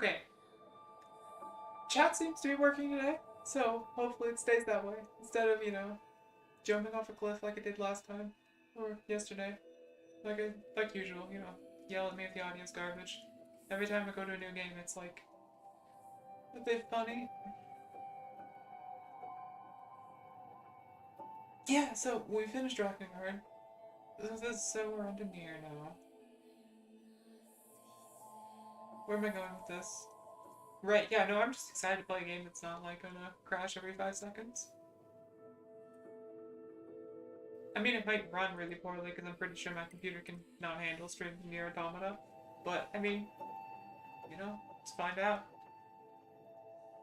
Okay. Chat seems to be working today, so hopefully it stays that way. Instead of, jumping off a cliff like it did last time. Or yesterday. Like usual, yell at me if the audio's garbage. Every time I go to a new game, it's like a bit funny. Yeah, so we finished Drakengard. So we're on to Nier now. Where am I going with this? Right, yeah, no, I'm just excited to play a game that's not like gonna crash every 5 seconds. I mean, it might run really poorly because I'm pretty sure my computer can not handle streaming Nier Automata. But I mean, let's find out.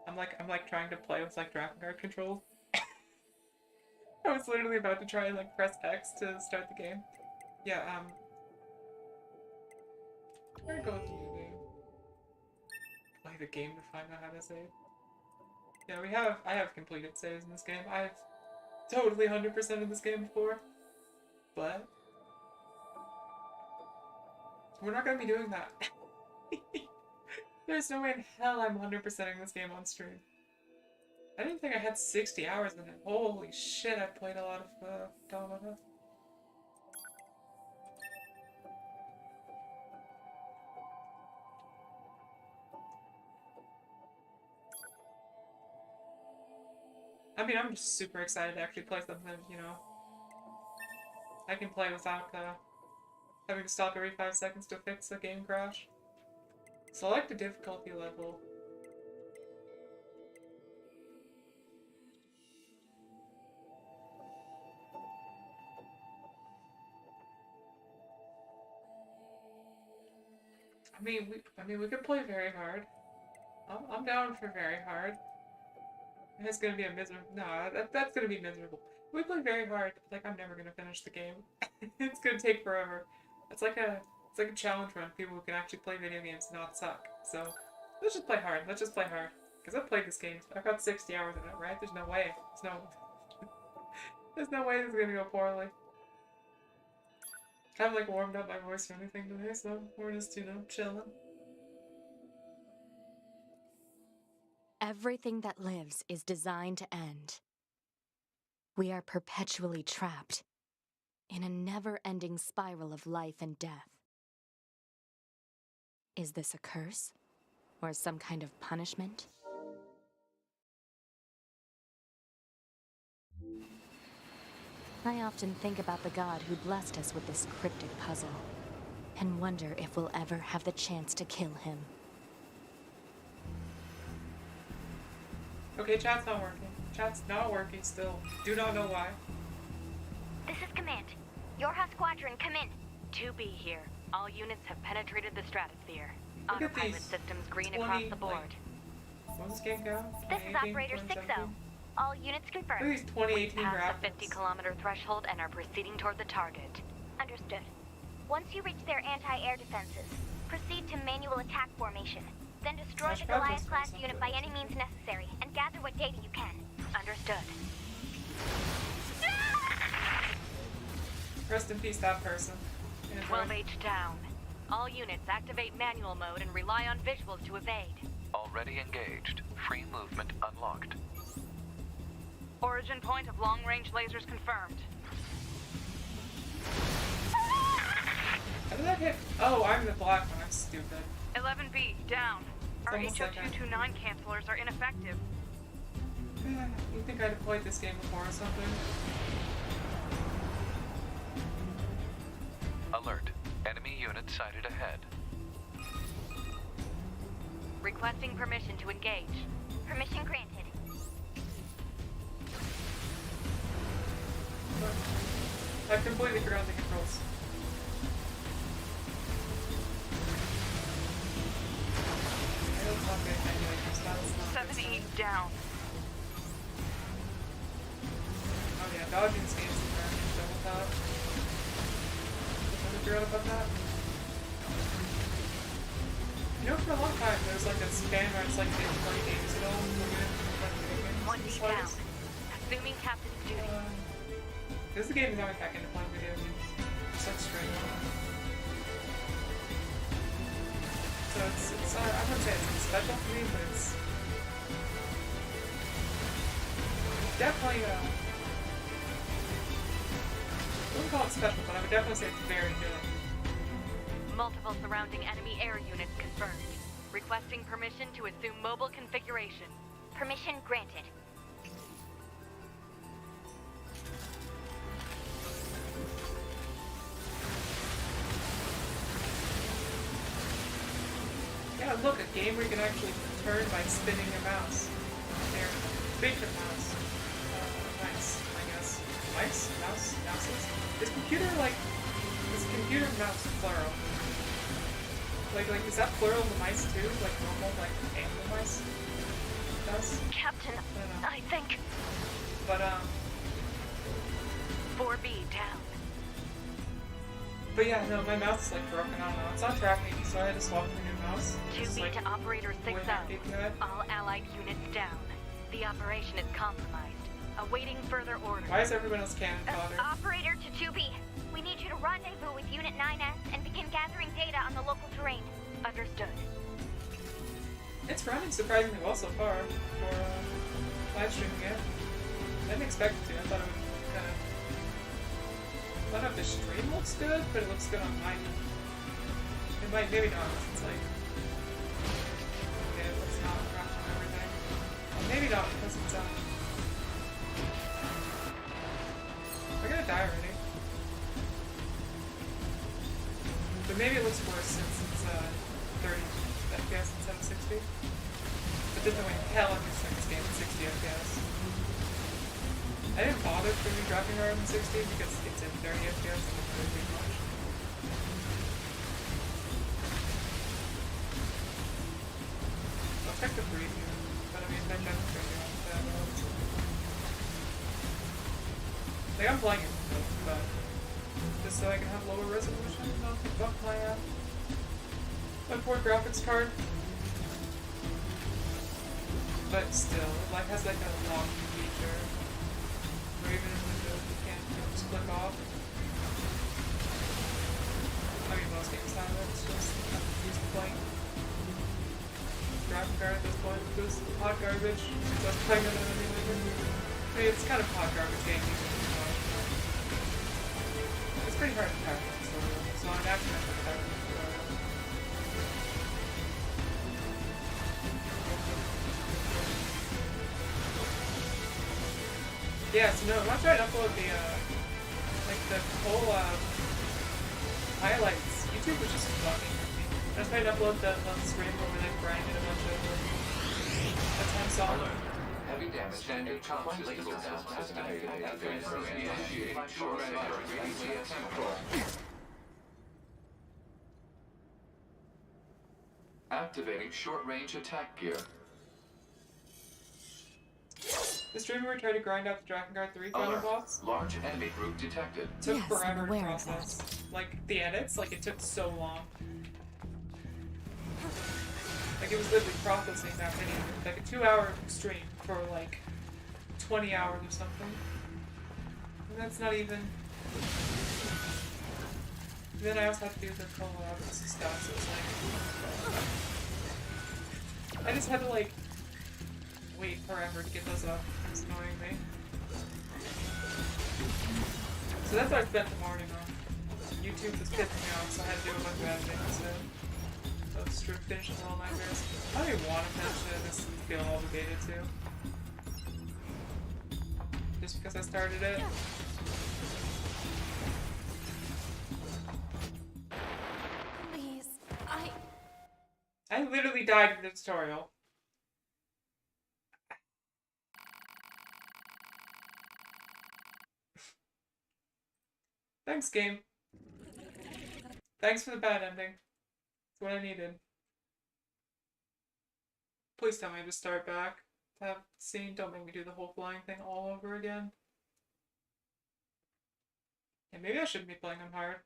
I'm like trying to play with like Drakengard controls. I was literally about to try and like press X to start the game. Yeah, I'm gonna go with the new game. Play the game to find out how to save. Yeah, I have completed saves in this game. I've totally 100% of this game before. But we're not gonna be doing that. There's no way in hell I'm 100%ing this game on stream. I didn't think I had 60 hours in it. Holy shit, I played a lot of Automata. I mean, I'm just super excited to actually play something, I can play without having to stop every 5 seconds to fix a game crash. Select a difficulty level. I mean, we could play very hard. I'm down for very hard. It's gonna be a miserable. No, that's gonna be miserable. We play very hard. Like I'm never gonna finish the game. It's gonna take forever. It's like a challenge run. People who can actually play video games and not suck. So let's just play hard. Let's just play hard. Because I've played this game. I've got 60 hours in it, right? There's no way. There's no way this is gonna go poorly. I haven't like warmed up my voice or anything today, so we're just chilling. Everything that lives is designed to end. We are perpetually trapped in a never-ending spiral of life and death. Is this a curse? Or some kind of punishment? I often think about the god who blessed us with this cryptic puzzle, and wonder if we'll ever have the chance to kill him. Okay, chat's not working. Chat's not working still. Do not know why. This is Command. Yorha Squadron, come in. 2B here. All units have penetrated the stratosphere. Look at Autopilot these systems green 20, across the board. When's this game go? This is Operator 6-0. All units Look at confirmed. these 2018 We've passed graphics. the 50-kilometer threshold and are proceeding toward the target. Understood. Once you reach their anti-air defenses, proceed to manual attack formation. Then destroy the Goliath-class unit by any means necessary, and gather what data you can. Understood. Rest in peace, that person. 12H down. All units activate manual mode and rely on visuals to evade. Already engaged. Free movement unlocked. Origin point of long-range lasers confirmed. How did that hit? Oh, I'm the black one. I'm stupid. 11B down. Our almost like HO229 cancelers are ineffective. You think I'd have played this game before or something? Alert. Enemy unit sighted ahead. Requesting permission to engage. Permission granted. I've completely forgotten the controls. I don't talk good emulators, that's not 7E down. Oh yeah, dodging this game's the garbage, double tap. Did I forget about that? For a long time there was like a span where it's like they didn't play games at all. One D down. Assuming captain's duty. This is the game that got me back into playing video games. Such strange. So it's I wouldn't say it's special for me, but it's definitely, I wouldn't call it special, but I would definitely say it's very good. Multiple surrounding enemy air units confirmed. Requesting permission to assume mobile configuration. Permission granted. Yeah, look, a game where you can actually turn by spinning your mouse. There, spaceship mouse. Mice, I guess. Mice? Mouse? Mouses? Is computer mouse plural? Like, is that plural in the mice too? Like normal, like animal mice? Does? Captain, I don't know. I think... But, 4B down. but yeah, no, my mouse is like broken, I don't know. It's not tracking, so I had to swap to a new mouse. 2B Like, to Operator 6 way out. API. All allied units down. The operation is compromised. Awaiting further orders. Why is everyone else cannon fodder? Operator to 2B. We need you to rendezvous with Unit 9S and begin gathering data on the local terrain. Understood. It's running surprisingly well so far for live streaming it. I didn't expect it to. I thought it would kind of. I don't know if the stream looks good, but it looks good on mine. It might, maybe not. It's like. Okay, let's not crash on everything. Well, maybe not because it's we're gonna die already. But maybe it looks worse since it's 30 FPS instead of 60. But there's no way in hell I'm gonna start this game at 60 FPS. I didn't bother streaming dropping hard in 60 because it's in 30 FPS and it's really too much. I'll check the preview, but I mean, they're definitely on that. Like, I'm playing it, but just so I can have lower resolution and not fuck my poor graphics card. But still, it like has like a lock feature where even in Windows you can't just click off. I mean, most games have it. It's just I'm used to playing graphic card at this point because it's hot garbage. So I was playing it anyway. I mean, it's kind of hot garbage game. It's pretty hard to pack it, so I'm actually not gonna pack it. Yeah, so no, once I upload the, like the whole, highlights, YouTube was just fucking with me. I tried to upload the screen where they grinded a bunch of attempts on. Heavy damage and completely estimated at activating short-range attack gear. The streamer tried to grind out the Drakengard 3 final Alert. boss. Large enemy group detected. Took Yes, I'm forever to aware of process. Like, the edits, like, it took so long. Like, it was literally processing that video. Like, a 2-hour stream for, like, 20 hours or something. And that's not even... Then I also had to do the collabs and stuff, so it's like... I just had to, like, wait forever to get those up. It's annoying me. So that's what I spent the morning on. YouTube was pissing me off, so I had to do a bunch of editing instead. So I was finishing all nightmares. I don't even want to finish it, I just feel obligated to. Just because I started it. Please, I literally died in the tutorial. Thanks, game. Thanks for the bad ending. It's what I needed. Please tell me to start back. To have scene, don't make me do the whole flying thing all over again. Yeah, maybe I shouldn't be playing on hard.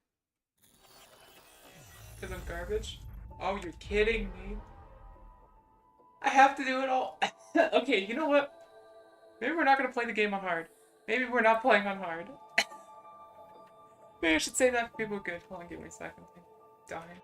Because I'm garbage. Oh, you're kidding me. I have to do it all. Okay, you know what? Maybe we're not going to play the game on hard. Maybe we're not playing on hard. Maybe I should say that for people good. Hold on, give me a second. I'm dying.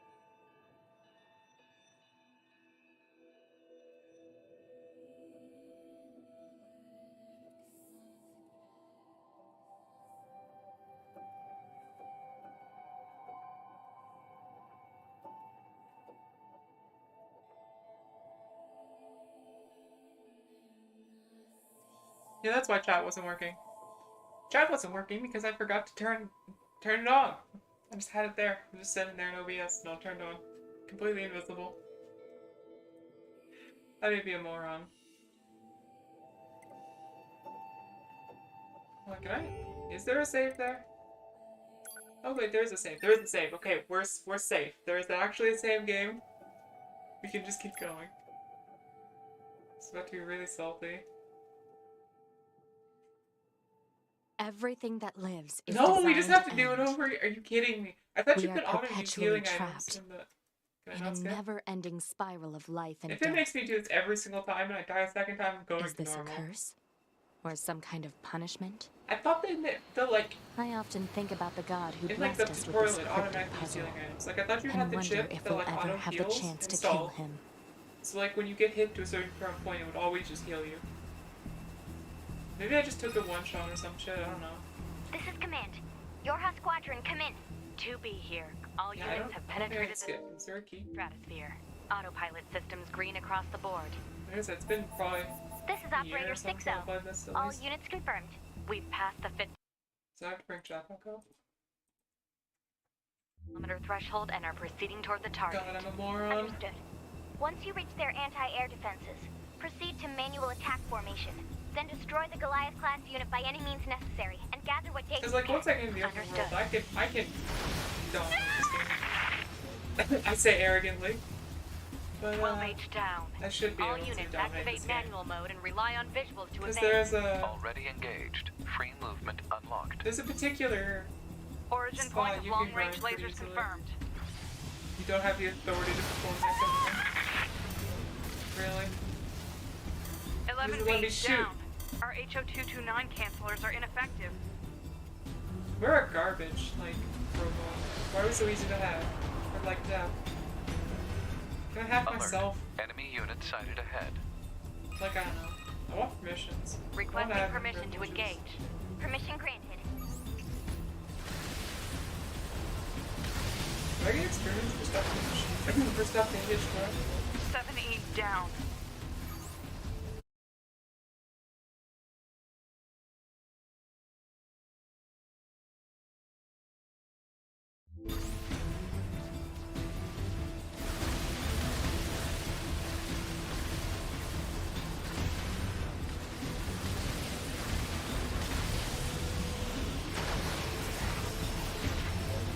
Yeah, that's why chat wasn't working. Chat wasn't working because I forgot to turn it on. I just had it there. I'm just sitting there in OBS, not turned on. Completely invisible. I may be a moron. What, can I? Is there a save there? Oh wait, there's a save. There is a save. Okay, we're safe. There is actually a save game. We can just keep going. It's about to be really salty. Everything that lives is No, we just have to do it end. over. Are you kidding me? I thought We you are could auto-use healing items perpetually in the... Can I in not a skip? never-ending spiral of life and If death. it makes me do this every single time and I die a second time, I'm going Is to this normal. a curse? Or some kind of punishment? I thought the like, I often think about the god who in like the blessed us with tutorial, this it cryptic automatically use puzzle, healing items. Like, I thought you and had the wonder chip if that we'll like ever have the auto-heals chance to installed. kill him. So like, when you get hit to a certain point, it would always just heal you. Maybe I just took a one-shot or some shit, I don't know. This is Command. Yorha Squadron, come in. 2B here. All Yeah, units have I don't think I penetrated can the skip. Is there a key? stratosphere. Autopilot systems green across the board. Like I said, it's been probably This is a year Operator or something 6-0. since I played this at All least. units confirmed. We've passed the 50 So I have to bring chat back up. kilometer threshold and are proceeding toward the target. God, I'm a moron. Understood. Once you reach their anti-air defenses, proceed to manual attack formation. Then destroy the Goliath-class unit by any means necessary, and gather what data Because you like can. once I get in the open Understood. world, I can dominate this game. I say arrogantly, but 12H down. I should be All able to units dominate activate this game. manual mode and rely on visuals to Because advance. Already engaged. Free movement unlocked. there's a particular Origin spot point of you can long-range grind pretty lasers easily. confirmed. You don't have the authority to perform that kind of thing. Really? 11 Doesn't let me feet shoot. down. Our HO229 cancelers are ineffective. We're a garbage, like, robot. Why are we so easy to have? Or like that? Can I have Alert. myself? Enemy unit sighted ahead. Like, I don't know. I want permissions. I wanna Requesting have permission to privileges. engage. Permission granted. Do I get experience for stuff damage? For stuff damage, bro? 7E down.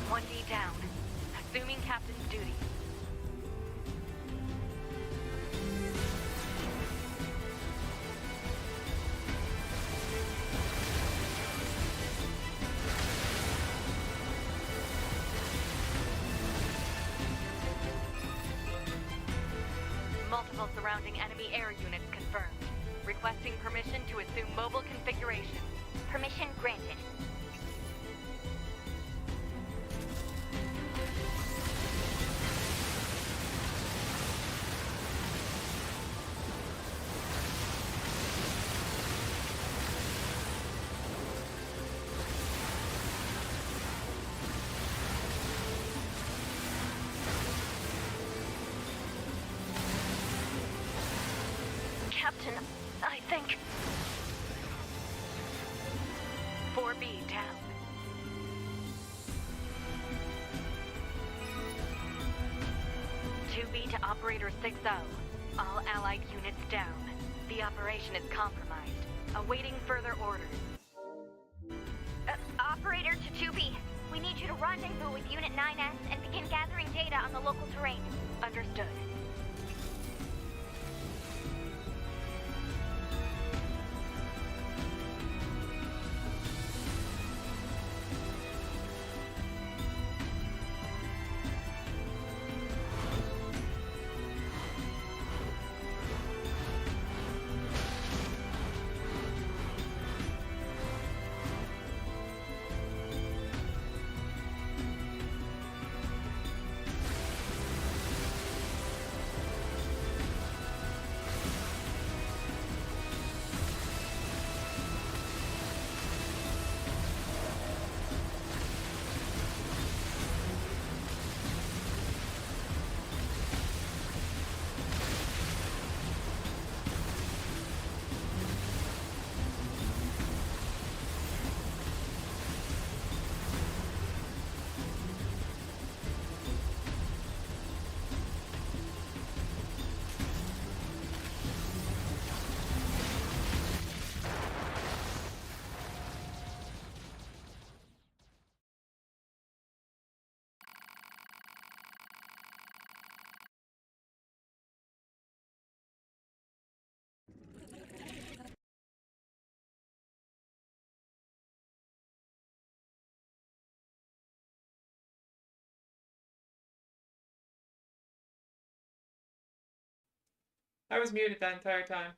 One D down. Assuming captain's duty. Multiple surrounding enemy air units confirmed. Requesting permission to assume mobile configuration. Permission granted. Captain, I think 4B down. To Operator 6-0. All allied units down. The operation is compromised. Awaiting further orders. Operator to 2B. We need you to rendezvous with Unit 9S and begin gathering data on the local terrain. Understood. I was muted that entire time.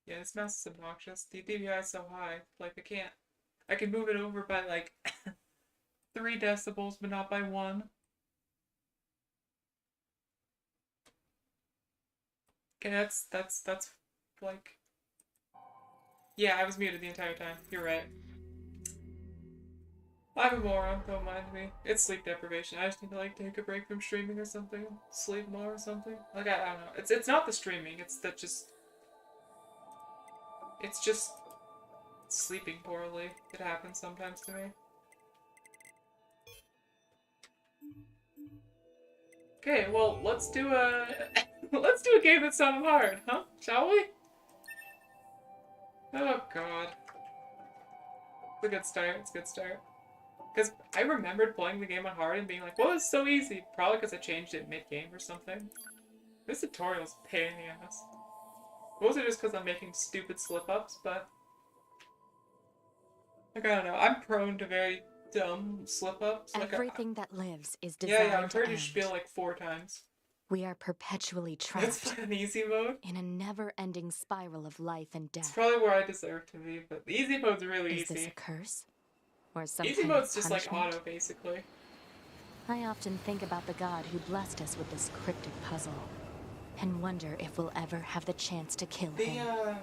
Yeah, this mouse is obnoxious. The DPI is so high. Like, I can move it over by like 3 decibels, but not by 1. Okay, that's like, yeah, I was muted the entire time. You're right. I'm a moron, don't mind me. It's sleep deprivation. I just need to like take a break from streaming or something. Sleep more or something. Like, I don't know. It's not the streaming, it's just sleeping poorly. It happens sometimes to me. Okay, well, let's do a let's do a game that sounded hard, huh? Shall we? Oh god. It's a good start. It's a good start. Because I remembered playing the game on hard and being like, well, it's so easy. Probably because I changed it mid-game or something. This tutorial's a pain in the ass. Mostly just because I'm making stupid slip-ups, but... like, I don't know. I'm prone to very dumb slip-ups. Like, Everything that lives is designed I've to heard you end. spiel like 4 times. We are perpetually Let's trapped play an easy mode. in a never-ending spiral of life and It's death. probably where I deserve to be, but the easy mode's really Is easy. this a curse? Or some Easy kind mode's of just like punishment? auto, basically. I often think about the god who blessed us with this cryptic puzzle, and wonder if we'll ever have the chance to kill him.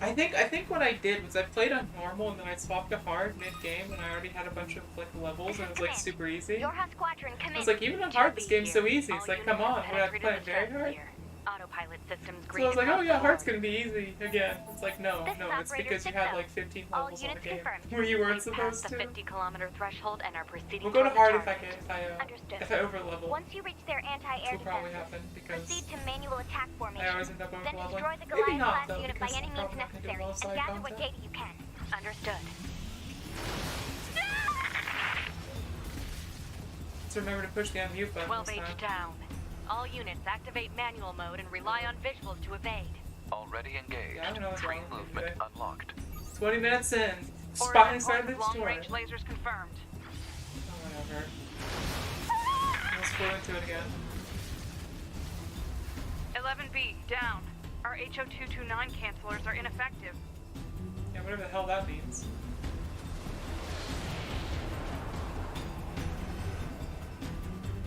I think what I did was I played on normal and then I swapped to hard mid-game and I already had a bunch of like levels and it was like super easy. Your squadron I was like, even on hard this game's so easy. It's All like, come units on, have we have to play it penetrated very the hard. stratosphere. Autopilot systems So I was like, oh yeah, hard's green. gonna be easy again. It's like, no, This is it's Operator because you 6-0. had like 15 All levels on the units game confirmed. where you weren't We've supposed passed the to. 50-kilometer threshold and are proceeding We'll go to toward the hard if I target. if Understood. I over level. Once you reach their anti-air Which will probably defenses, happen because proceed to manual attack I formation. always end up over Then leveling. destroy the Maybe Goliath not class though, unit by because any I'm means probably not gonna do necessary well and side gather what content. data you can. Understood. So remember to push the unmute button 12 this time. H down. All units activate manual mode and rely on visuals to evade. Already engaged. Yeah, I don't know what's Free wrong with me movement today. unlocked. 20 minutes in. Order Spot inside the important store. long-range lasers confirmed. Oh, whatever. Let's go into it again. 11B, down. Our HO229 cancelers are ineffective. Yeah, whatever the hell that means.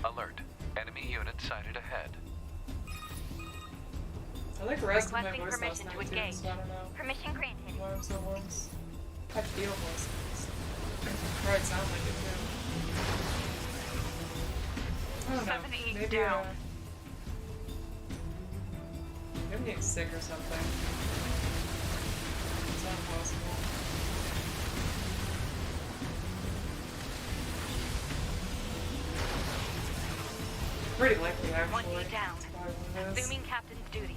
Alert. Enemy unit sighted ahead. I like resting my Requesting voice last permission night to too, engage. so I don't know Permission granted. why I'm so hoarse. I feel hoarse. Or I sound like it too. I don't know. 7E Maybe down. maybe I'm getting sick or something. It's not possible. Pretty likely, actually. 1E down. That's probably what it is. Assuming captain's duties.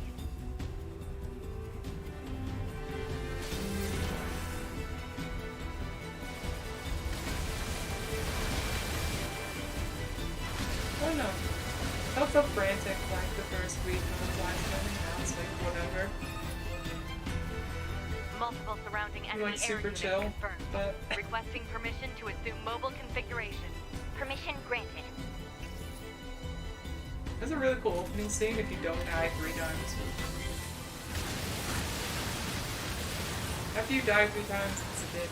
I don't know. I felt so frantic like the first week of the last time, now it's like whatever. Multiple surrounding enemy Like air super units chill, confirmed. but Requesting permission to assume mobile configuration. Permission granted. there's a really cool opening scene if you don't die 3 times. After you die 3 times, it's a bit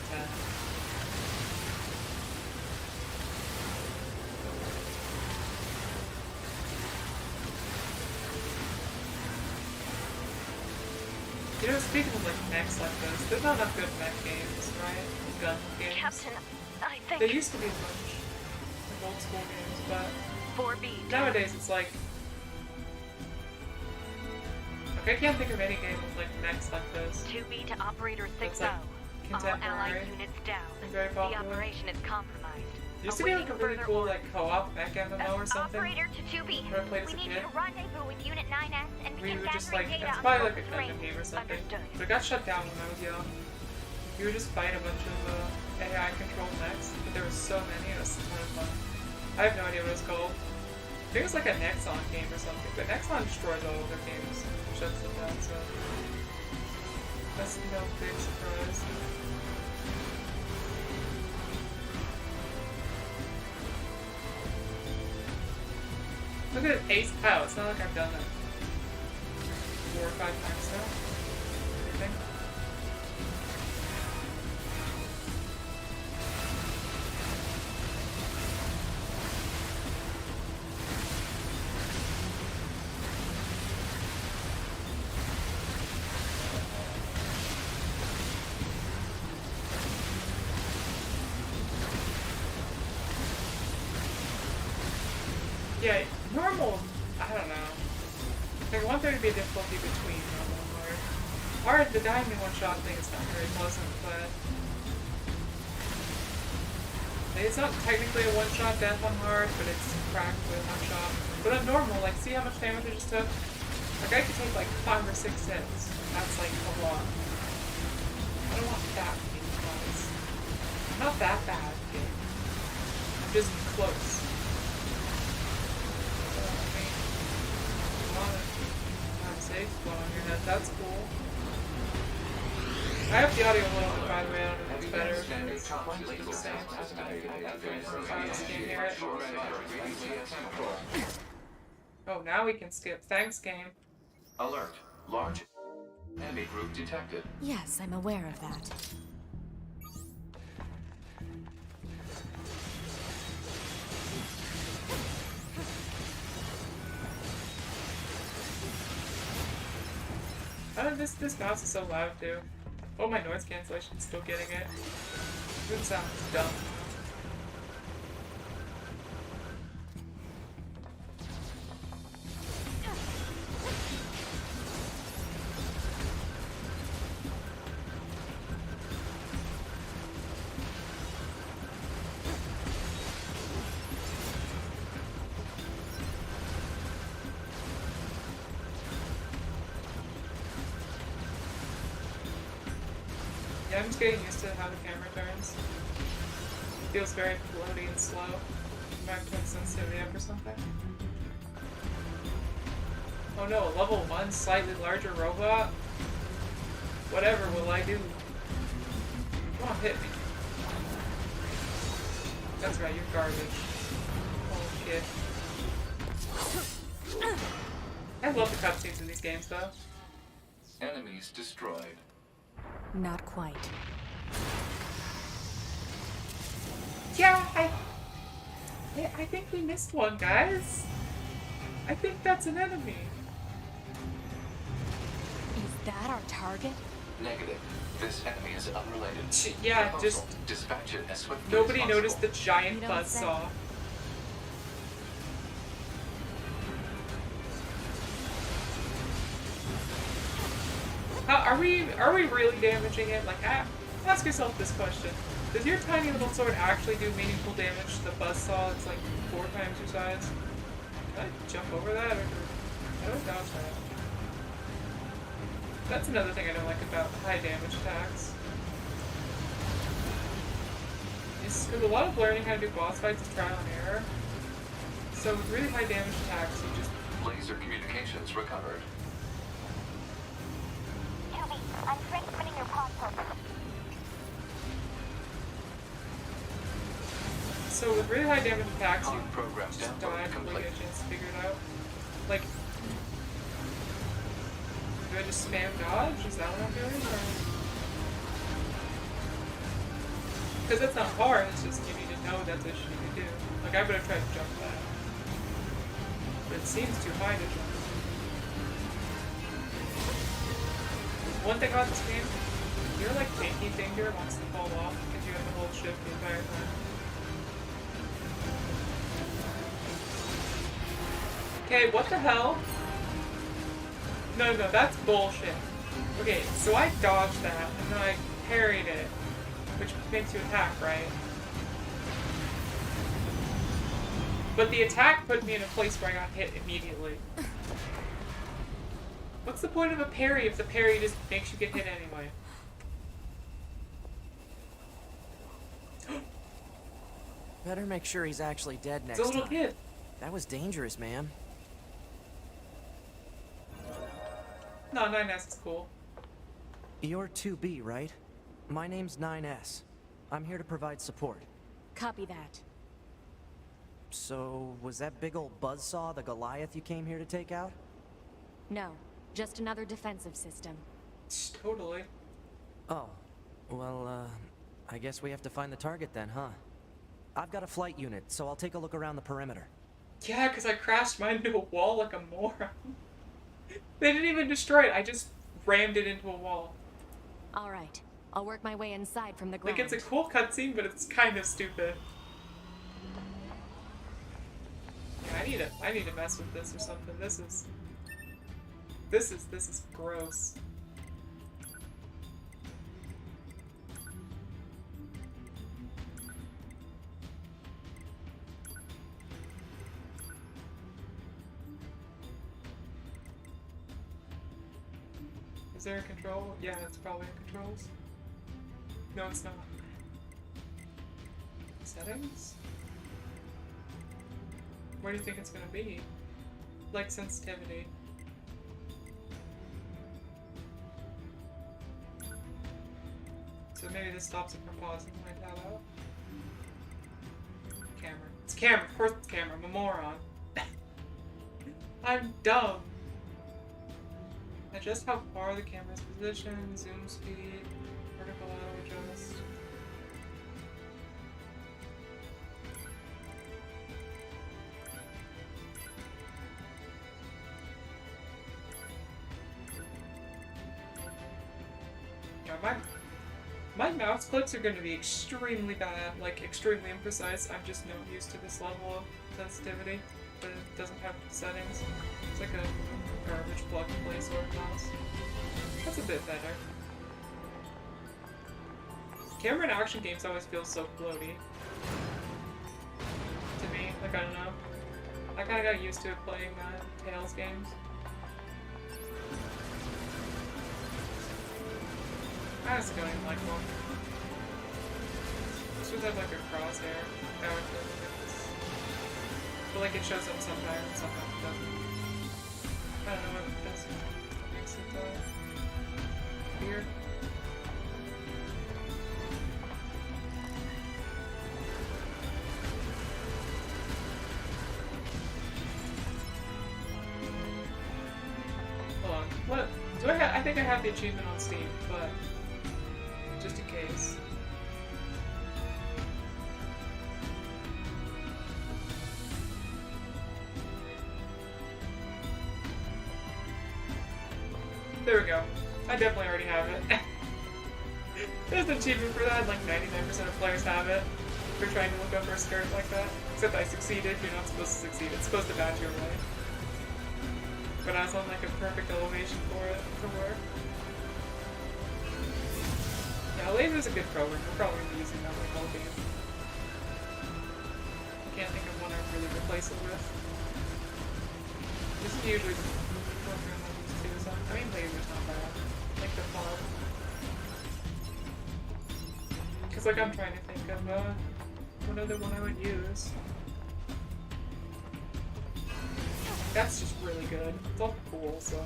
You know, speaking of like mechs like this, there's not enough good mech games, right? Gun games. Captain, I think... There used to be a bunch of old school games, but 4B, down. nowadays it's like... Like, I can't think of any game with like mechs like this. 2B to Operator 6-0. It's like All contemporary allied units down. and very The popular. operation is compromised. There used to be like a really Awaiting cool further like co-op mech MMO or something. Operator to 2B. Where I played as We a need kid. you to rendezvous with Unit 9S and We begin were just gathering like, data it's on probably the like a terrain. Gundam game or something. Understood. But it got shut down when I was young. We would just fight a bunch of AI controlled mechs, but there were so many, it was a ton of fun. I have no idea what it's called. I think it's like a Nexon game or something, but Nexon destroys all of their games. Shuts them down, so that's no big surprise. Look at it, Ace Pow. It's not like I've done that 4 or 5 times now. Anything? Yeah, normal, I don't know. Like, I want there to be a difficulty between normal and hard. Hard, the dying in one-shot thing is not very pleasant, but it's not technically a one-shot death on hard, but it's cracked with one-shot. But on normal, like, see how much damage I just took? Like, I could take like 5 or 6 hits. That's like a lot. I don't want that being close. I'm not that bad, kid. I'm just close. Safe spot on your head. That's cool. I have the audio a little bit, by the way. I don't know if it's better. It's just the same. Oh, now we can skip. Thanks, game. Alert. Large enemy group detected. Yes, I'm aware of that. This mouse is so loud too. Oh, my noise cancellation's still getting it. Good sound. Dumb. Yeah, I'm just getting used to how the camera turns. It feels very floaty and slow. You might put sensitivity up or something. Oh no, a level 1 slightly larger robot? Whatever will I do? Come on, hit me. That's right, you're garbage. Oh shit. I love the cutscenes in these games though. Enemies destroyed. Not quite. Yeah, I think we missed one, guys. I think that's an enemy. Is that our target? Negative. This enemy is unrelated. Yeah, Proposal. just Dispatch it as swiftly nobody as noticed the possible. giant You don't say. buzzsaw. Are we really damaging it? Like, ask yourself this question: does your tiny little sword actually do meaningful damage to the buzzsaw? It's like 4 times your size. Can I jump over that, or I don't dodge that? That's another thing I don't like about high damage attacks. Because a lot of learning how to do boss fights is trial and error. So with really high damage attacks, you just Laser communications recovered. I'm strengthening your pod program. So with really high damage attacks, you Pod program just download die before you complete. get a chance to figure it out. Like, do I just spam dodge? Is that what I'm doing? Because that's not hard, it's just you need to know that's what you need to do. Like, I better try to jump that. But it seems too high to jump. One thing about this game, your like pinky finger wants to fall off because you have to hold shift the entire time. Okay, what the hell? No, that's bullshit. Okay, so I dodged that, and then I parried it, which makes you attack, right? But the attack put me in a place where I got hit immediately. What's the point of a parry if the parry just makes you get hit anyway? Better make sure he's actually dead next It's a little time. kid. That was dangerous, ma'am. No, 9S is cool. You're 2B, right? My name's 9S. I'm here to provide support. Copy that. So, was that big old buzzsaw the Goliath you came here to take out? No, just another defensive system. Totally. Oh, well, I guess we have to find the target then, huh? I've got a flight unit, so I'll take a look around the perimeter. Yeah, because I crashed mine into a wall like a moron. They didn't even destroy it, I just rammed it into a wall. Alright, I'll work my way inside from the ground. Like, it's a cool cutscene, but it's kind of stupid. Yeah, I need to mess with this or something. This is gross. Is there a control? Yeah, it's probably in controls. No, it's not. Settings? Where do you think it's gonna be? Like sensitivity. So maybe this stops it from pausing when I tab out. Camera. It's camera, of course it's camera, I'm a moron. I'm dumb. Adjust how far the camera's positioned, zoom speed, vertical auto adjust. Yeah, my mouse clicks are going to be extremely bad, like extremely imprecise. I'm just not used to this level of sensitivity, but it doesn't have settings. It's like a garbage plug and play sort of mouse. That's a bit better. Camera in action games always feels so floaty. To me, like I don't know. I kinda got used to it playing Tales games. I just don't even like one. This should have like a crosshair. But like it shows up sometimes and sometimes it doesn't. I don't know what it does. It makes it weird. Hold on. What? Do I think I have the achievement on Steam, but just in case. There we go. I definitely already have it. There's an achievement for that, like 99% of players have it. For trying to look over a skirt like that. Except I succeeded, you're not supposed to succeed. It's supposed to bounce your way. But I was on like a perfect elevation for it to work. Yeah, Laser's a good program. We're probably going to be using that like all game. I can't think of one I really replace it with. This is usually the program I use too, so I mean Laser's not bad. Like the fun. Cause like I'm trying to think of what other one I would use. That's just really good. It's all cool, so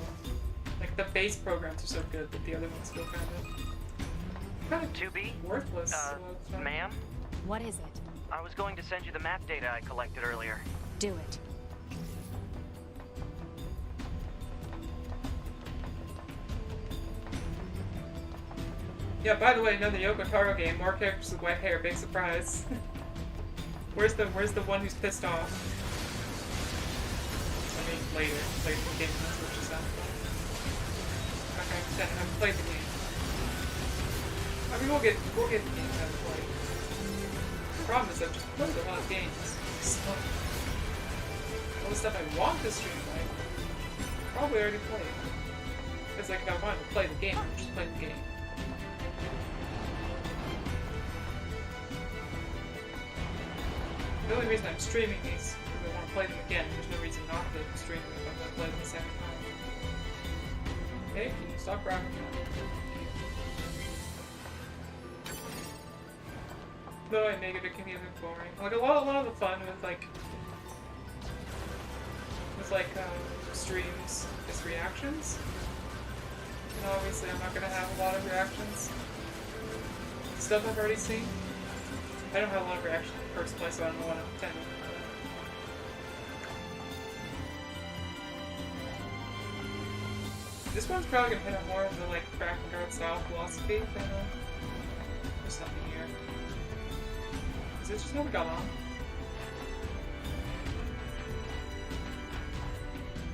like the base programs are so good that the other ones feel kind of 2B? worthless. Ma'am? What is it? I was going to send you the map data I collected earlier. Do it. Yeah, by the way, another Yoko Taro game, more characters with white hair, big surprise. Where's the one who's pissed off? I mean, later in the game, that's what she said. Okay, then I haven't played the game. I mean, we'll get the game out of play. The problem is I've just played a lot of games, so all the stuff I want to stream, like, probably already played. It's like if I wanted to play the game, I would just play the game. The only reason I'm streaming these is because I want to play them again. There's no reason not to stream them if I'm going to play them the second time. Hey, can you stop grabbing me? Though I negative can be a bit boring. Like a lot of the fun with like like streams is reactions. And obviously I'm not gonna have a lot of reactions. Stuff I've already seen. I don't have a lot of reactions in the first place, so I don't know what I'm intending. This one's probably gonna hit on more of the like crack and guard style philosophy than there's something here. Is it just never got on?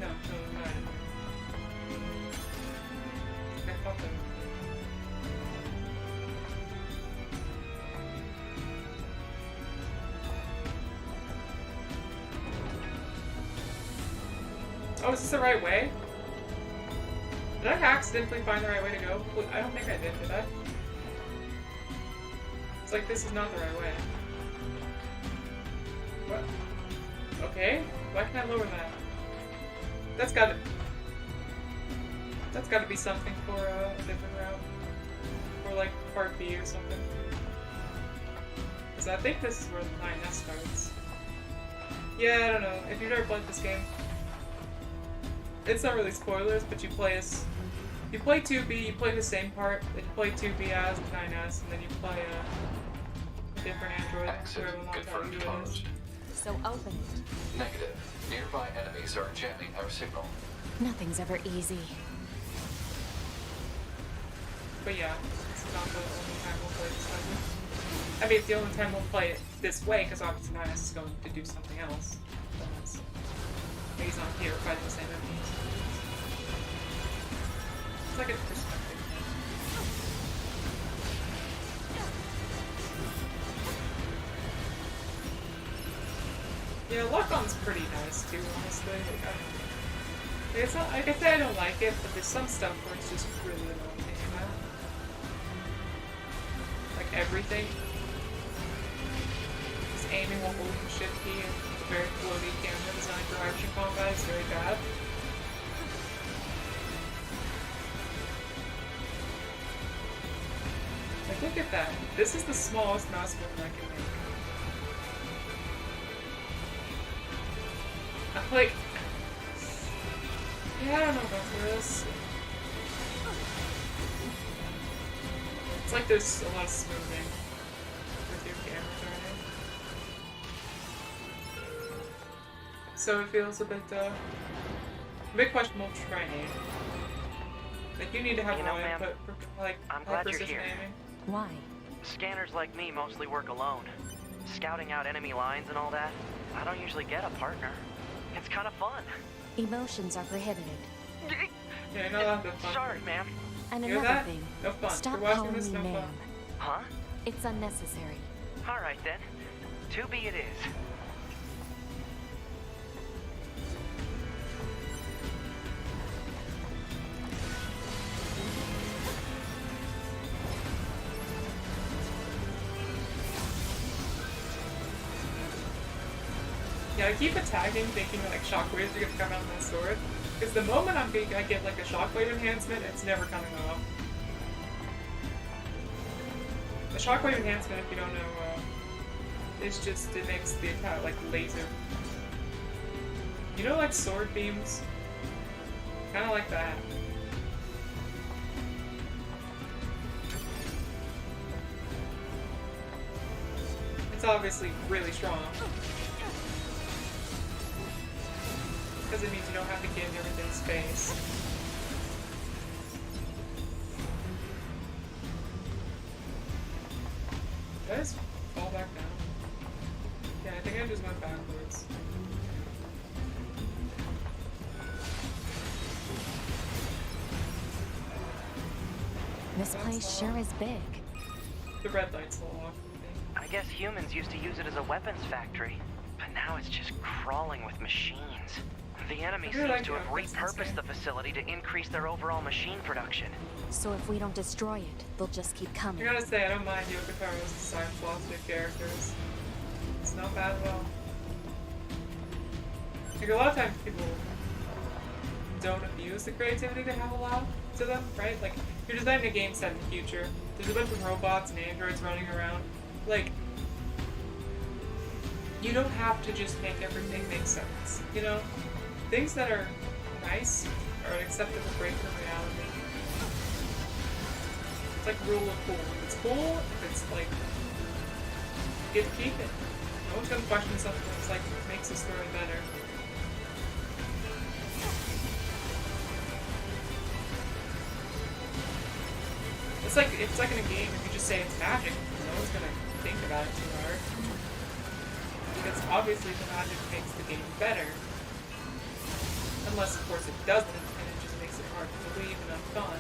No, not. I thought that. Oh, is this the right way? Did I accidentally find the right way to go? I don't think I did I? It's like this is not the right way. What? Okay, why can't I lower that? That's gotta be something for a different route. Or like part B or something. Because I think this is where the 9S starts. Yeah, I don't know. If you've never played this game, it's not really spoilers, but you play 2B, you play the same part, then you play 2B as the 9S, and then you play a different android, whoever will not tell you who it is. So open it. Negative. Nearby enemies are jamming our signal. Nothing's ever easy. But yeah, it's not the only time we'll play this way. I mean, it's the only time we'll play it this way, because obviously 9S is going to do something else. He's not here fighting the same enemies. It's like a perspective thing. Yeah, lock-on's pretty nice too, honestly. Like, it's not, like I said, I don't like it, but there's some stuff where it's just really annoying about. Like everything. Just aiming while holding the shift key and the very floaty camera design for action combat is very bad. Like, look at that. This is the smallest mouse button I can make. I'm like, yeah, I don't know about this. It's like there's a lot of smoothing with your camera turning. So it feels a bit questionable to try and aim. Like, you need to have more input for, like, I'm glad you're precision here. aiming. Why? Scanners like me mostly work alone. Scouting out enemy lines and all that, I don't usually get a partner. It's kind of fun. Emotions are prohibited. Yeah, you're not allowed to have fun. Sorry, ma'am. And Hear another that? thing, No fun. stop You're watching calling this, me no ma'am. fun. Huh? It's unnecessary. All right then. 2B it is. Yeah, I keep attacking thinking like shockwaves are gonna come out of my sword. Because the moment I get like a shockwave enhancement, it's never coming off. The shockwave enhancement, if you don't know, it's just, it makes the attack like laser. You know, like sword beams? Kinda like that. It's obviously really strong. Because it means you don't have to give everything space. Did I just fall back down? Yeah, I think I just went backwards. This That's place all. sure is big. The red light's a little off. I guess humans used to use it as a weapons factory, but now it's just crawling with machines. The enemy I really seems like to the have outfits in this repurposed game. the facility to increase their overall machine production. So if we don't destroy it, they'll just keep I coming. gotta say, I don't mind Yokotara's design philosophy of characters. It's not bad at all. Like, a lot of times people don't abuse the creativity they have allowed to them, right? Like, you're designing a game set in the future. There's a bunch of robots and androids running around. Like, you don't have to just make everything make sense, you know? things that are nice are an acceptable break from reality. It's like rule of cool. If it's cool, if it's like, you get to keep it. No one's gonna question something that's like makes the story better. It's like in a game, if you just say it's magic, no one's gonna think about it too hard. Because obviously the magic makes the game better. Unless, of course, it doesn't, and it just makes it hard to believe and unfun.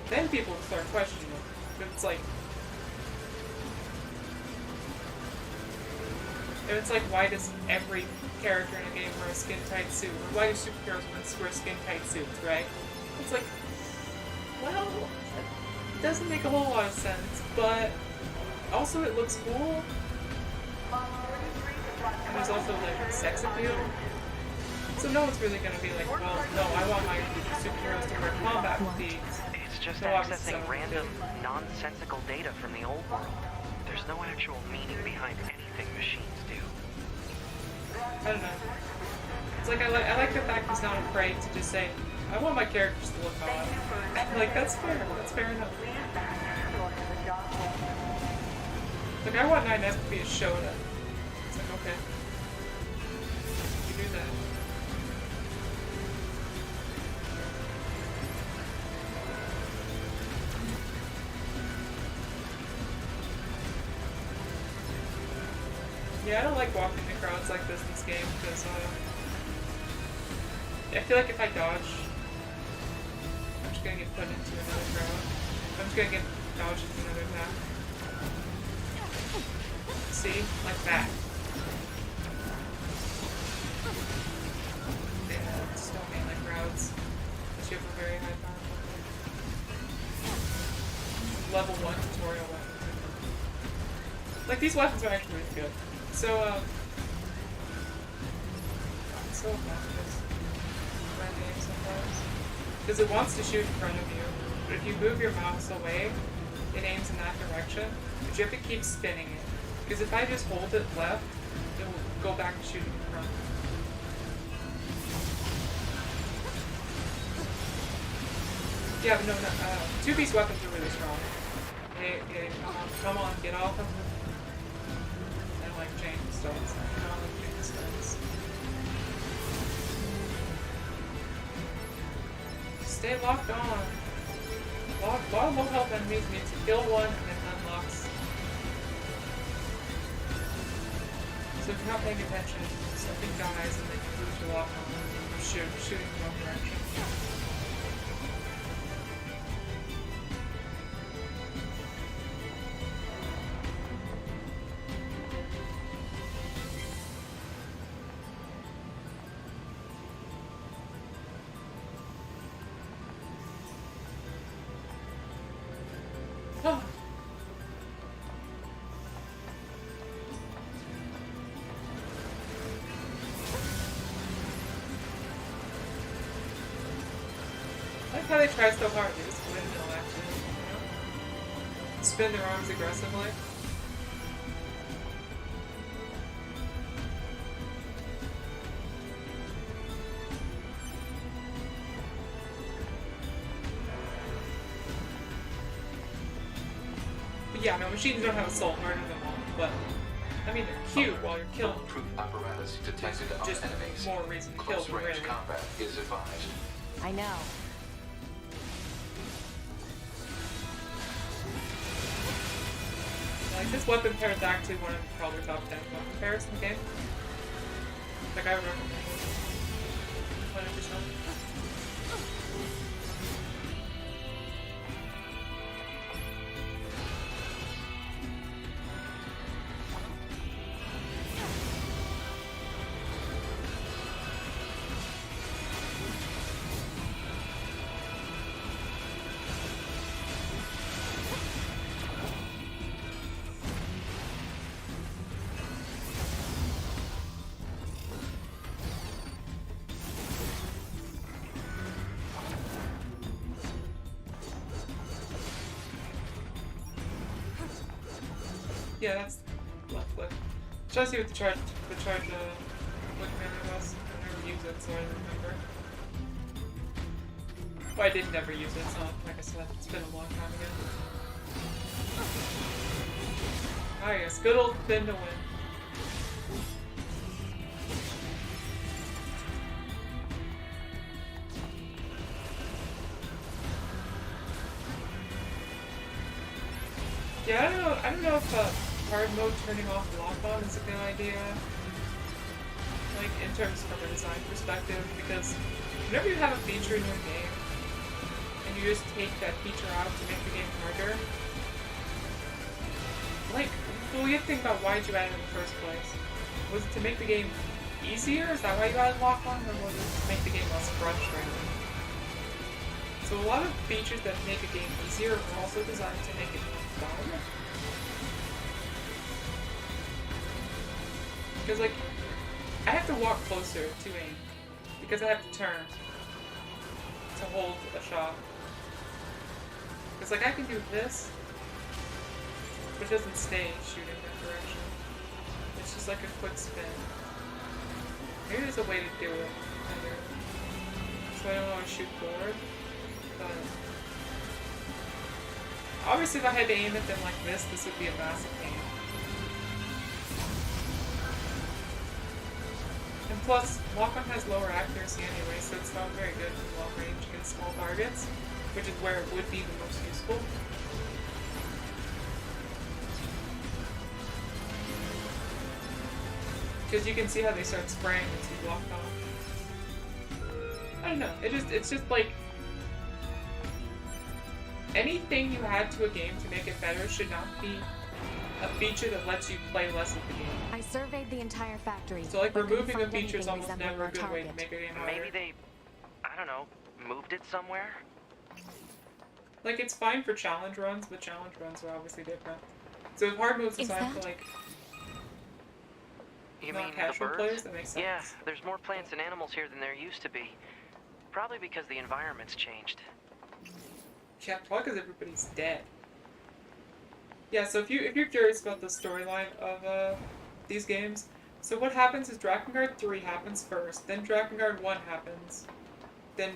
Then people will start questioning it. But it's like... And it's like, why does every character in a game wear a skin-tight suit? Or why do superheroes wear skin-tight suits, right? It's like, well, it doesn't make a whole lot of sense, but also it looks cool. And there's also, like, sex appeal. So no one's really gonna be like, well, no, I want my superheroes to wear combat fatigues. It's just No, accessing random, nonsensical data from the old world. There's no actual meaning behind anything machines do. I don't know. It's like I like the fact he's not afraid to just say, I want my characters to look hot. Like, that's fair. That's fair enough. Like, I want 9S to be a Shota. It's like, okay. You do that. Yeah, I don't like walking in crowds like this in this game, because, I feel like if I dodge, I'm just gonna get put into another crowd. I'm just gonna get dodged into another map. See? Like that. Yeah, just don't mean like crowds. Unless you have a very high power level 1 tutorial weapons. Like, these weapons are actually really good. So, it's so obnoxious. My name sometimes. Because it wants to shoot in front of you, but if you move your mouse away, it aims in that direction, but you have to keep spinning it. Because if I just hold it left, it will go back to shooting in front. Yeah, but no, 2-piece weapons are really strong. Hey, come on, get off of them. I don't like chain pistols. I don't like chain pistols. Stay locked on. Lot of low health enemies means you kill one and it unlocks. So if you're not paying attention, something dies and then you lose your lock on and you're shooting in the wrong direction. How they try so hard, they just windmill actually, you know? Spin their arms aggressively. But yeah, no, machines don't have a soul, murder them all, but I mean, they're cute while you're killing them. Bulletproof apparatus detected on Just enemies. more reason to kill Close them, range really. combat is advised. I know. Like, this weapon pair is actually one of probably top 10 weapon pairs in the game. Like, I would recommend it. 100%. Yeah, that's left click. Shows you what the charge quick menu was whenever use it, so I remember. Well, I did never use it, so like I said, it's been a long time ago. Ah, yes, good old spin to win. Yeah, I don't know if hard mode turning off lock-on is a good idea. Like, in terms from a design perspective, because whenever you have a feature in your game, and you just take that feature out to make the game harder, like, well, you have to think about why did you add it in the first place. Was it to make the game easier? Is that why you added lock-on? Or was it to make the game less frustrating? So a lot of features that make a game easier are also designed to make it fun. Because, like, I have to walk closer to aim. Because I have to turn to hold a shot. Because, like, I can do this, but it doesn't stay shooting that direction. It's just like a quick spin. Maybe there's a way to do it better. So I don't want to shoot forward. But obviously if I had to aim at them like this would be a massive aim. And plus, lock-on has lower accuracy anyway, so it's not very good for long range against small targets, which is where it would be the most useful. Because you can see how they start spraying once you block off. I don't know, it's just like, anything you add to a game to make it better should not be a feature that lets you play less of the game. I surveyed the entire factory. So like but couldn't removing a find feature is anything almost resembling never a our good way to target. make a game harder. Maybe they, I don't know, moved it somewhere? Like, it's fine for challenge runs, but challenge runs are obviously different. So if hard mode's designed for like You not mean the casual birds? players, that makes sense. Yeah, there's more plants and animals here than there used to be. Probably because the environment's changed. Yeah, probably because everybody's dead. Yeah, so if you're curious about the storyline of these games, so what happens is Drakengard 3 happens first, then Drakengard 1 happens, then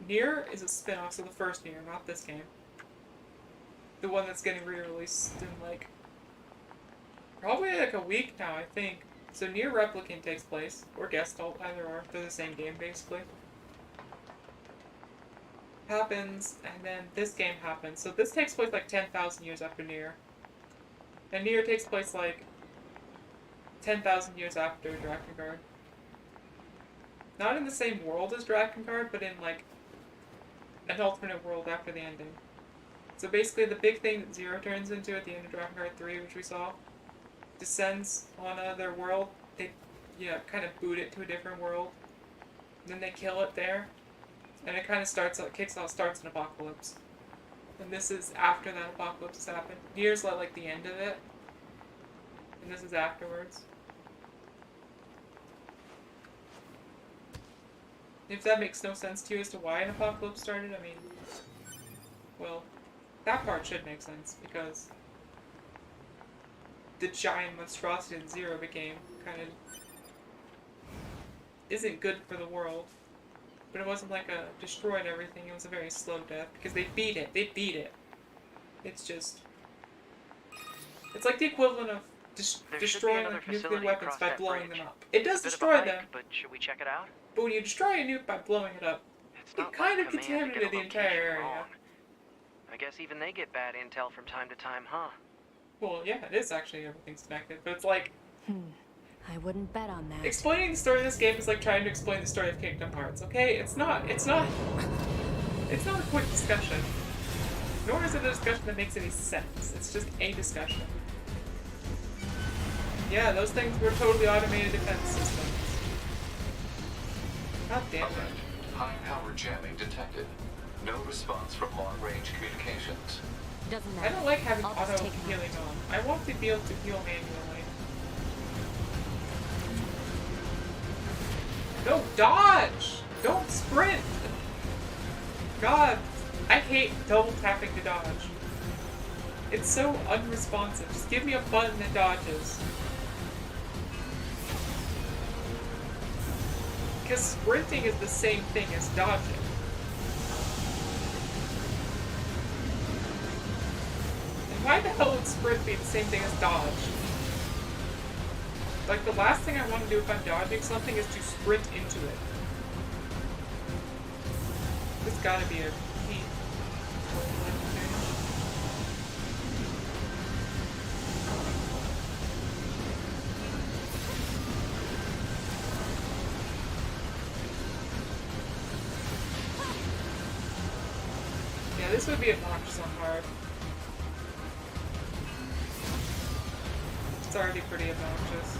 Nier is a spin-off, so the first Nier, not this game. The one that's getting re-released in like probably like a week now, I think. So Nier Replicant takes place, or Gestalt, either or. They're the same game basically. Happens, and then this game happens. So this takes place like 10,000 years after Nier. And Nier takes place like 10,000 years after Drakengard. Not in the same world as Drakengard, but in like an alternate world after the ending. So basically the big thing that Zero turns into at the end of Drakengard 3, which we saw, descends on their world. They, kind of boot it to a different world. Then they kill it there. And it kind of starts an apocalypse. And this is after that apocalypse has happened. Nier's like the end of it. And this is afterwards. If that makes no sense to you as to why an apocalypse started, I mean, well, that part should make sense, because the giant monstrosity that Zero became kind of isn't good for the world. But it wasn't like a destroyed everything, it was a very slow death, because they beat it. It's just, it's like the equivalent of destroying nuclear weapons by blowing them up. It does destroy them, but should we check it out? but when you destroy a nuke by blowing it up, it kind of contaminated the entire area. I guess even they get bad intel from time to time, huh? Well, yeah, it is actually, everything's connected, but it's like, I wouldn't bet on that. explaining the story of this game is like trying to explain the story of Kingdom Hearts, okay? It's not a quick discussion. Nor is it a discussion that makes any sense. It's just a discussion. Yeah, those things were totally automated defense systems. God damn it. High-power jamming detected. No response from long-range communications. Doesn't I matter. don't like having I'll just auto take him healing on. I want to be able to heal manually. No, dodge! Don't sprint! God, I hate double tapping to dodge. It's so unresponsive. Just give me a button that dodges. Because sprinting is the same thing as dodging. And why the hell would sprint be the same thing as dodge? Like, the last thing I want to do if I'm dodging something is to sprint into it. There's gotta be a key. Yeah, this would be obnoxious on hard. It's already pretty obnoxious.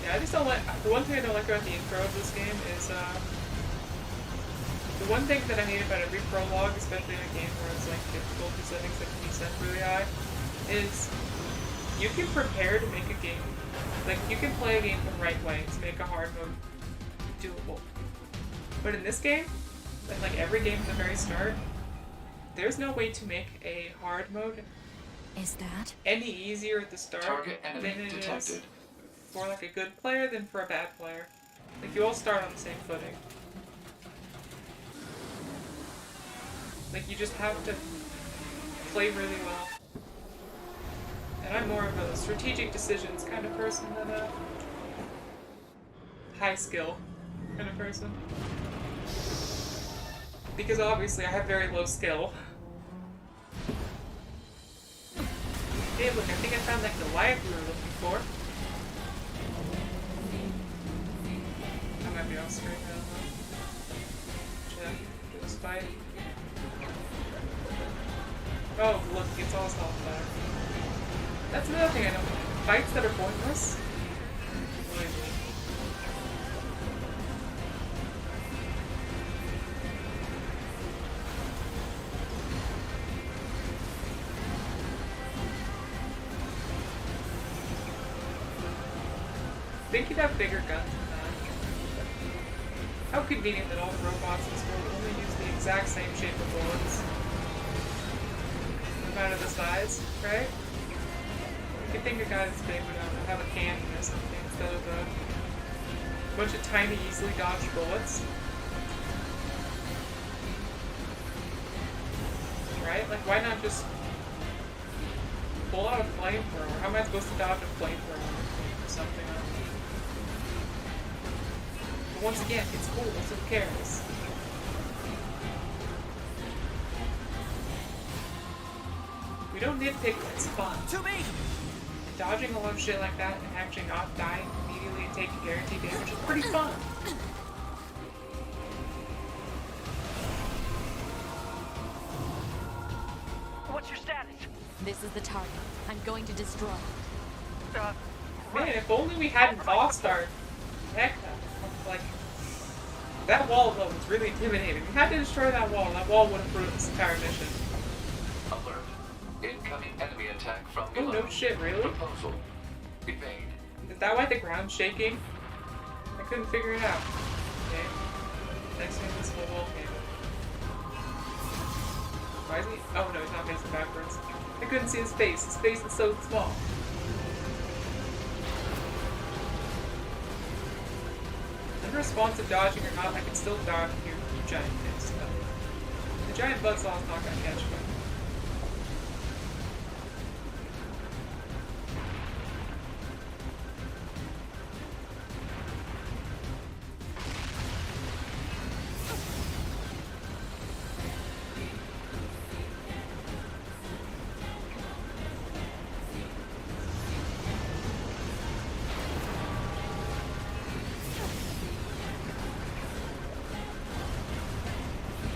Yeah, I just don't like. The one thing I don't like about the intro of this game is, the one thing that I hate about every prologue, especially in a game where it's like difficulty settings that can be set really high, is you can prepare to make a game. Like, you can play a game the right way to make a hard mode doable. But in this game, and like every game at the very start, there's no way to make a hard mode Is that? any easier at the start Target than enemy it detected. is for like a good player than for a bad player. Like, you all start on the same footing. Like, you just have to play really well. And I'm more of a strategic decisions kind of person than a high skill kind of person. Because obviously I have very low skill. Hey, look, I think I found that Goliath we were looking for. I might be off screen, I don't know. Check. Do this fight. Oh, look, it's all health back. That's another thing I don't like. Fights that are pointless. Really weak. I think you'd have bigger guns than that. How convenient that all the robots in this world only use the exact same shape of bullets. No matter the size, right? You could think a guy this big would have a cannon or something instead of a bunch of tiny, easily dodged bullets. Right? Like, why not just pull out a flamethrower? How am I supposed to dodge a flamethrower or something? But once again, it's cool, so who cares? We don't nitpick, it's fun. To me! Dodging a lot of shit like that and actually not dying immediately and taking guaranteed damage is pretty fun. What's your status? This is the target. I'm going to destroy it. Man, if only we hadn't all-starred. Heck, like, that wall though was really intimidating. We had to destroy that wall. That wall would have ruined this entire mission. Alert. Incoming enemy attack from Oh, below. no shit, really? Proposal. Evade. Is that why the ground's shaking? I couldn't figure it out. Okay. Next thing, this whole wall came. Why is he? Oh no, he's not facing backwards. I couldn't see his face. His face is so small. Unresponsive dodging or not, I can still dodge your giant things. So. The giant buzzsaw is not gonna catch me.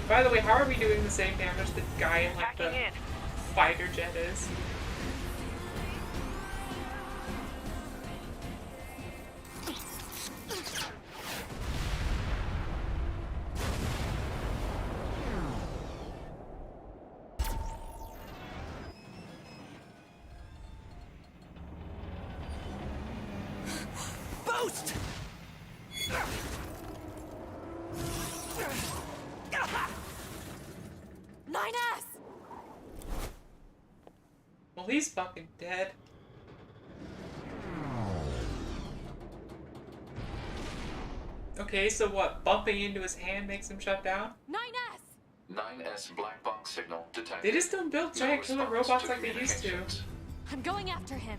By the way, how are we doing the same damage the guy in like the Hacking in. fighter jet is? Boost! Well, he's fucking dead. Okay, so what? Bumping into his hand makes him shut down? 9S! 9S black box signal detected. They just don't build giant killer response robots to like they used to. communications. I'm going after him.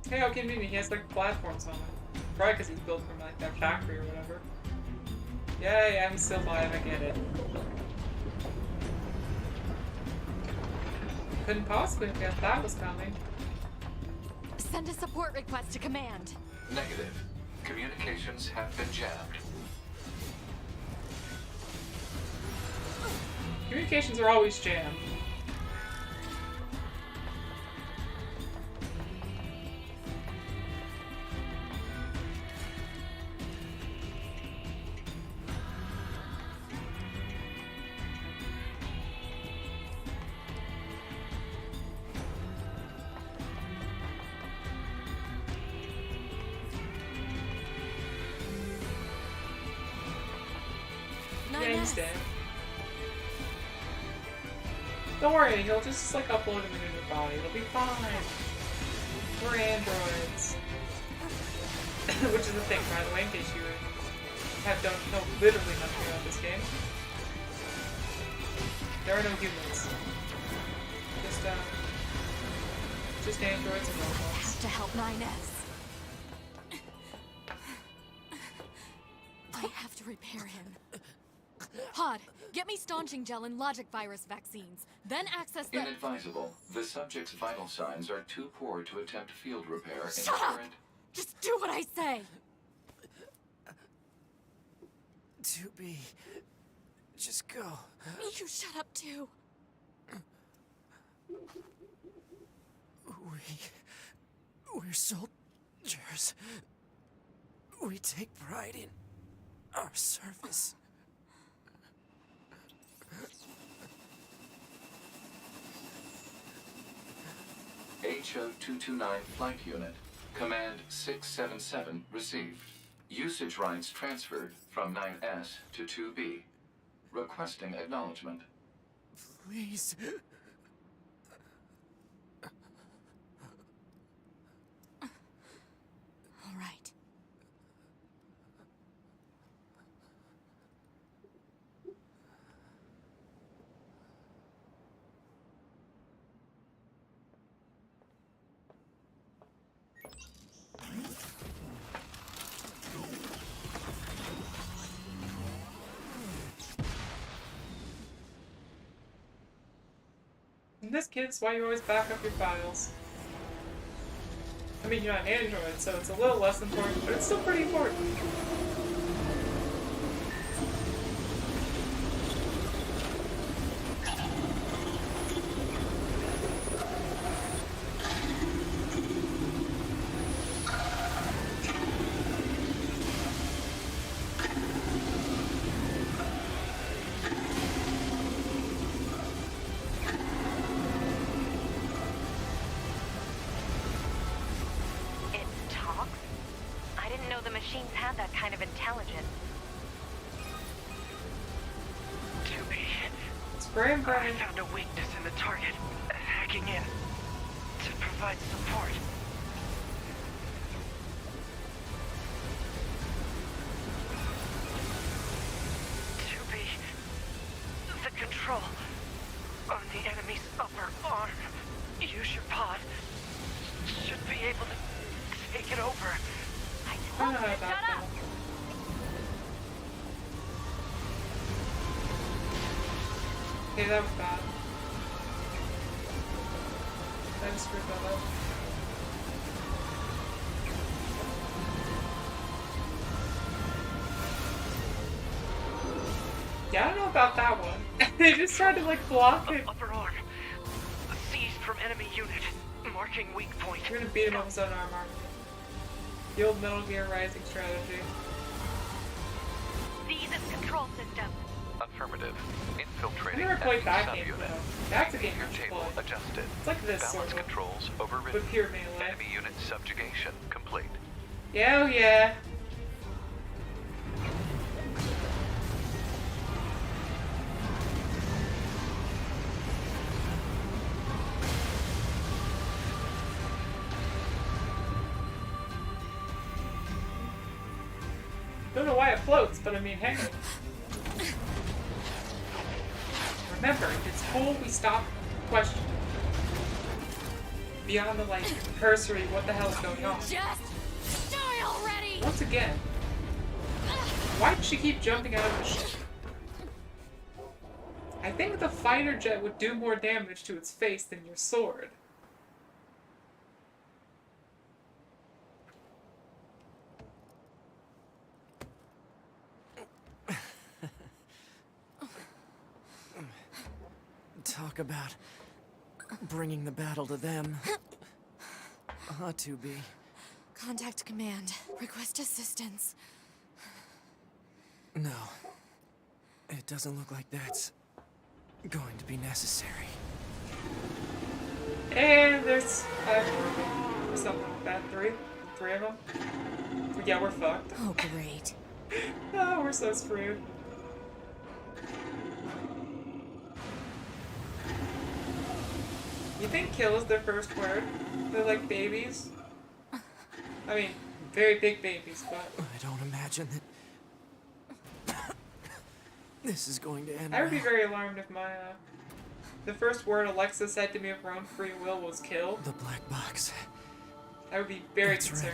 Hey, how convenient. He has like platforms on it. Probably because he's built from like that factory or whatever. Yeah, he's still alive, I get it. Couldn't possibly have guessed that was coming. Send a support request to command. Negative. Communications have been jammed. Communications are always jammed. Yeah, he's dead. Don't worry, he'll just like upload him into your body. It'll be fine. We're androids. Which is the thing, by the way, in case you don't know literally nothing about this game. There are no humans. Just androids and robots. To help 9S. I have to repair him. Pod, get me staunching gel and logic virus vaccines. Then access the... Inadvisable. The subject's vital signs are too poor to attempt field repair in Shut up! current... Just do what I say! 2B. Just go. You shut up too. We're soldiers. We take pride in our service. HO-229 Flight Unit. Command 677 received. Usage rights transferred from 9S to 2B. Requesting acknowledgement. Please. All right. In this kid's why you always back up your files. I mean, you're not an android, so it's a little less important, but it's still pretty important. Machines had that kind of intelligence. 2B. Scram, I Brian. found a weakness in the target. Hacking in to provide support. The control on the enemy's upper arm. Use your pod. Should be able to take it over. I don't know about that. Okay, that was bad. I just screwed that up. Yeah, I don't know about that one. They just tried to like block it. Upper arm. Seized from enemy unit. Marking weak point. We're gonna beat him up with his own armor. The old Metal Gear Rising strategy. Seize its control system. Affirmative. I Infiltrating never played enemy that game subunit. though. That's a game Behavior I should table play. adjusted. It's like this Balance sort of, controls overridden. with pure melee. Enemy unit subjugation complete. Yeah, oh yeah. know why it floats, but I mean, hey. Remember, it's cool we stop questioning. Beyond the, like, cursory, what the hell's going on? Just die already! Once again, why did she keep jumping out of the ship? I think the fighter jet would do more damage to its face than your sword. Talk about bringing the battle to them. To be. Contact command. Request assistance. No. It doesn't look like that's going to be necessary. And there's 5 or something like that. 3? 3 of them? Yeah, we're fucked. Oh, great. Oh, we're so screwed. You think kill is their first word? They're like babies? I mean, very big babies, but... I don't imagine that this is going to end I would be well. very alarmed if my, the first word Alexa said to me of her own free will was kill. The black box. I would be very It's concerned.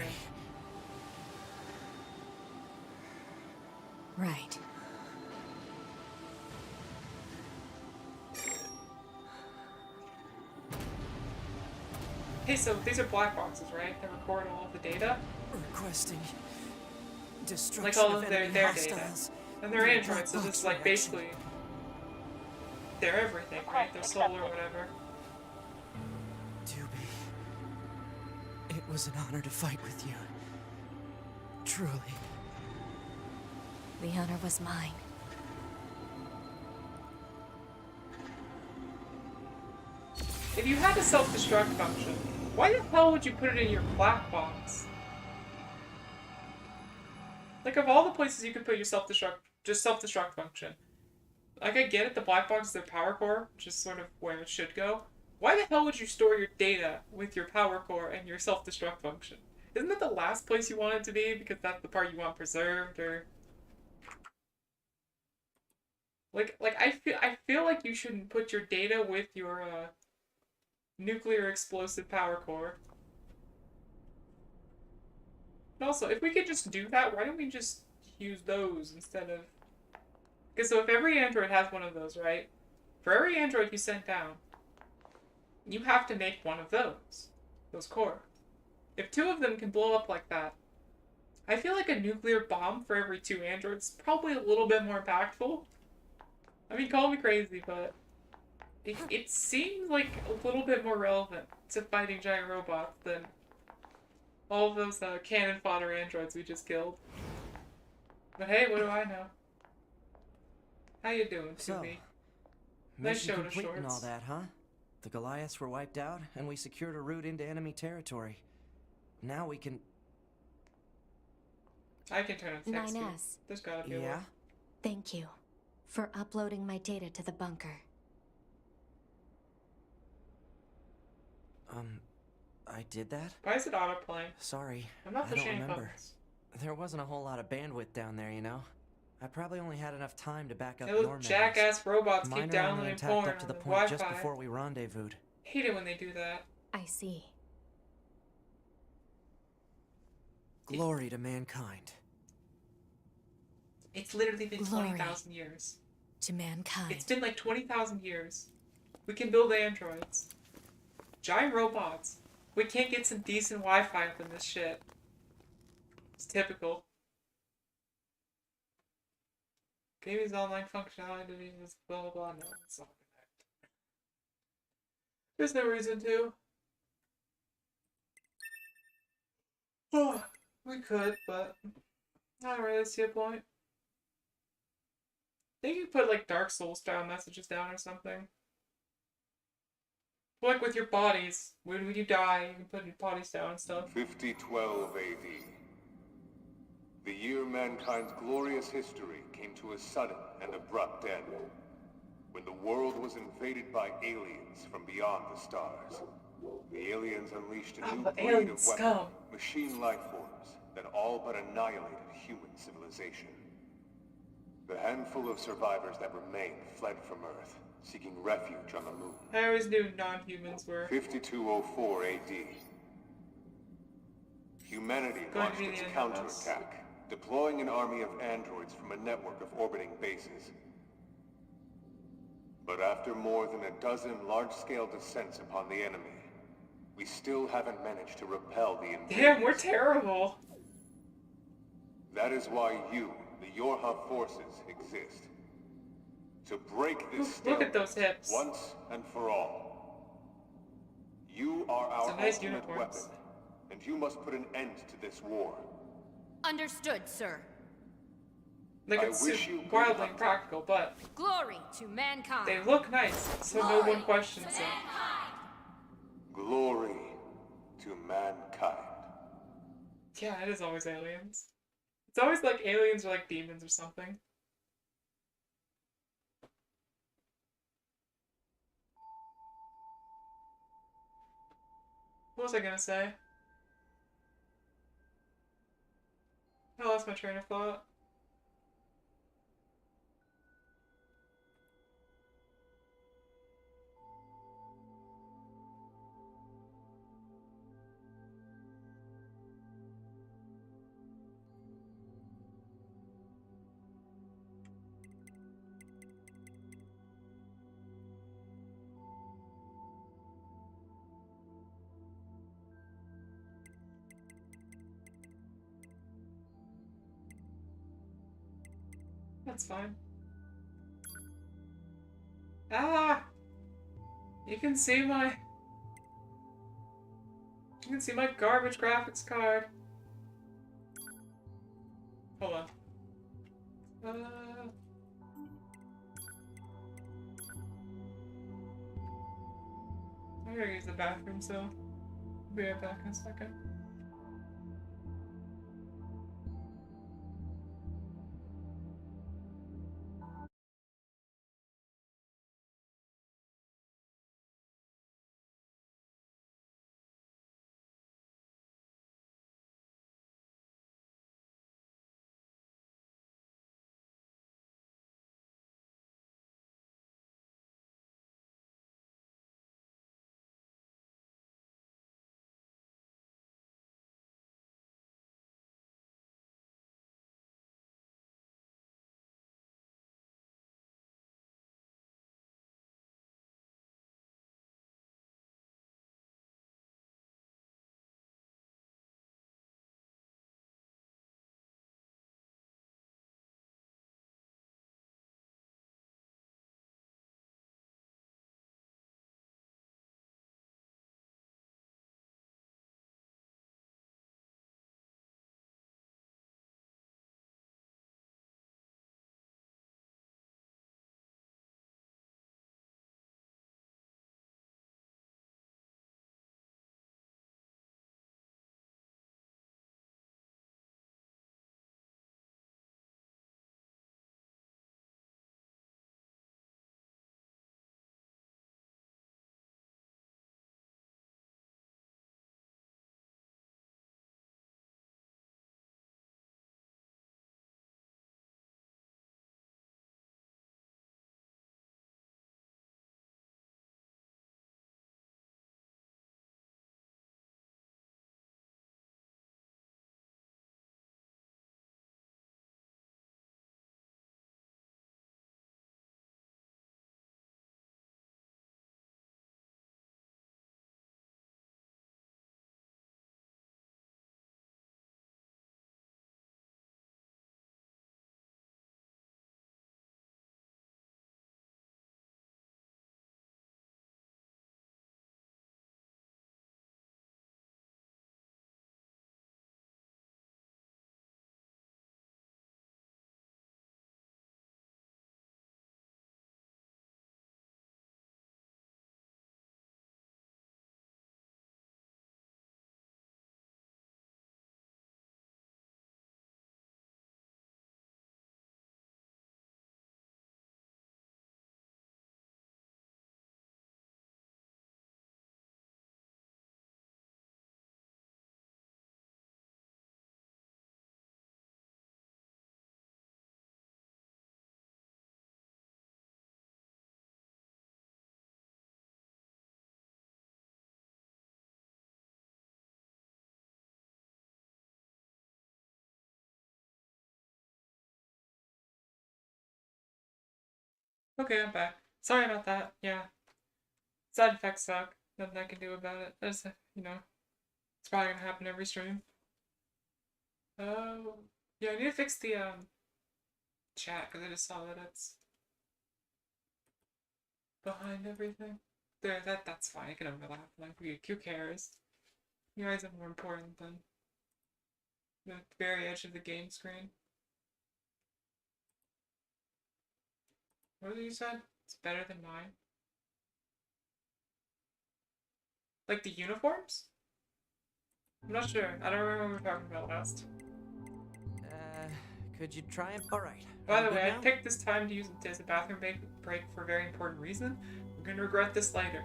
ready. Right. Hey, so these are black boxes, right? That record all of the data? Requesting destruction Like all of enemy their hostiles. data. And they're Black androids, so box this is like reaction. basically... They're everything, right? Their soul or whatever. Doobie, it was an honor to fight with you. Truly. The honor was mine. If you had a self-destruct function, why the hell would you put it in your black box? Like, of all the places you could put your self-destruct function. Like, I get it, the black box is their power core, which is sort of where it should go. Why the hell would you store your data with your power core and your self-destruct function? Isn't that the last place you want it to be, because that's the part you want preserved, or... Like, I feel like you shouldn't put your data with your, nuclear explosive power core. And also, if we could just do that, why don't we just use those instead of... Because so if every android has one of those, right? For every android you send down, you have to make one of those core. If 2 of them can blow up like that, I feel like a nuclear bomb for every 2 androids is probably a little bit more impactful. I mean, call me crazy, but it seems like a little bit more relevant to fighting giant robots than all of those cannon fodder androids we just killed. But hey, what do I know? How you doing, So, Subi? Nice mission show to complete and all shorts. that, huh? The Goliaths were wiped out, and we secured a route into enemy territory. Now we can... I can turn on text. 9S. There's gotta be a Yeah? way. Thank you for uploading my data to the bunker. I did that? Why is it autoplaying? Sorry, I'm not I pushing don't any remember. buttons. There wasn't a whole lot of bandwidth down there, you know? I probably only had enough time to back up Those your memories. jackass robots Mine keep are only downloading intact porn up to on the the point just Wi-Fi. before we rendezvoused. Hate it when they do that. I see. Glory to mankind. It's literally been Glory. 20,000 years. To mankind. It's been like 20,000 years. We can build androids. Giant robots. We can't get some decent Wi-Fi up in this shit. It's typical. Gaming's online functionality is blah blah blah. No, it's not connect. There's no reason to. Oh, we could, but I don't really see a point. Think you put like Dark Souls style messages down or something. Like with your bodies, when you die, you can put your bodies down and stuff. 5012 AD. The year mankind's glorious history came to a sudden and abrupt end, when the world was invaded by aliens from beyond the stars. The aliens unleashed a new the breed alien of scum. machine life forms, that all but annihilated human civilization. The handful of survivors that remained fled from Earth, seeking refuge on the moon. I always knew non-humans were 5204 AD. Humanity going to launched be its the end of us. counterattack, deploying an army of androids from a network of orbiting bases. But after more than a dozen large-scale descents upon the enemy, we still haven't managed to repel the invaders. Damn, we're terrible. That is why you, the Yorha forces, exist. To break this Look at those stalemate hips. once and for all. You are our Some nice ultimate uniforms. weapon, and you must put an end to this war. Understood, sir. Like, I it's wish you good wildly luck. impractical, but Glory to mankind. they look nice, so no one questions it. Glory to mankind. Yeah, it is always aliens. It's always like aliens or like demons or something. What was I gonna say? I lost my train of thought. That's fine. Ah! You can see my... You can see my garbage graphics card. Hold on. I gotta use the bathroom, so I'll be right back in a second. Okay, I'm back. Sorry about that. Yeah. Side effects suck. Nothing I can do about it. That's, you know, it's probably gonna happen every stream. Oh. Yeah, I need to fix the, chat, because I just saw that it's behind everything. There, that's fine. I can overlap. Like, who cares? You guys are more important than the very edge of the game screen. What was it you said? It's better than mine? Like the uniforms? I'm not sure. I don't remember what we were talking about last. Could you try and... Alright. By the way, I picked this time to use it as a bathroom break for a very important reason. We're gonna regret this later.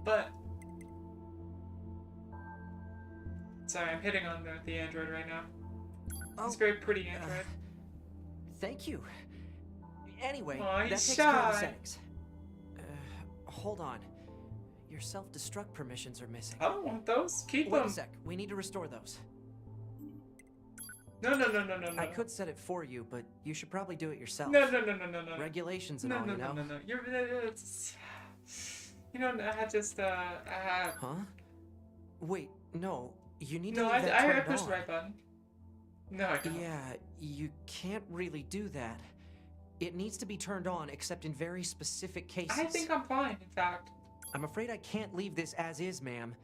But... Sorry, I'm hitting on the android right now. It's a very pretty android. Thank you. Anyway, Aw, that he's takes care of the shy. settings. Hold on. Your self-destruct permissions are missing. I don't want those. Keep Wait them. a sec. We need to restore those. No. I could set it for you, but you should probably do it yourself. No. Regulations and all, you know? No. You know, I just, Huh? Wait, no. You need to No, leave that I turned pushed the on. right button. No, I don't. Yeah, you can't really do that. It needs to be turned on, except in very specific cases. I think I'm fine, in fact. I'm afraid I can't leave this as is, ma'am.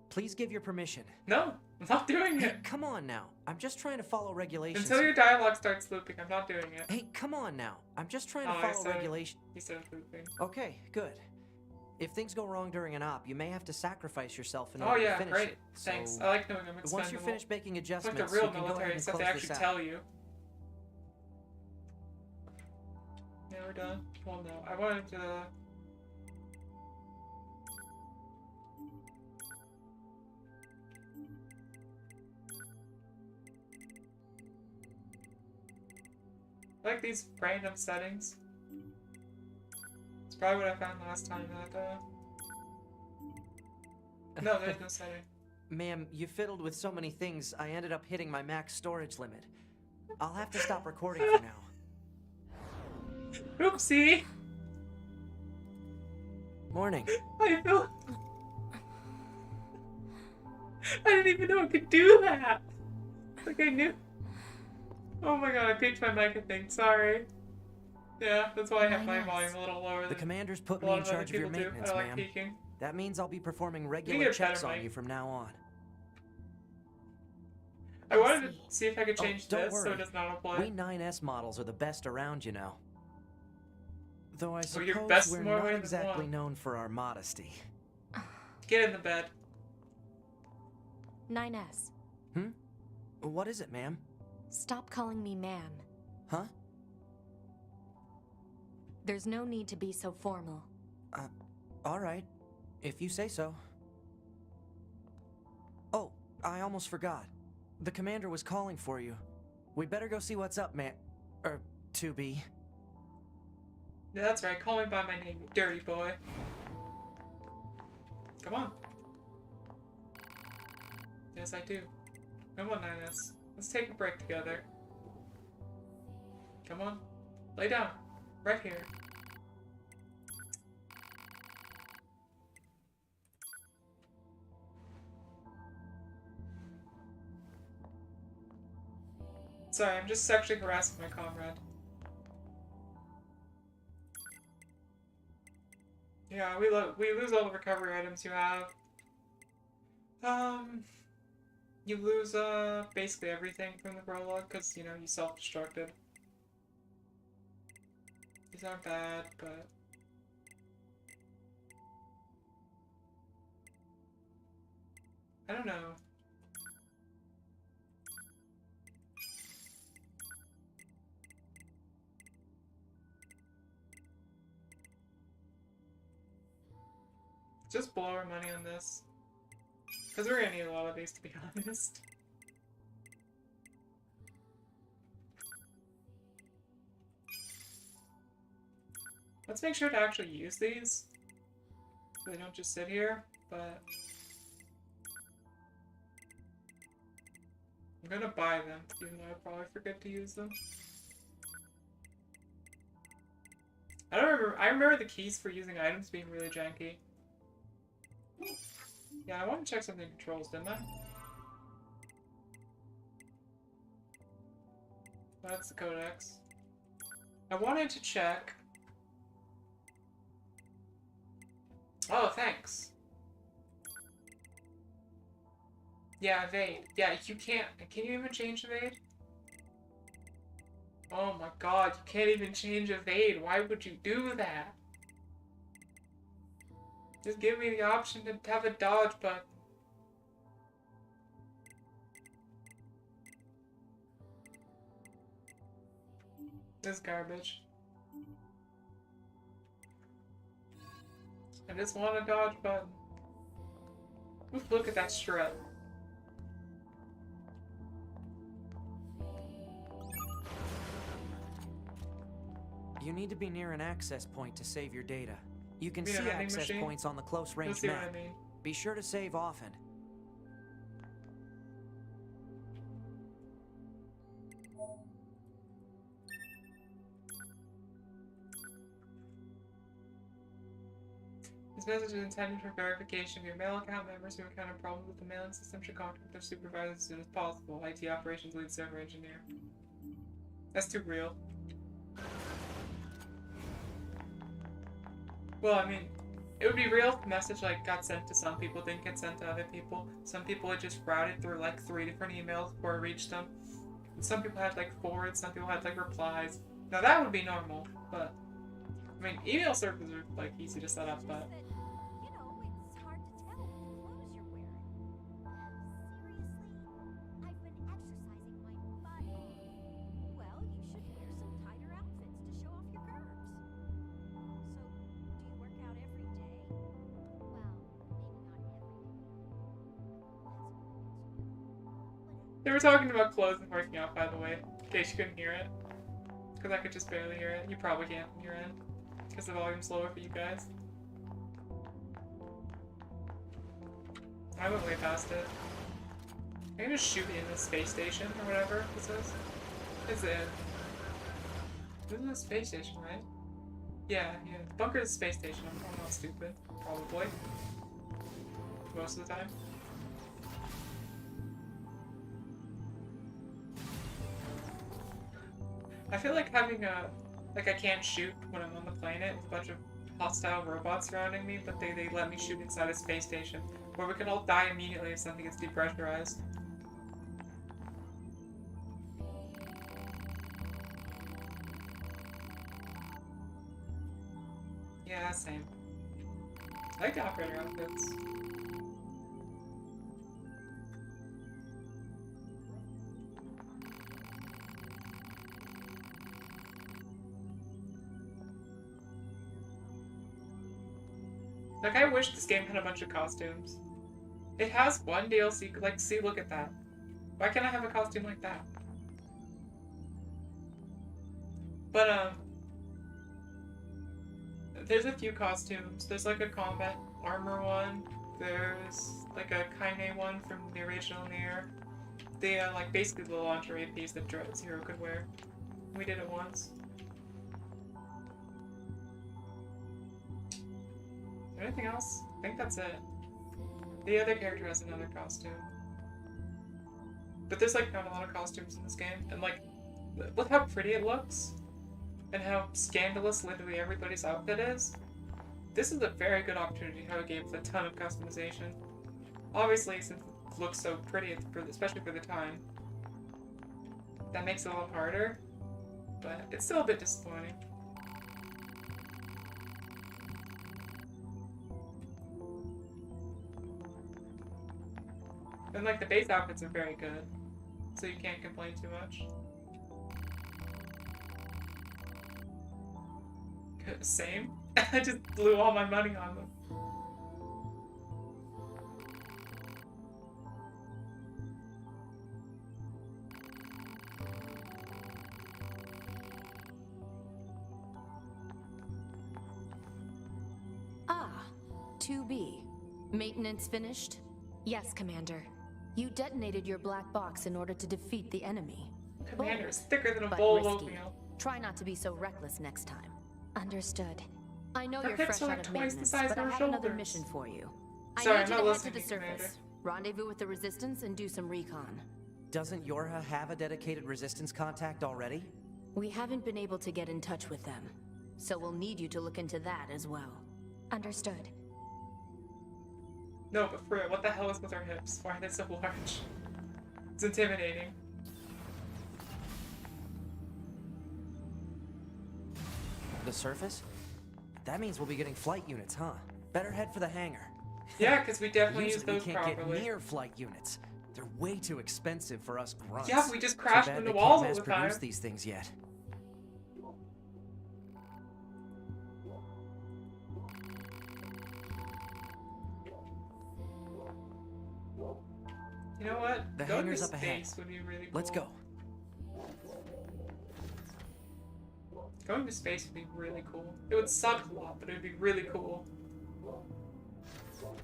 Please give your permission. No, I'm not doing Hey, it. come on now. I'm just trying to follow regulations. Until your dialogue starts looping, I'm not doing it. Hey, come on now. I'm just trying Oh, to I follow said it. regulations. He said looping. Okay, good. If things go wrong during an op, you may have to sacrifice yourself in Oh order to yeah, finish great. it. Thanks. So, I like knowing I'm expendable. once you're finished making It's like adjustments, the real you can go military, ahead and except close they actually this out. tell you. Yeah, we're done. Well, no. I wanted to... I like these random settings. It's probably what I found last time that, No, there's no setting. Ma'am, you fiddled with so many things, I ended up hitting my max storage limit. I'll have to stop recording for now. Oopsie! Morning. I feel... I didn't even know it could do that! Like I knew... Oh my god, I peaked my mic, I think. Sorry. Yeah, that's why I have my volume a little lower The than commander's put a me lot in of other charge of your people do. maintenance, I like ma'am. peaking. That means I'll be performing get regular a checks better on mic. you from now on. I wanted to see if I could change don't this so worry. it does not apply. We 9S models are the best around, you know. Though I Well, you're suppose best we're more not way than exactly one. known for our modesty. Get in the bed. 9S. What is it, ma'am? Stop calling me ma'am. Huh? There's no need to be so formal. Alright. If you say so. Oh, I almost forgot. The commander was calling for you. We'd better go see what's up, man. 2B. Yeah, that's right. Call me by my name, you dirty boy. Come on. Yes, I do. Come on, 9S. Let's take a break together. Come on. Lay down. Right here. Sorry, I'm just sexually harassing my comrade. Yeah, we lose all the recovery items you have. You lose basically everything from the prologue because you know you self-destructed. These aren't bad, but I don't know. Just blow our money on this. Because we're gonna need a lot of these, to be honest. Let's make sure to actually use these. So they don't just sit here, but... I'm gonna buy them, even though I probably forget to use them. I don't remember. I remember the keys for using items being really janky. Yeah, I want to check something in controls, didn't I? That's the codex. I wanted to check. Oh, thanks. Yeah, evade. Yeah, you can't. Can you even change evade? Oh my god, you can't even change evade. Why would you do that? Just give me the option to have a dodge button. This garbage. I just want a dodge button. Oof, look at that strut. You need to be near an access point to save your data. You can You mean see a vending access machine? points on the close You'll range see what map. I mean. Be sure to save often. This message is intended for verification of your mail account. Members who encounter problems with the mailing system should contact their supervisor as soon as possible. IT operations lead server engineer. That's too real. Well, I mean, it would be real if the message like got sent to some people, didn't get sent to other people. Some people it just routed through like 3 different emails before it reached them. And some people had like forwards, some people had like replies. Now that would be normal, but I mean, email servers are like easy to set up, but You know, it's hard to tell what clothes you're wearing. Seriously? I've been exercising my butt off. Well, you should wear some tighter outfits to show off your curves. So, do you work out every day? Well, maybe not every day. they were talking about clothes and working out, by the way, in case you couldn't hear it. Because I could just barely hear it. You probably can't on your end. Because the volume's lower for you guys. I went way past it. I can just shoot in the space station or whatever this is. It's in. This is a space station, right? Yeah. The bunker is a space station. I'm not stupid. Probably. Most of the time. I feel like having a... Like, I can't shoot when I'm on the planet with a bunch of hostile robots surrounding me, but they let me shoot inside a space station, where we can all die immediately if something gets depressurized. Yeah, same. I like the operator outfits. Like, I wish this game had a bunch of costumes. It has one DLC, like, see, look at that. Why can't I have a costume like that? But, there's a few costumes. There's, like, a combat armor one. There's, like, a Kaine one from the original Nier. The, like, basically the lingerie piece that Zero could wear. We did it once. Anything else? I think that's it. The other character has another costume. But there's like not a lot of costumes in this game. And like, look how pretty it looks. And how scandalous literally everybody's outfit is. This is a very good opportunity to have a game with a ton of customization. Obviously, since it looks so pretty, especially for the time, that makes it a lot harder. But it's still a bit disappointing. And like the base outfits are very good, so you can't complain too much. Same. I just blew all my money on them. Ah, 2B. Maintenance finished? Yes, Commander. You detonated your black box in order to defeat the enemy. Commander is thicker than a But bowl of risky. oatmeal. Try not to be so reckless next time. Understood. I know Her you're hips fresh are out like of twice the maintenance, size but of I her have another shoulders. mission for you. Sorry, I I'm need not you to head to listening, the Commander. surface, rendezvous with the Resistance, and do some recon. Doesn't Yorha have a dedicated resistance contact already? We haven't been able to get in touch with them, so we'll need you to look into that as well. Understood. No, but for real, what the hell is with her hips? Why are they so large? It's intimidating. The surface? That means we'll be getting flight units, huh? Better head for the hangar. Yeah, because we definitely use Usually those we can't properly. get near flight units. They're way too expensive for us grunts. Yeah, we just Too crash bad into they walls can't all mass the time. produce these things yet. You know what? The Going to hangar's up ahead. space would be really cool. Let's go. Going to space would be really cool. It would suck a lot, but it would be really cool.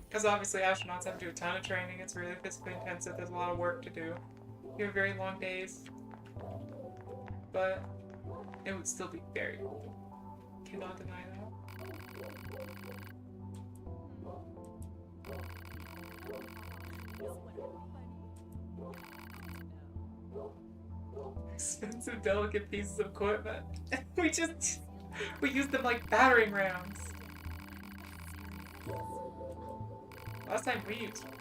Because obviously astronauts have to do a ton of training. It's really physically intensive. There's a lot of work to do. You have very long days. But it would still be very cool. Cannot deny that. Expensive, delicate pieces of equipment. we use them like battering rams. Last time we used those.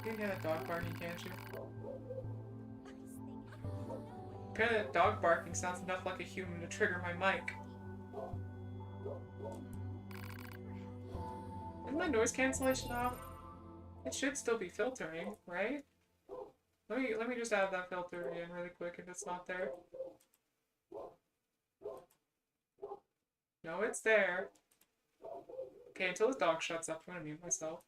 You can hear that dog barking, can't you? Apparently that dog barking sounds enough like a human to trigger my mic. Isn't my noise cancellation off? It should still be filtering, right? Let me just add that filter again really quick if it's not there. No, it's there. Okay, until this dog shuts up, I'm gonna mute myself.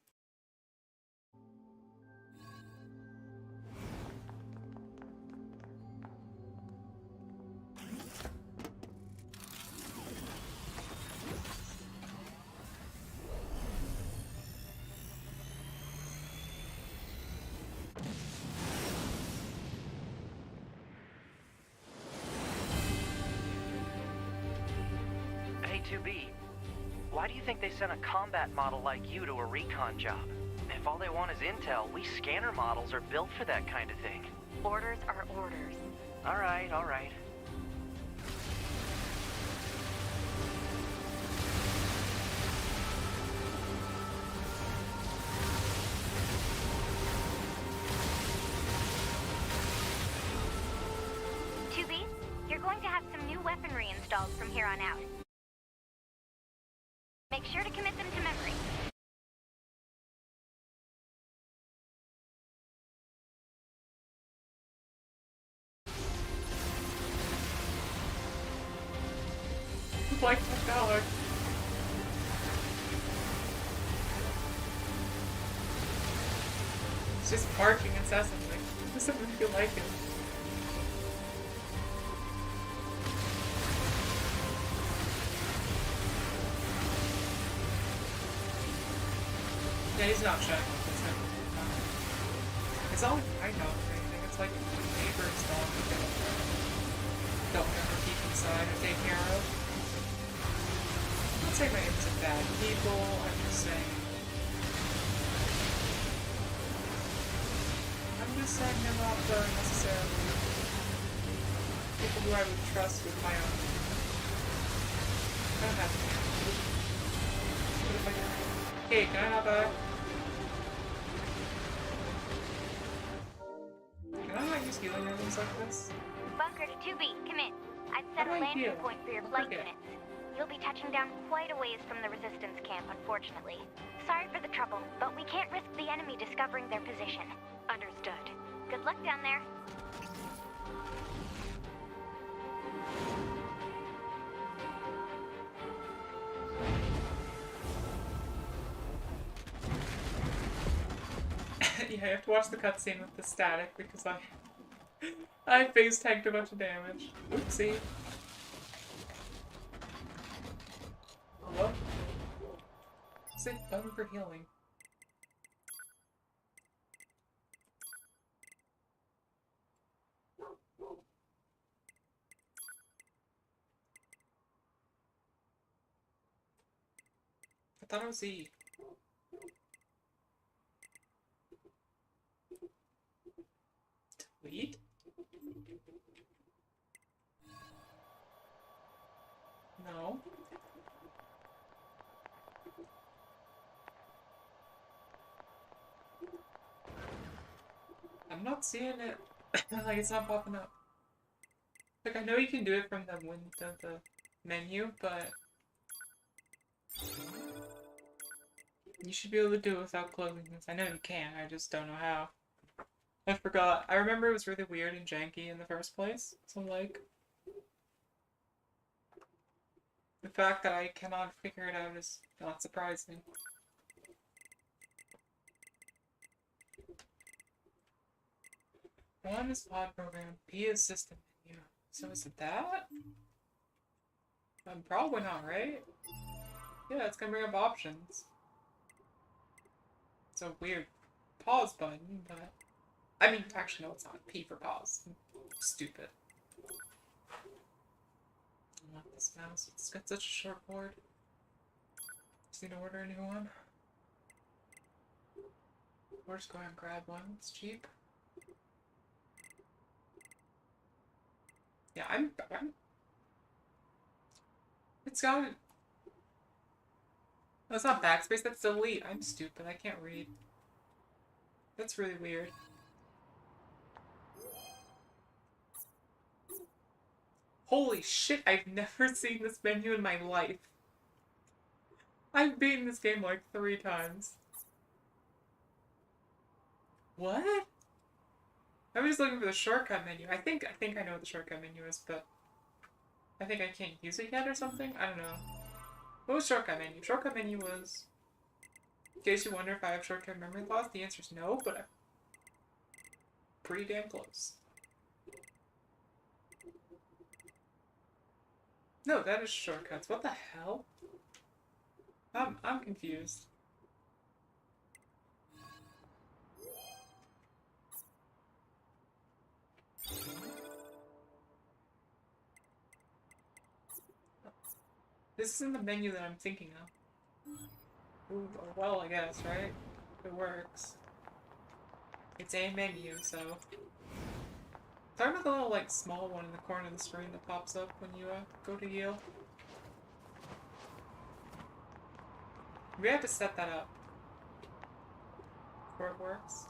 Hey, 2B. Why do you think they sent a combat model like you to a recon job? If all they want is intel, we scanner models are built for that kind of thing. Orders are orders. All right, all right. You're going to have some new weaponry installed from here on out. Make sure to commit them to memory. Like my dog. It's just barking incessantly. It doesn't really feel like it. Yeah, he's not shutting up. It's not like my dog or anything. It's like a neighbor's dog that they don't ever keep inside or take care of. I'm not saying my neighbors are bad people. I'm just saying. They're not necessarily people who I would trust with my own. I don't have to. What if I can? Hey, can I have that? Can I not use healing items like this? Bunker to 2B, come in. I've How set do a I landing heal? point for your I flight forget. units. You'll be touching down quite a ways from the resistance camp, unfortunately. Sorry for the trouble, but we can't risk the enemy discovering their position. Understood. Good luck down there. Yeah, I have to watch the cutscene with the static because I face tanked a bunch of damage. Oopsie. Hello? Say button for healing. thought it was E. Tweet? No. I'm not seeing it. Like, it's not popping up. Like, I know you can do it from the window, the menu, but you should be able to do it without closing this. I know you can, I just don't know how. I forgot. I remember it was really weird and janky in the first place, so like, the fact that I cannot figure it out is not surprising. One is pod program, B is system menu. So is it that? Probably not, right? Yeah, it's gonna bring up options. It's a weird pause button, but... I mean, actually, no, it's not. P for pause. Stupid. I want this mouse. It's got such a short board. Just need to order a new one. Or just go ahead and grab one. It's cheap. Yeah, I'm it's got... That's not backspace, that's delete. I'm stupid, I can't read. That's really weird. Holy shit, I've never seen this menu in my life. I've beaten this game like 3 times. What? I'm just looking for the shortcut menu. I think I know what the shortcut menu is, but I think I can't use it yet or something? I don't know. What was shortcut menu? Shortcut menu was... In case you wonder if I have shortcut memory loss, the answer is no, but I'm pretty damn close. No, that is shortcuts. What the hell? I'm confused. This isn't the menu that I'm thinking of. Ooh, well, I guess, right? It works. It's a menu, so... Talking about the little, like, small one in the corner of the screen that pops up when you, go to heal. We have to set that up before it works.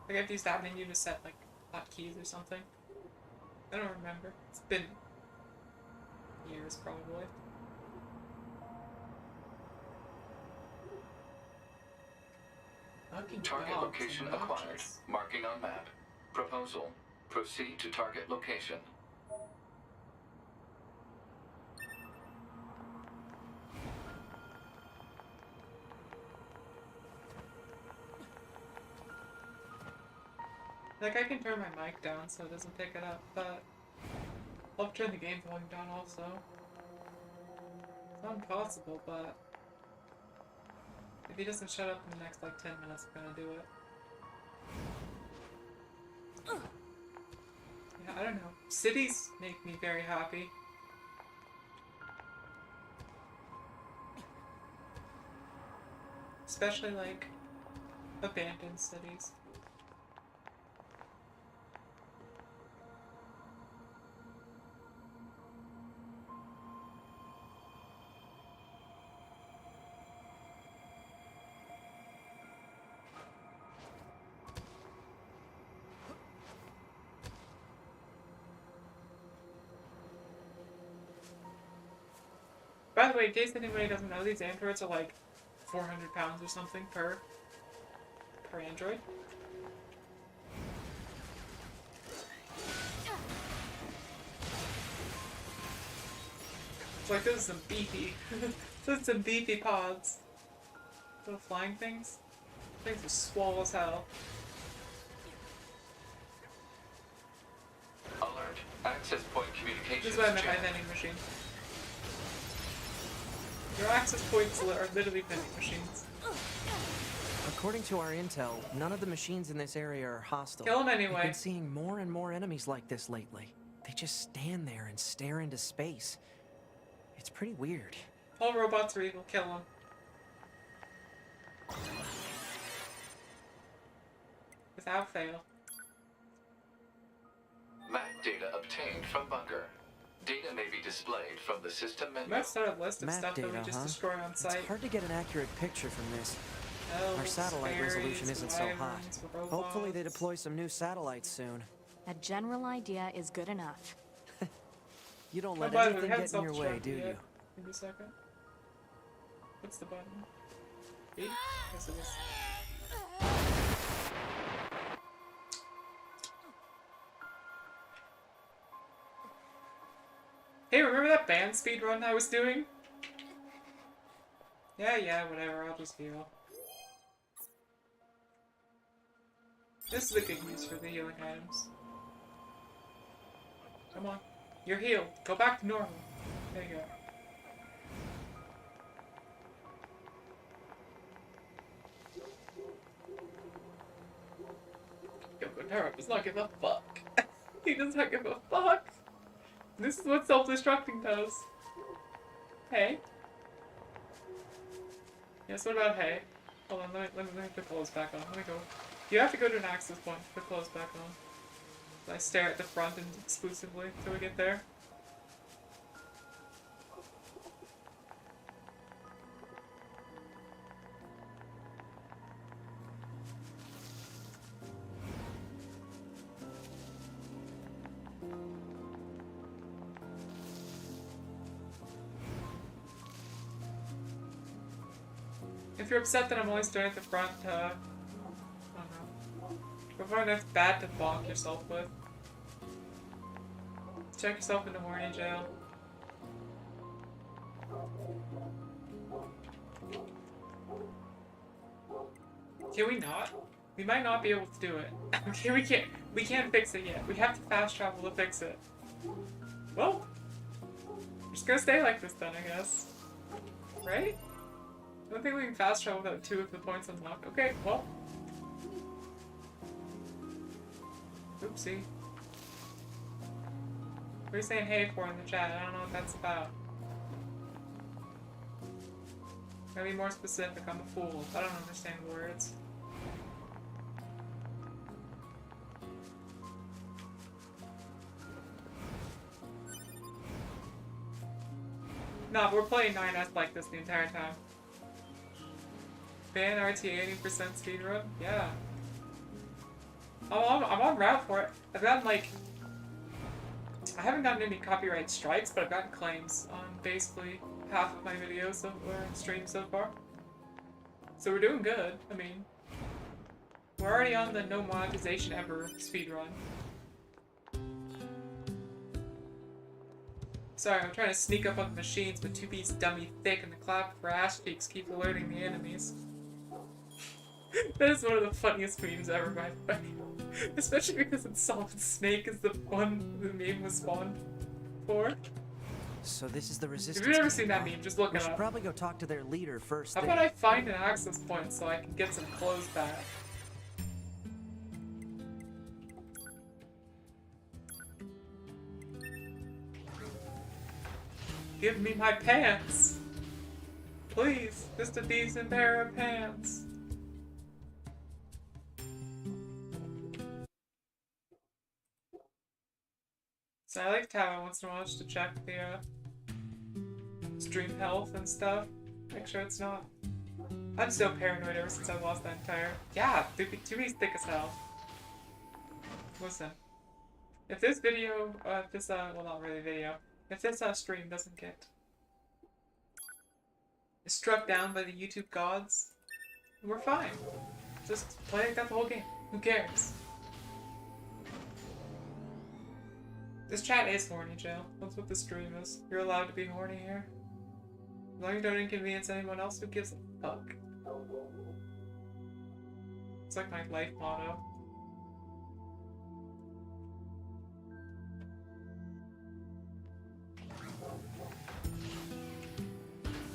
Like, I have to use that menu to set, like, hotkeys or something. I don't remember. It's been years, probably. Target location acquired. Marking on map. Proposal. Proceed to target location. Like, I can turn my mic down so it doesn't pick it up, but I'll turn the game volume down also. It's not impossible, but if he doesn't shut up in the next, like, 10 minutes, I'm gonna do it. Yeah, I don't know. Cities make me very happy. Especially, like, abandoned cities. By the way, in case anybody doesn't know, these androids are like 400 pounds or something per android. It's like, those are some beefy, those are some beefy pods. Little flying things. Things are swole as hell. Alert. Access point communications. This is what I meant by vending machine. Your access points are literally vending machines. According to our intel, none of the machines in this area are hostile. Kill them anyway. We've been seeing more and more enemies like this lately. They just stand there and stare into space. It's pretty weird. All robots are evil. Kill them. without fail. Map data obtained from bunker. Data may be displayed from the system menu. Let's start a list of Map stuff that we data, just huh? destroy on site. It's hard to get an accurate picture from this. Our Elves, satellite fairies, resolution isn't so hot. wyverns, robots. Hopefully they deploy some new satellites soon. A general idea is good enough. You don't Oh, let by the way, we anything haven't get in your way, self-destructed do yet. you? Give me a second. What's the button? B? Yes, it is. Hey, remember that band speedrun I was doing? Yeah, whatever, I'll just heal. This is the good news for the healing items. Come on. You're healed. Go back to normal. There you go. Yoko does not give a fuck. He does not give a fuck. This is what self-destructing does. Hey. Yes, what about hey? Hold on, let me put the clothes back on. Let me go. You have to go to an access point to put clothes back on. I stare at the front and exclusively till we get there. If you're upset that I'm only staring at the front, I don't know. Go find a bat to bonk yourself with. Check yourself into horny jail. Can we not? We might not be able to do it. Okay, we can't fix it yet. We have to fast travel to fix it. Well, we're just gonna stay like this then, I guess. Right? I don't think we can fast travel without 2 of the points unlocked. Okay, well. Oopsie. What are you saying hey for in the chat? I don't know what that's about. Gotta be more specific, I'm a fool. I don't understand words. No, we're playing 9S like this the entire time. Ban RT 80% speedrun? Yeah. I'm on route for it. I've gotten like... I haven't gotten any copyright strikes, but I've gotten claims on basically half of my videos or streams so far. So we're doing good. I mean, we're already on the no monetization ever speedrun. Sorry, I'm trying to sneak up on the machines, but 2B's dummy thick and the clap for ass cheeks keep alerting the enemies. That is one of the funniest memes ever, by the way. Especially because it's Solid Snake is the one the meme was spawned for. So this is the resistance. If you've never seen that meme, just look we it should up. probably go talk to their leader first. How about I find an access point so I can get some clothes back? Give me my pants! Please, just a decent pair of pants. So I like to have it once in a while just to check the stream health and stuff. Make sure it's not... I'm still paranoid ever since I lost that entire... Yeah, 2B's thick as hell. Listen. If this video, if this, well not really video, if this stream doesn't get struck down by the YouTube gods, we're fine. Just play like that the whole game. Who cares? This chat is horny, Jill. That's what the stream is. You're allowed to be horny here. As long as you don't inconvenience anyone else, who gives a fuck? It's like my life motto.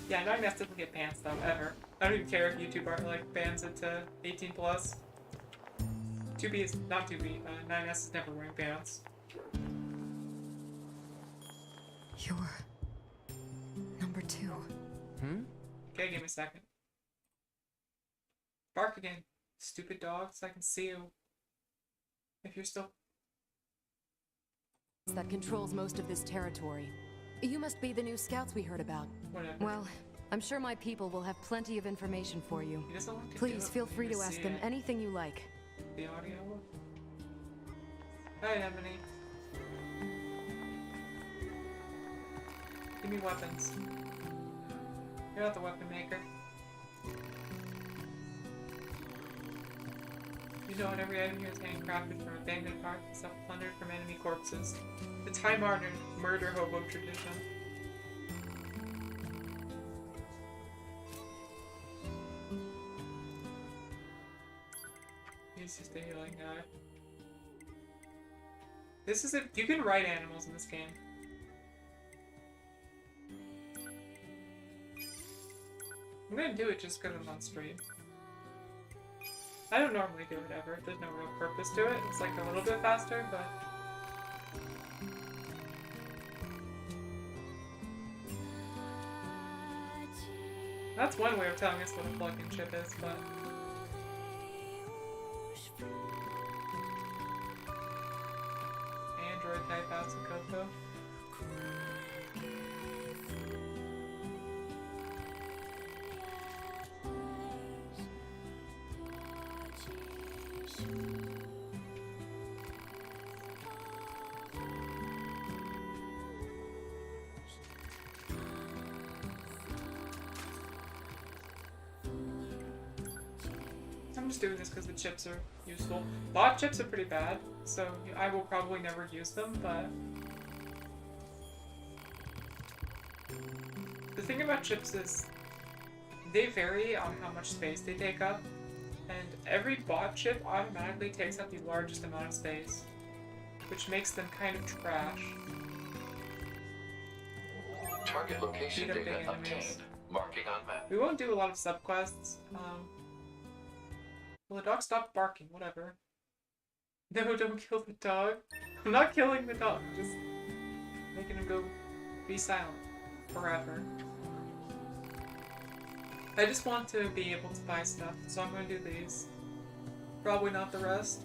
Yeah, 9S doesn't get pants though, ever. I don't even care if YouTube art like bans it to 18 plus. 2B is not 2B. 9S is never wearing pants. You're... number 2. Okay, give me a second. Bark again, stupid dog, so I can see you. If you're still... That controls most of this territory. You must be the new scouts we heard about. Whatever. Well, I'm sure my people will have plenty of information for you. He doesn't want to Please do feel it. free You to ask see them it. anything you like. The audio. Hi, Emily. Give me weapons. You're not the weapon maker. You know what? Every item here is handcrafted from abandoned parts and stuff plundered from enemy corpses. The time-honored murder hobo tradition. He's just a healing guy. This is you can ride animals in this game. I'm gonna do it just because I'm on stream. I don't normally do it ever. There's no real purpose to it. It's like a little bit faster, but... That's one way of telling us what a plug-in chip is, but... Android type Coco. I'm just doing this because the chips are useful. Bot chips are pretty bad, so I will probably never use them, but... The thing about chips is they vary on how much space they take up, and every bot chip automatically takes up the largest amount of space, which makes them kind of trash. Target location Beat up big data enemies. obtained. Marking on map. We won't do a lot of subquests. Well, the dog stopped barking, whatever. No, don't kill the dog. I'm not killing the dog, I'm just making him go be silent forever. I just want to be able to buy stuff, so I'm going to do these. Probably not the rest.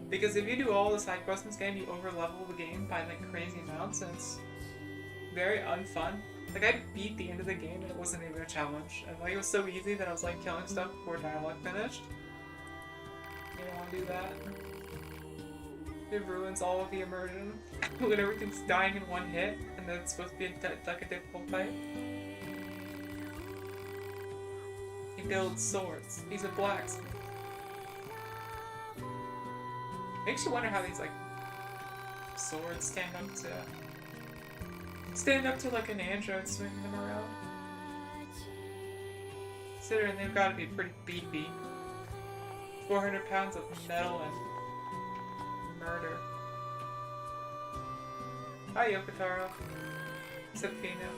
Because if you do all the side quests in this game, you over-level the game by like crazy amounts, and it's very unfun. Like, I beat the end of the game and it wasn't even a challenge. And like, it was so easy that I was like killing stuff before dialogue finished. You don't want to do that. It ruins all of the immersion when everything's dying in one hit, and then it's supposed to be like a difficult fight. He builds swords. He's a blacksmith. Makes you wonder how these like swords stand up to like an android swinging them around. Considering they've got to be pretty beefy. 400 pounds of metal and murder. Hi, Yokotaro. Except female.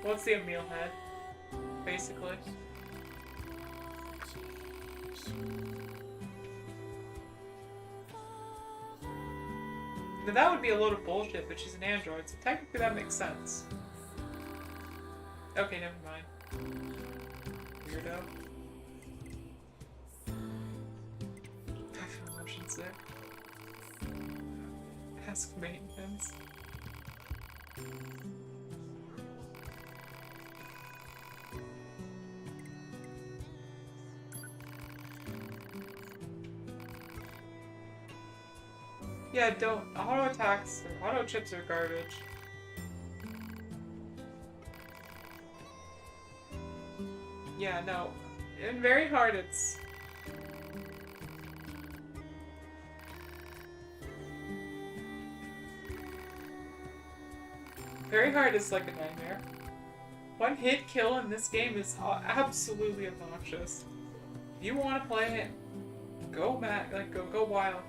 What's the meal head? Basically. Now that would be a load of bullshit, but she's an android, so technically that makes sense. Okay, never mind. Weirdo. I feel motion sick. Ask maintenance. Yeah, don't. Auto attacks or auto chips are garbage. Yeah, no. In very hard, it's... Very hard is like a nightmare. One hit kill in this game is absolutely obnoxious. If you want to play it, go mad, like go wild.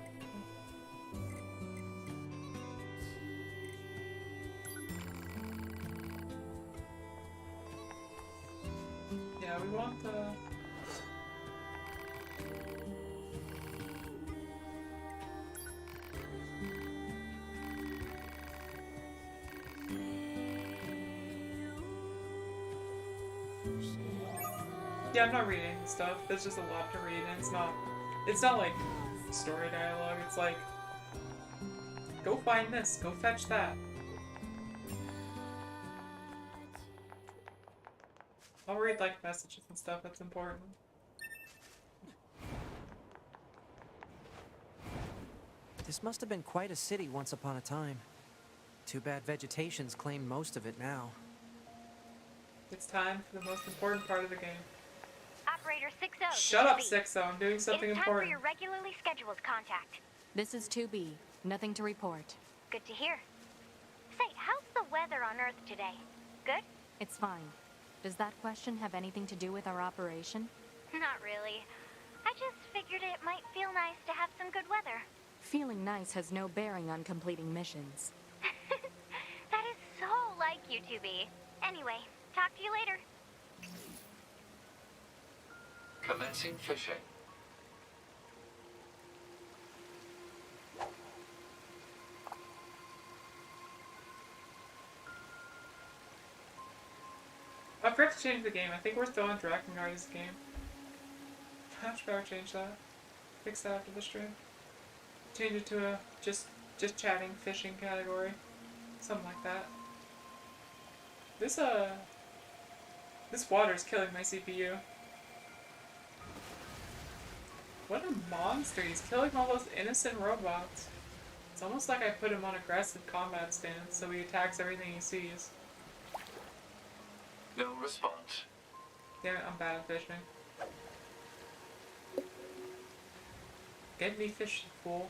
Yeah, we want the... Yeah, I'm not reading stuff. There's just a lot to read, and it's not It's not like story dialogue, it's like, go find this, go fetch that. I'll read like messages and stuff that's important. This must have been quite a city once upon a time. Too bad vegetation's claimed most of it now. It's time for the most important part of the game. Operator 60. Shut up, 60. I'm doing something It's time important. for your regularly scheduled contact. This is 2B. Nothing to report. Good to hear. Say, how's the weather on Earth today? Good? It's fine. Does that question have anything to do with our operation? Not really. I just figured it might feel nice to have some good weather. Feeling nice has no bearing on completing missions. That is so like you, 2B. Anyway, talk to you later. Commencing fishing. I forgot to change the game. I think we're still on Drakengard's game. I should probably change that. Fix that after the stream. Change it to a just chatting fishing category. Something like that. This water's killing my CPU. What a monster. He's killing all those innocent robots. It's almost like I put him on aggressive combat stance so he attacks everything he sees. No response. Damn it, I'm bad at fishing. Get me fish, you fool.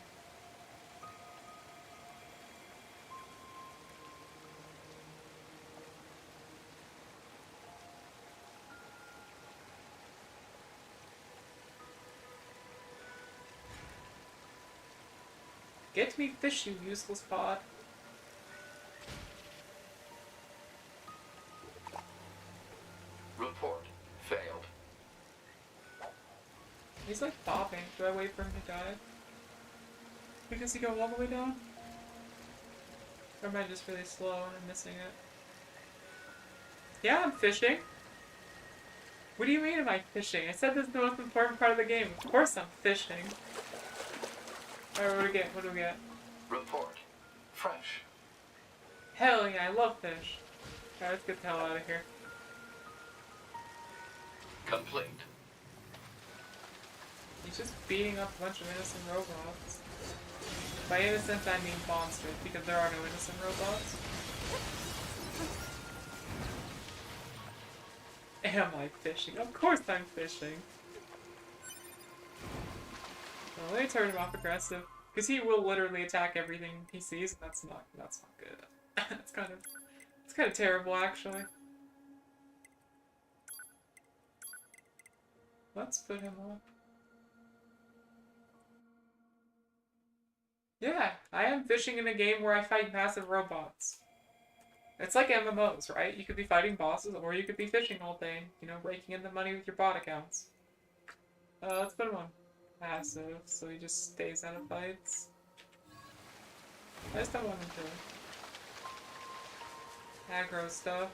Get me fish, you useless pod. Report. Failed. He's like bobbing. Do I wait for him to die? Because he go all the way down? Or am I just really slow and I'm missing it? Yeah, I'm fishing. What do you mean am I fishing? I said this is the most important part of the game. Of course I'm fishing. Alright, what do we get? What do we get? Report. Fresh. Hell yeah, I love fish. Alright, let's get the hell out of here. Complete. He's just beating up a bunch of innocent robots. By innocent, I mean monsters, because there are no innocent robots. Am I fishing? Of course I'm fishing. Well, let me turn him off aggressive, because he will literally attack everything he sees, and that's not good. it's kind of terrible, actually. Let's put him up. Yeah, I am fishing in a game where I fight massive robots. It's like MMOs, right? You could be fighting bosses, or you could be fishing all day, you know, raking in the money with your bot accounts. Let's put him on passive, so he just stays out of fights. I just don't want him to aggro stuff.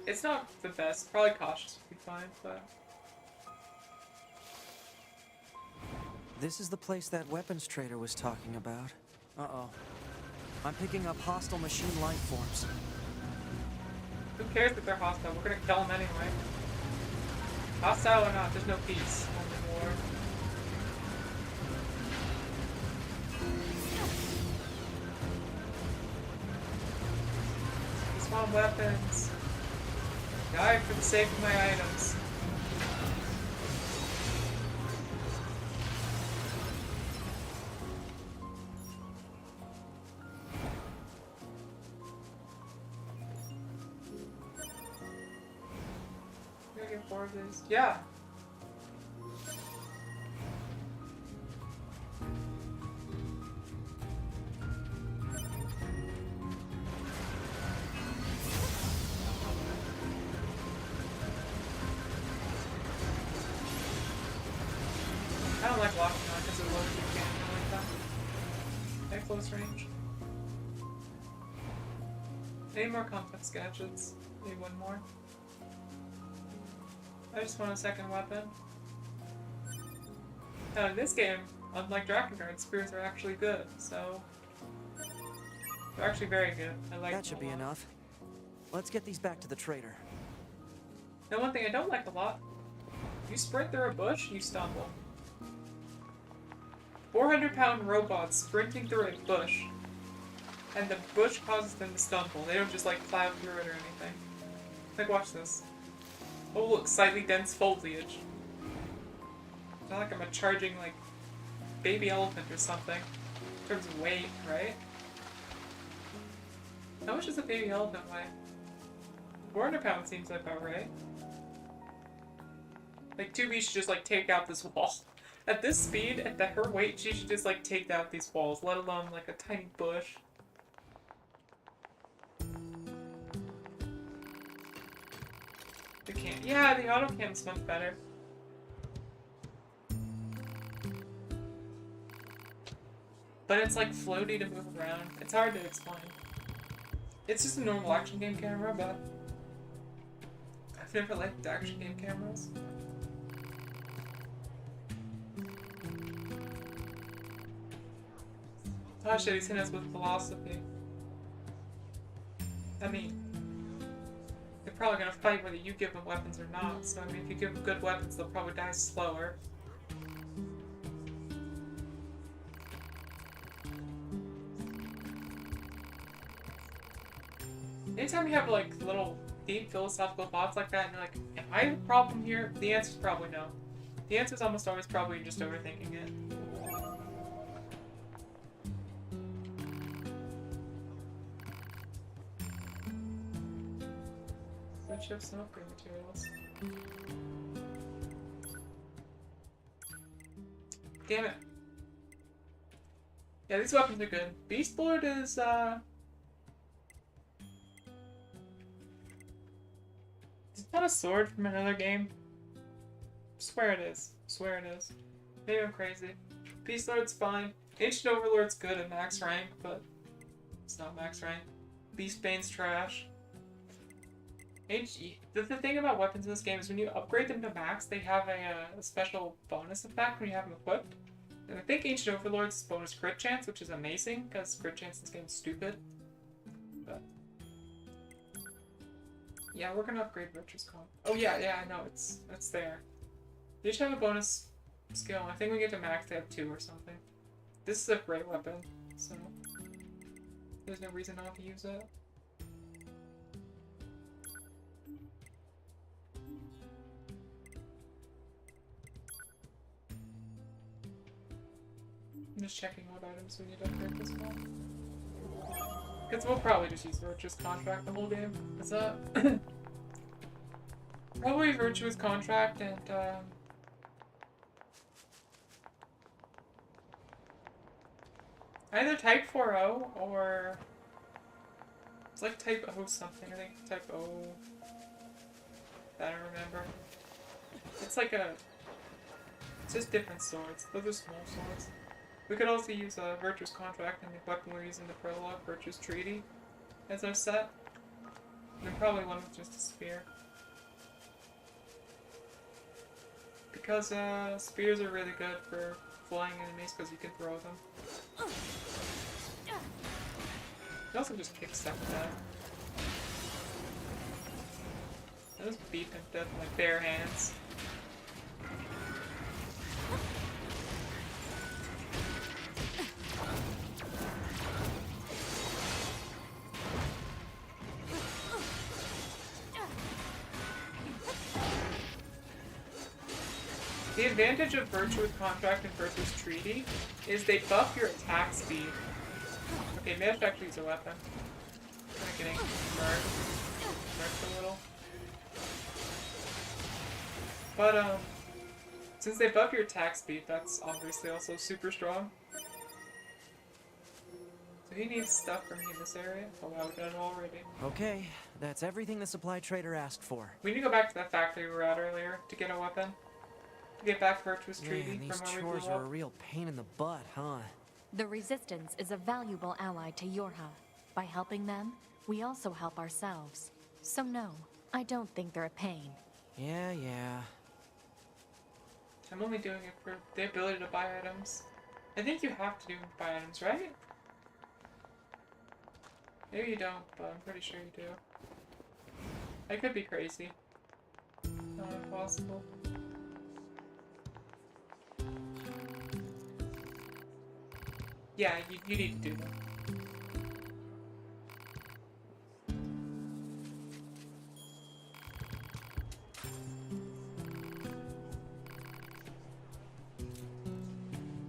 It's not the best. Probably cautious would be fine, but... This is the place that weapons trader was talking about. Uh-oh. I'm picking up hostile machine life forms. Who cares if they're hostile? We're gonna kill them anyway. Hostile or not, there's no peace. Only war. Spawn weapons. Die for the sake of my items. Four of these. Yeah. I don't like locking on because it loads you can't like that. At close range. Any more complex gadgets? Maybe one more. I just want a second weapon. Now in this game, unlike Drakengard, spears are actually good, so they're actually very good. I like That should be enough. Let's get these back to the trader. Now one thing I don't like a lot, you sprint through a bush, you stumble. 400-pound robots sprinting through a bush, and the bush causes them to stumble. They don't just like plow through it or anything. Like, watch this. Oh look, slightly dense foliage. It's not like I'm a charging, like, baby elephant or something. In terms of weight, right? How much does a baby elephant weigh? 400 pounds seems like about right. Like, 2B should just, like, take out this wall. At this speed, at her weight, she should just, like, take out these walls, let alone, like, a tiny bush. The cam. Yeah, the auto cam's much better. But it's, like, floaty to move around. It's hard to explain. It's just a normal action game camera, but I've never liked action game cameras. Oh shit, he's hitting us with philosophy. I mean, they're probably gonna fight whether you give them weapons or not, so I mean, if you give them good weapons, they'll probably die slower. Anytime you have, like, little deep philosophical thoughts like that, and you're like, am I the problem here? The answer's probably no. The answer's almost always probably just overthinking it. Switch up some upgrade materials. Damn it. Yeah, these weapons are good. Beast Lord is, Is that a sword from another game? Swear it is. Swear it is. Maybe I'm crazy. Beast Lord's fine. Ancient Overlord's good at max rank, but it's not max rank. Beastbane's trash. The thing about weapons in this game is when you upgrade them to max, they have a special bonus effect when you have them equipped. And I think Ancient Overlord's bonus crit chance, which is amazing, because crit chance in this game is stupid. But yeah, we're gonna upgrade Virtue's Comp. Oh yeah, I know, it's there. They each have a bonus skill. I think we get to max, they have 2 or something. This is a great weapon, so there's no reason not to use it. I'm just checking what items we need to upgrade this one. Because we'll probably just use Virtuous Contract the whole game. Is that? Probably Virtuous Contract and, either Type 4O or... It's like Type O something, I think Type O... I don't remember. It's like a... It's just different swords. Those are small swords. We could also use a Virtuous Contract and the weapon we're using the prologue, Virtuous Treaty, as our set. And then probably one with just a spear. Because spears are really good for flying enemies because you can throw them. You also just kick stuff at them. I just beat them to death with my bare hands. The advantage of Virtuous Contract and Virtuous Treaty is they buff your attack speed. Okay, may have to actually use a weapon. I'm kind of getting murked a little. But, since they buff your attack speed, that's obviously also super strong. So he needs stuff from me in this area. Oh wow, we've done it already. Okay, that's everything the supply trader asked for. We need to go back to that factory we were at earlier to get a weapon. To get back Virtuous Treaty Man, these from where we chores blew are up. a real pain in the butt, huh? The Resistance is a valuable ally to Yorha. By helping them, we also help ourselves. So no, I don't think they're a pain. Yeah. I'm only doing it for the ability to buy items. I think you have to buy items, right? Maybe you don't, but I'm pretty sure you do. I could be crazy. Not impossible. Yeah, you need to do that.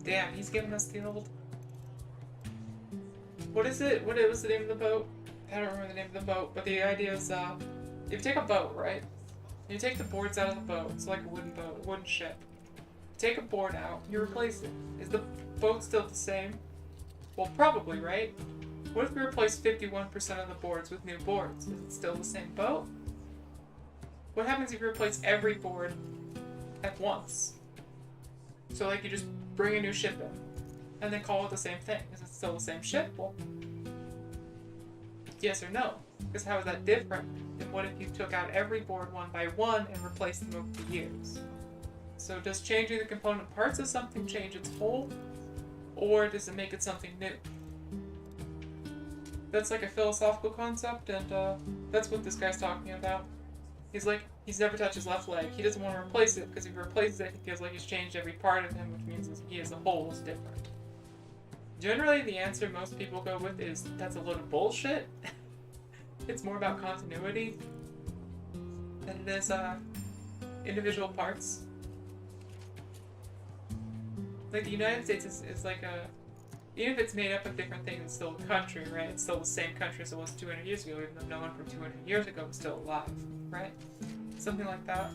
Damn, he's giving us the old... What is it? What was the name of the boat? I don't remember the name of the boat, but the idea is, if you take a boat, right? You take the boards out of the boat, it's like a wooden boat, a wooden ship. You take a board out, you replace it. Is the boat still the same? Well, probably, right? What if we replace 51% of the boards with new boards? Is it still the same boat? What happens if you replace every board at once? So, like, you just bring a new ship in, and then call it the same thing. Is it still the same ship? Well, yes or no? Because how is that different than what if you took out every board one by one and replaced them over the years? So does changing the component parts of something change its whole? Or does it make it something new? That's like a philosophical concept, and that's what this guy's talking about. He's like, he's never touched his left leg. He doesn't want to replace it, because if he replaces it, he feels like he's changed every part of him, which means he as a whole is different. Generally, the answer most people go with is, that's a load of bullshit. It's more about continuity than it is individual parts. Like, the United States is like a... Even if it's made up of different things, it's still a country, right? It's still the same country as it was 200 years ago, even though no one from 200 years ago was still alive, right? Something like that.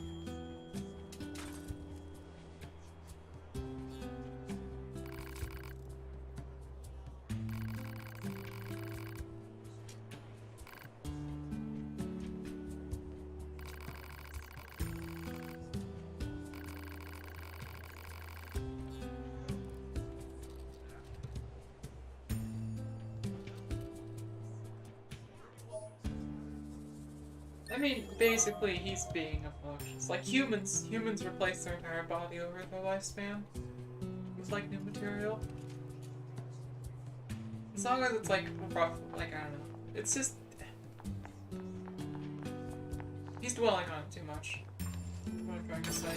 I mean, basically, he's being obnoxious. Like, humans replace their entire body over their lifespan with, like, new material. As long as it's, like, rough, like, I don't know. It's just... He's dwelling on it too much. That's what I'm trying to say.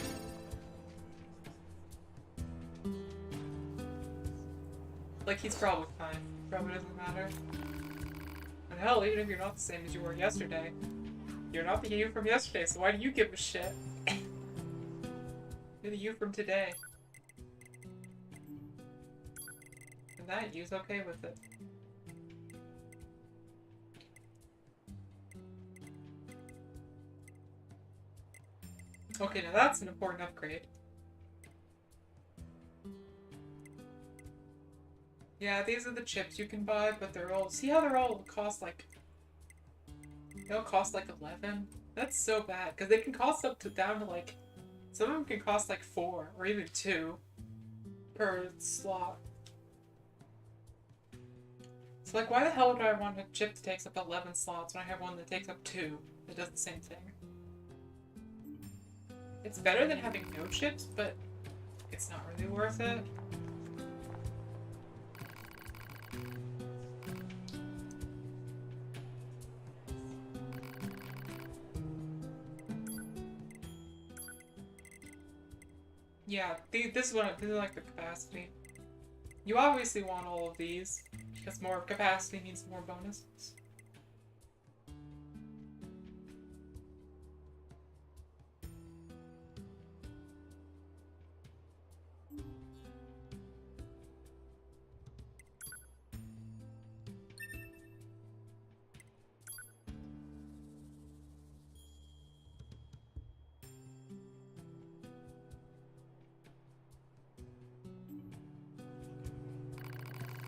Like, he's probably fine. Probably doesn't matter. And hell, even if you're not the same as you were yesterday, you're not the you from yesterday, so why do you give a shit? You're the you from today. And that you's okay with it. Okay, now that's an important upgrade. Yeah, these are the chips you can buy, but they're all... See how they're all cost like... They all cost like 11? That's so bad, because they can cost up to down to like... Some of them can cost like 4, or even 2 per slot. So like, why the hell would I want a chip that takes up 11 slots when I have one that takes up 2 that does the same thing? It's better than having no chips, but it's not really worth it. Yeah, this is like the capacity. You obviously want all of these, because more capacity means more bonuses.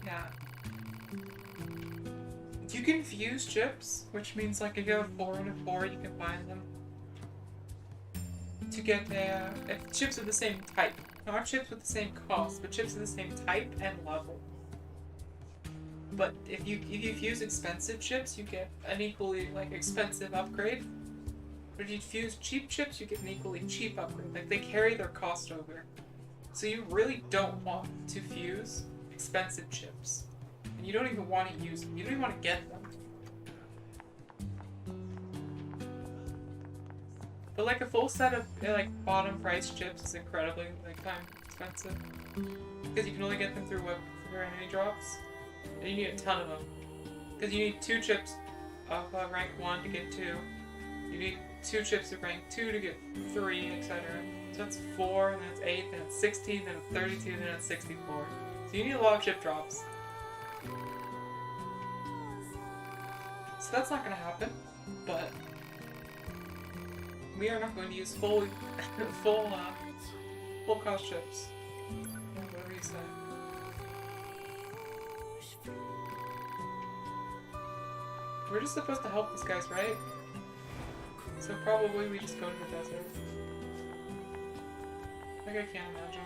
Yeah. You can fuse chips, which means like if you have 4 and a 4, you can bind them to get chips of the same type. Not chips with the same cost, but chips of the same type and level. But if you fuse expensive chips, you get an equally like expensive upgrade. But if you fuse cheap chips, you get an equally cheap upgrade. Like, they carry their cost over. So you really don't want to fuse expensive chips. And you don't even want to use them. You don't even want to get them. But like a full set of like bottom price chips is incredibly like time expensive. Because you can only get them through enemy drops. And you need a ton of them. Because you need 2 chips of rank 1 to get 2. You need 2 chips of rank 2 to get 3, etc. So that's 4, and then it's 8, then it's 16, then it's 32, then it's 64. So you need a lot of chip drops. So that's not going to happen, but we are not going to use full cost chips. Whatever you say. We're just supposed to help these guys, right? So probably we just go to the desert. Like, I can't imagine.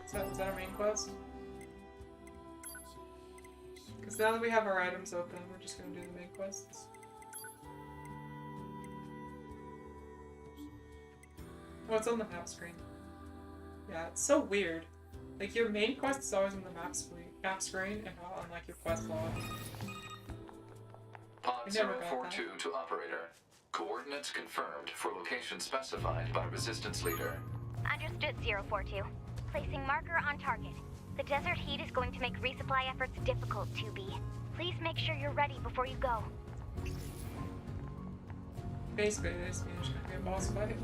Is that our main quest? Because now that we have our items open, we're just gonna do the main quests. Oh, it's on the map screen. Yeah, it's so weird. Like, your main quest is always on the map screen and not on, like, your quest log. Pod 042 to operator. Coordinates confirmed for location specified by Resistance Leader. Understood, 042. Placing marker on target. The desert heat is going to make resupply efforts difficult, 2B. Please make sure you're ready before you go. Basically, this means there's gonna be a boss fight.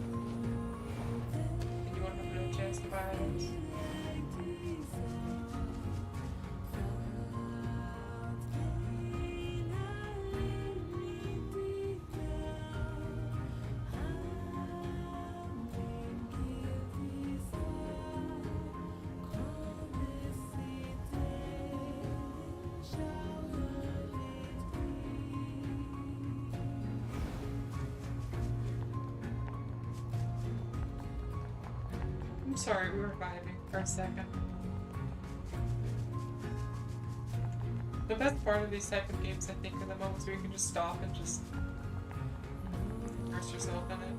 And you won't have no chance to buy items. I'm sorry, we were vibing for a second. The best part of these type of games, I think, are the moments where you can just stop and just immerse yourself in it.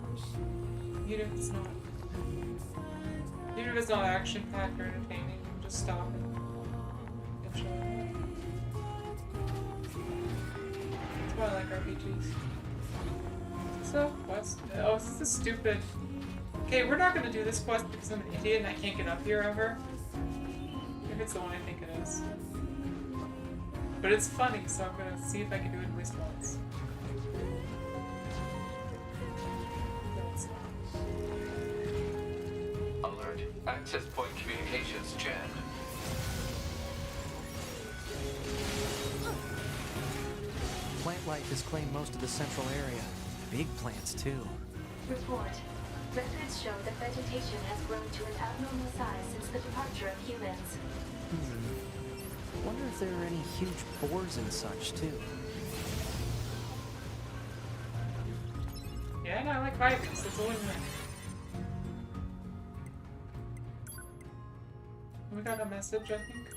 Even if it's not action-packed or entertaining, you can just stop and enjoy it. That's why I like RPGs. So, quest. Oh, this is stupid. Okay, we're not gonna do this quest because I'm an idiot and I can't get up here ever. If it's the one I think it is. But it's funny, so I'm gonna see if I can do it at least once. But it's not. Alert. Access point communications jammed. Plant life has claimed most of the central area. Big plants, too. Report. Records show that vegetation has grown to an abnormal size since the departure of humans. Wonder if there are any huge boars and such, too. Yeah, and I like vyverns, that's all in there. We got a message, I think.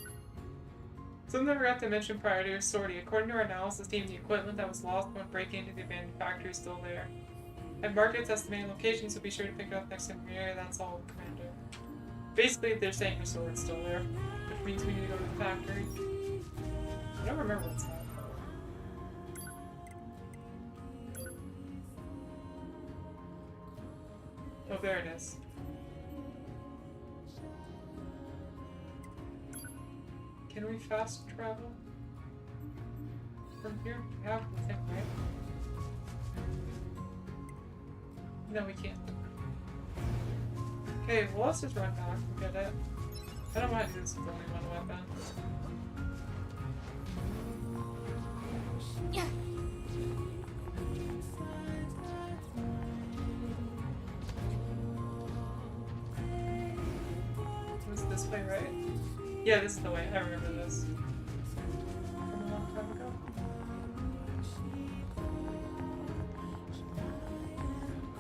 Something I forgot to mention prior to your sortie. According to our analysis team, the equipment that was lost when breaking into the abandoned factory is still there. I've marked its estimated location, so be sure to pick it up next time you're here. That's all, Commander. Basically, they're saying your sword's still there, which means we need to go to the factory. I don't remember what's that. Oh, there it is. Can we fast travel from here? We have the thing, right? No, we can't. Okay, well, let's just run back and get it. I don't mind this with only one weapon. Yeah. It was this way, right? Yeah, this is the way. I remember this. From a long time ago.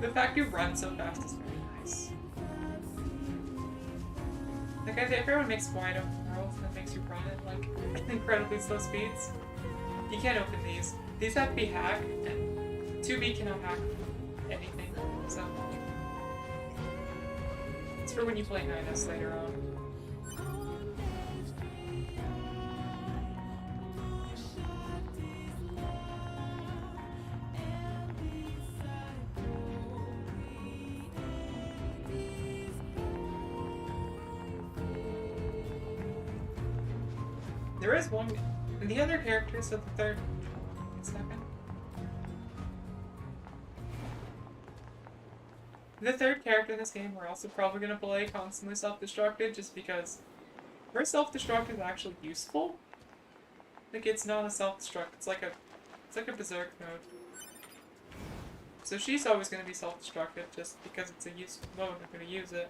The fact you run so fast is very nice. Like, I think everyone makes wide open worlds that makes you run at, like, incredibly slow speeds. You can't open these. These have to be hacked, and 2B cannot hack anything. It's for when you play 9S later on. There is one. The other characters of the third. Wait a second. The third character in this game we're also probably gonna play constantly self-destructed just because her self-destruct is actually useful. Like it's not a self-destruct, it's like a berserk mode. So she's always gonna be self-destructed just because it's a useful mode, I'm gonna use it.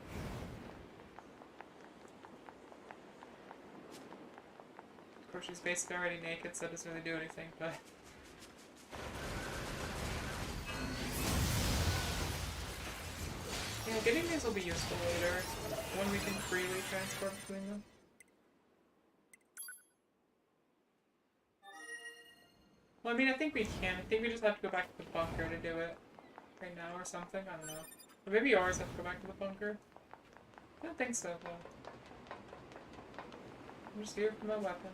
Of course she's basically already naked, so it doesn't really do anything, but yeah, getting these will be useful later, when we can freely transport between them. Well, I mean, I think we can. I think we just have to go back to the bunker to do it right now or something. I don't know. Or maybe ours have to go back to the bunker. I don't think so, though. I'm just here for my weapon.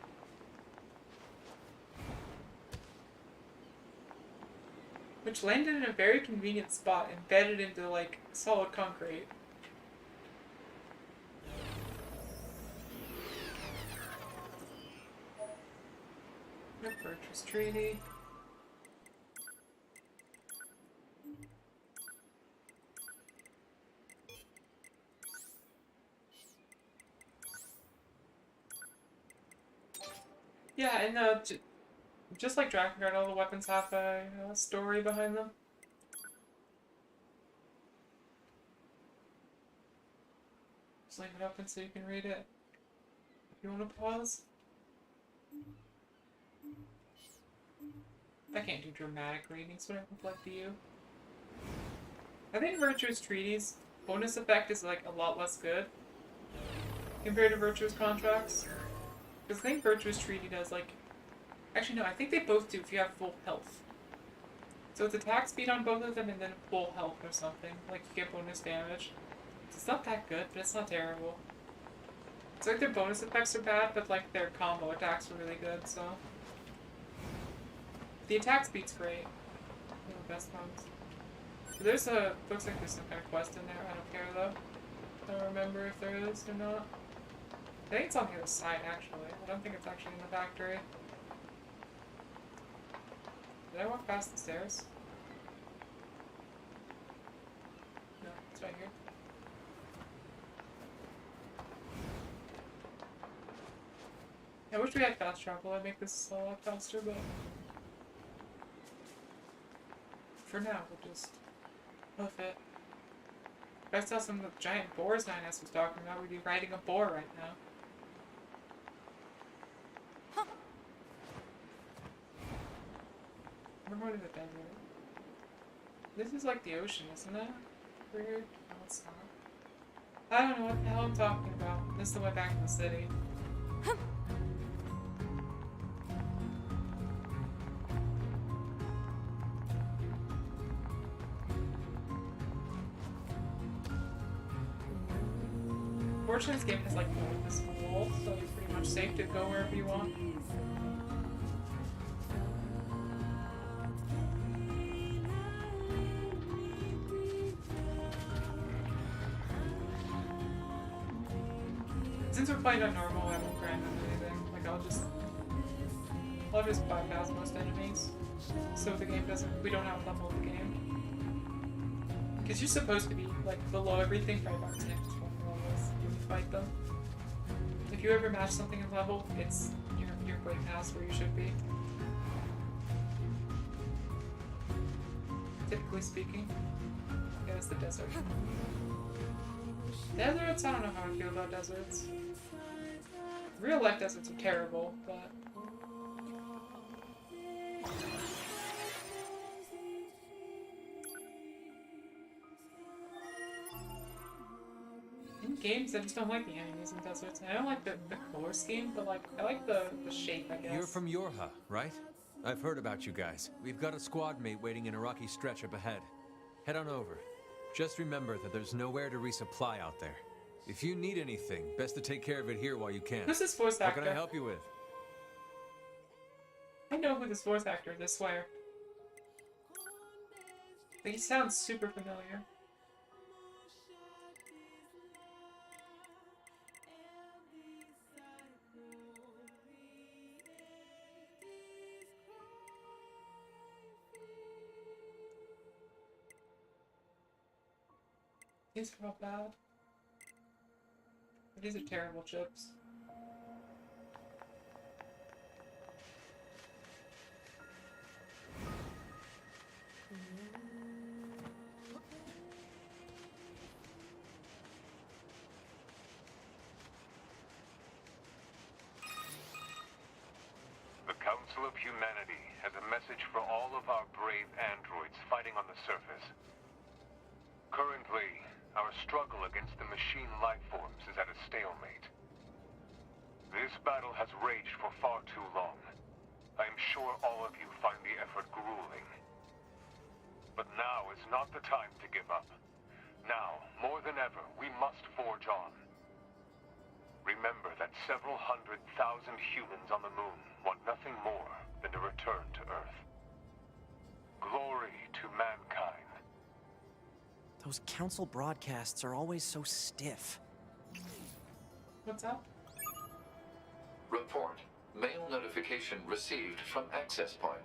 Which landed in a very convenient spot, embedded into, like, solid concrete. Purchase treaty. Yeah, and just like Drakengard, all the weapons have a story behind them. Just leave it open so you can read it. If you want to pause. I can't do dramatic readings when I reflect to you. I think Virtuous Treaties' bonus effect is like a lot less good compared to Virtuous Contracts. Because I think Virtuous Treaty does like... Actually no, I think they both do if you have full health. So it's attack speed on both of them and then full health or something. Like you get bonus damage. So it's not that good, but it's not terrible. It's like their bonus effects are bad, but like their combo attacks are really good, so... The attack speed's great. One of the best ones. There's a... Looks like there's some kind of quest in there. I don't care though. I don't remember if there is or not. I think it's on the other side actually. I don't think it's actually in the factory. Did I walk past the stairs? No, it's right here. I wish we had fast travel. I'd make this a lot faster, but... For now, we'll just hoof it. If I saw some of the giant boars 9S was talking about, we'd be riding a boar right now. We're going to the desert. This is like the ocean, isn't it? Weird. No, it's not. I don't know what the hell I'm talking about. This is the way back to the city. Fortunately, this game has like more of this wall, so it's pretty much safe to go wherever you want. Since we're playing on normal, I won't grind on anything. Like I'll just bypass most enemies, so the game doesn't. We don't out level the game. Because you're supposed to be like below everything by about 10 to 20 levels when you fight them. If you ever match something in level, it's you're way past where you should be. Typically speaking. Yeah, it's the desert. Deserts? I don't know how I feel about deserts. Real life deserts are terrible, but... In games, I just don't like the enemies in deserts. I don't like the color scheme, but like, I like the shape, I guess. You're from Yorha, right? I've heard about you guys. We've got a squad mate waiting in a rocky stretch up ahead. Head on over. Just remember that there's nowhere to resupply out there. If you need anything, best to take care of it here while you can. Who's this voice What actor? can I help you with? I know who this voice actor is, I swear. He sounds super familiar. These are all bad. These are terrible chips. The Council of Humanity has a message for all of our brave androids fighting on the surface. Currently, our struggle against the machine lifeforms is at a stalemate. This battle has raged for far too long. I am sure all of you find the effort grueling. But now is not the time to give up. Now, more than ever, we must forge on. Remember that several 100,000 humans on the moon want nothing more than to return to Earth. Glory to mankind. Those council broadcasts are always so stiff. What's up? Report. Mail notification received from access point.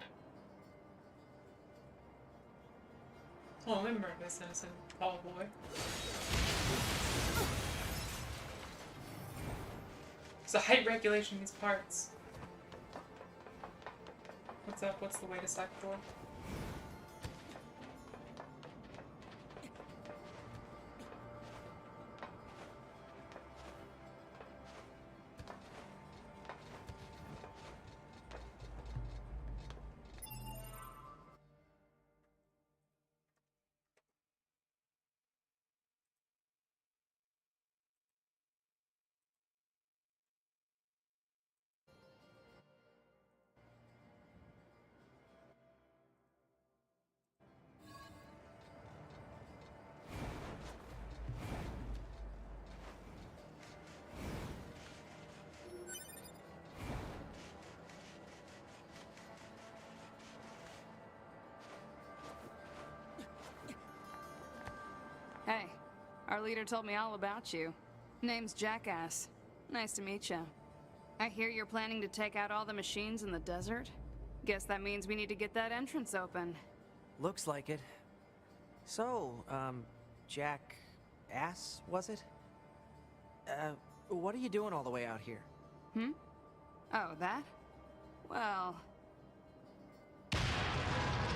Oh, remember this innocent tall boy. There's a height regulation in these parts. What's up? What's the way to sector? Hey, our leader told me all about you. Name's Jackass. Nice to meet you. I hear you're planning to take out all the machines in the desert? Guess that means we need to get that entrance open. Looks like it. So, Jackass, was it? What are you doing all the way out here? Hmm? Oh, that? Well...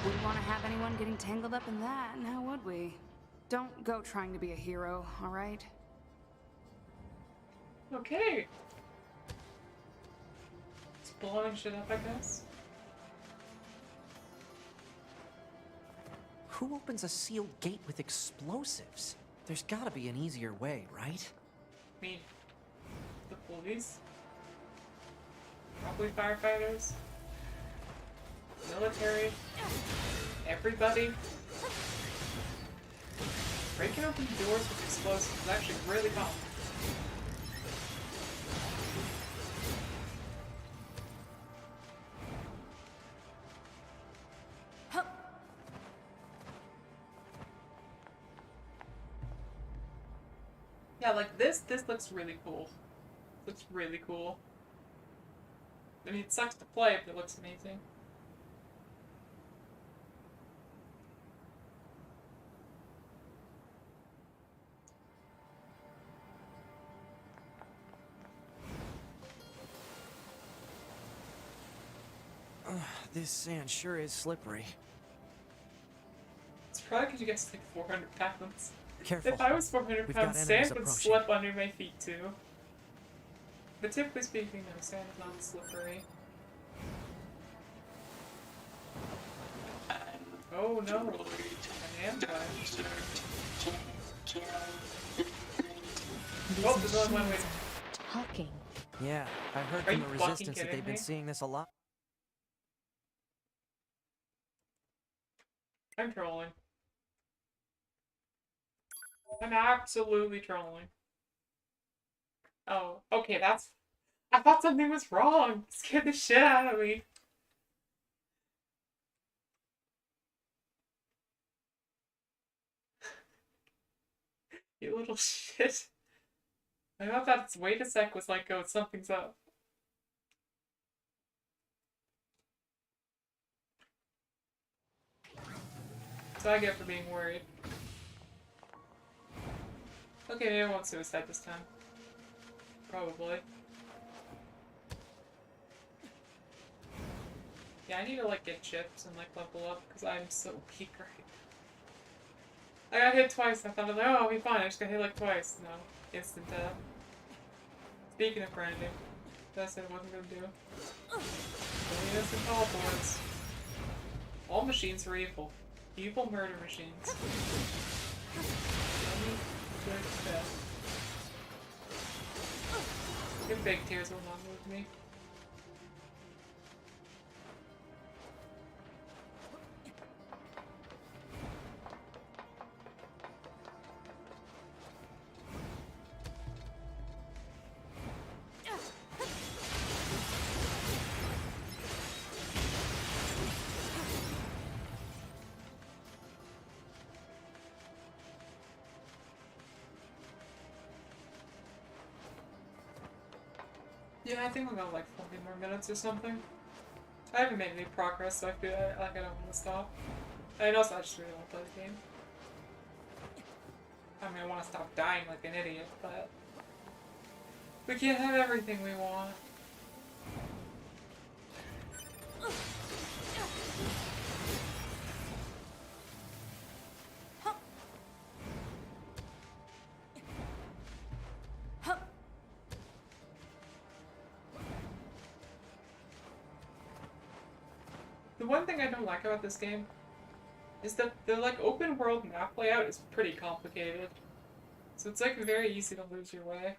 wouldn't want to have anyone getting tangled up in that, now would we? Don't go trying to be a hero, alright? Okay. It's blowing shit up, I guess. Who opens a sealed gate with explosives? There's gotta be an easier way, right? I mean, the police? Probably firefighters? Military? Everybody? Breaking open doors with explosives is actually really common. Yeah, like this looks really cool. Looks really cool. I mean, it sucks to play, but it looks amazing. This sand sure is slippery. It's probably because you guys take 400 pounds. Careful. If I was 400 We've pounds, got sand enemies would approaching. slip under my feet too. But typically speaking, no, sand is not slippery. Oh no, an ambush. Oh, there's only one way. Talking. Yeah, I heard Are from you the fucking Resistance that kidding they've been me? seeing this a lot. I'm trolling. I'm absolutely trolling. Oh, okay, that's... I thought something was wrong. It scared the shit out of me. You little shit. I thought that wait a sec was like, oh, something's up. So I get for being worried. Okay, maybe I won't suicide this time. Probably. Yeah, I need to like get chips and like level up because I'm so weak right now. I got hit twice and I thought, like, oh, I'll be fine. I just got hit like twice. No. Instant death. Speaking of branding, that's what I wasn't gonna do. Only innocent teleports. All machines are evil. Evil murder machines. Yummy, good death. Your big tears will not move me. Yeah, I think we'll go like 40 more minutes or something. I haven't made any progress, so I feel like I don't want to stop. And also, I just really want to play the game. I mean, I want to stop dying like an idiot, but we can't have everything we want. The one thing I don't like about this game is that the like open world map layout is pretty complicated. So it's like very easy to lose your way.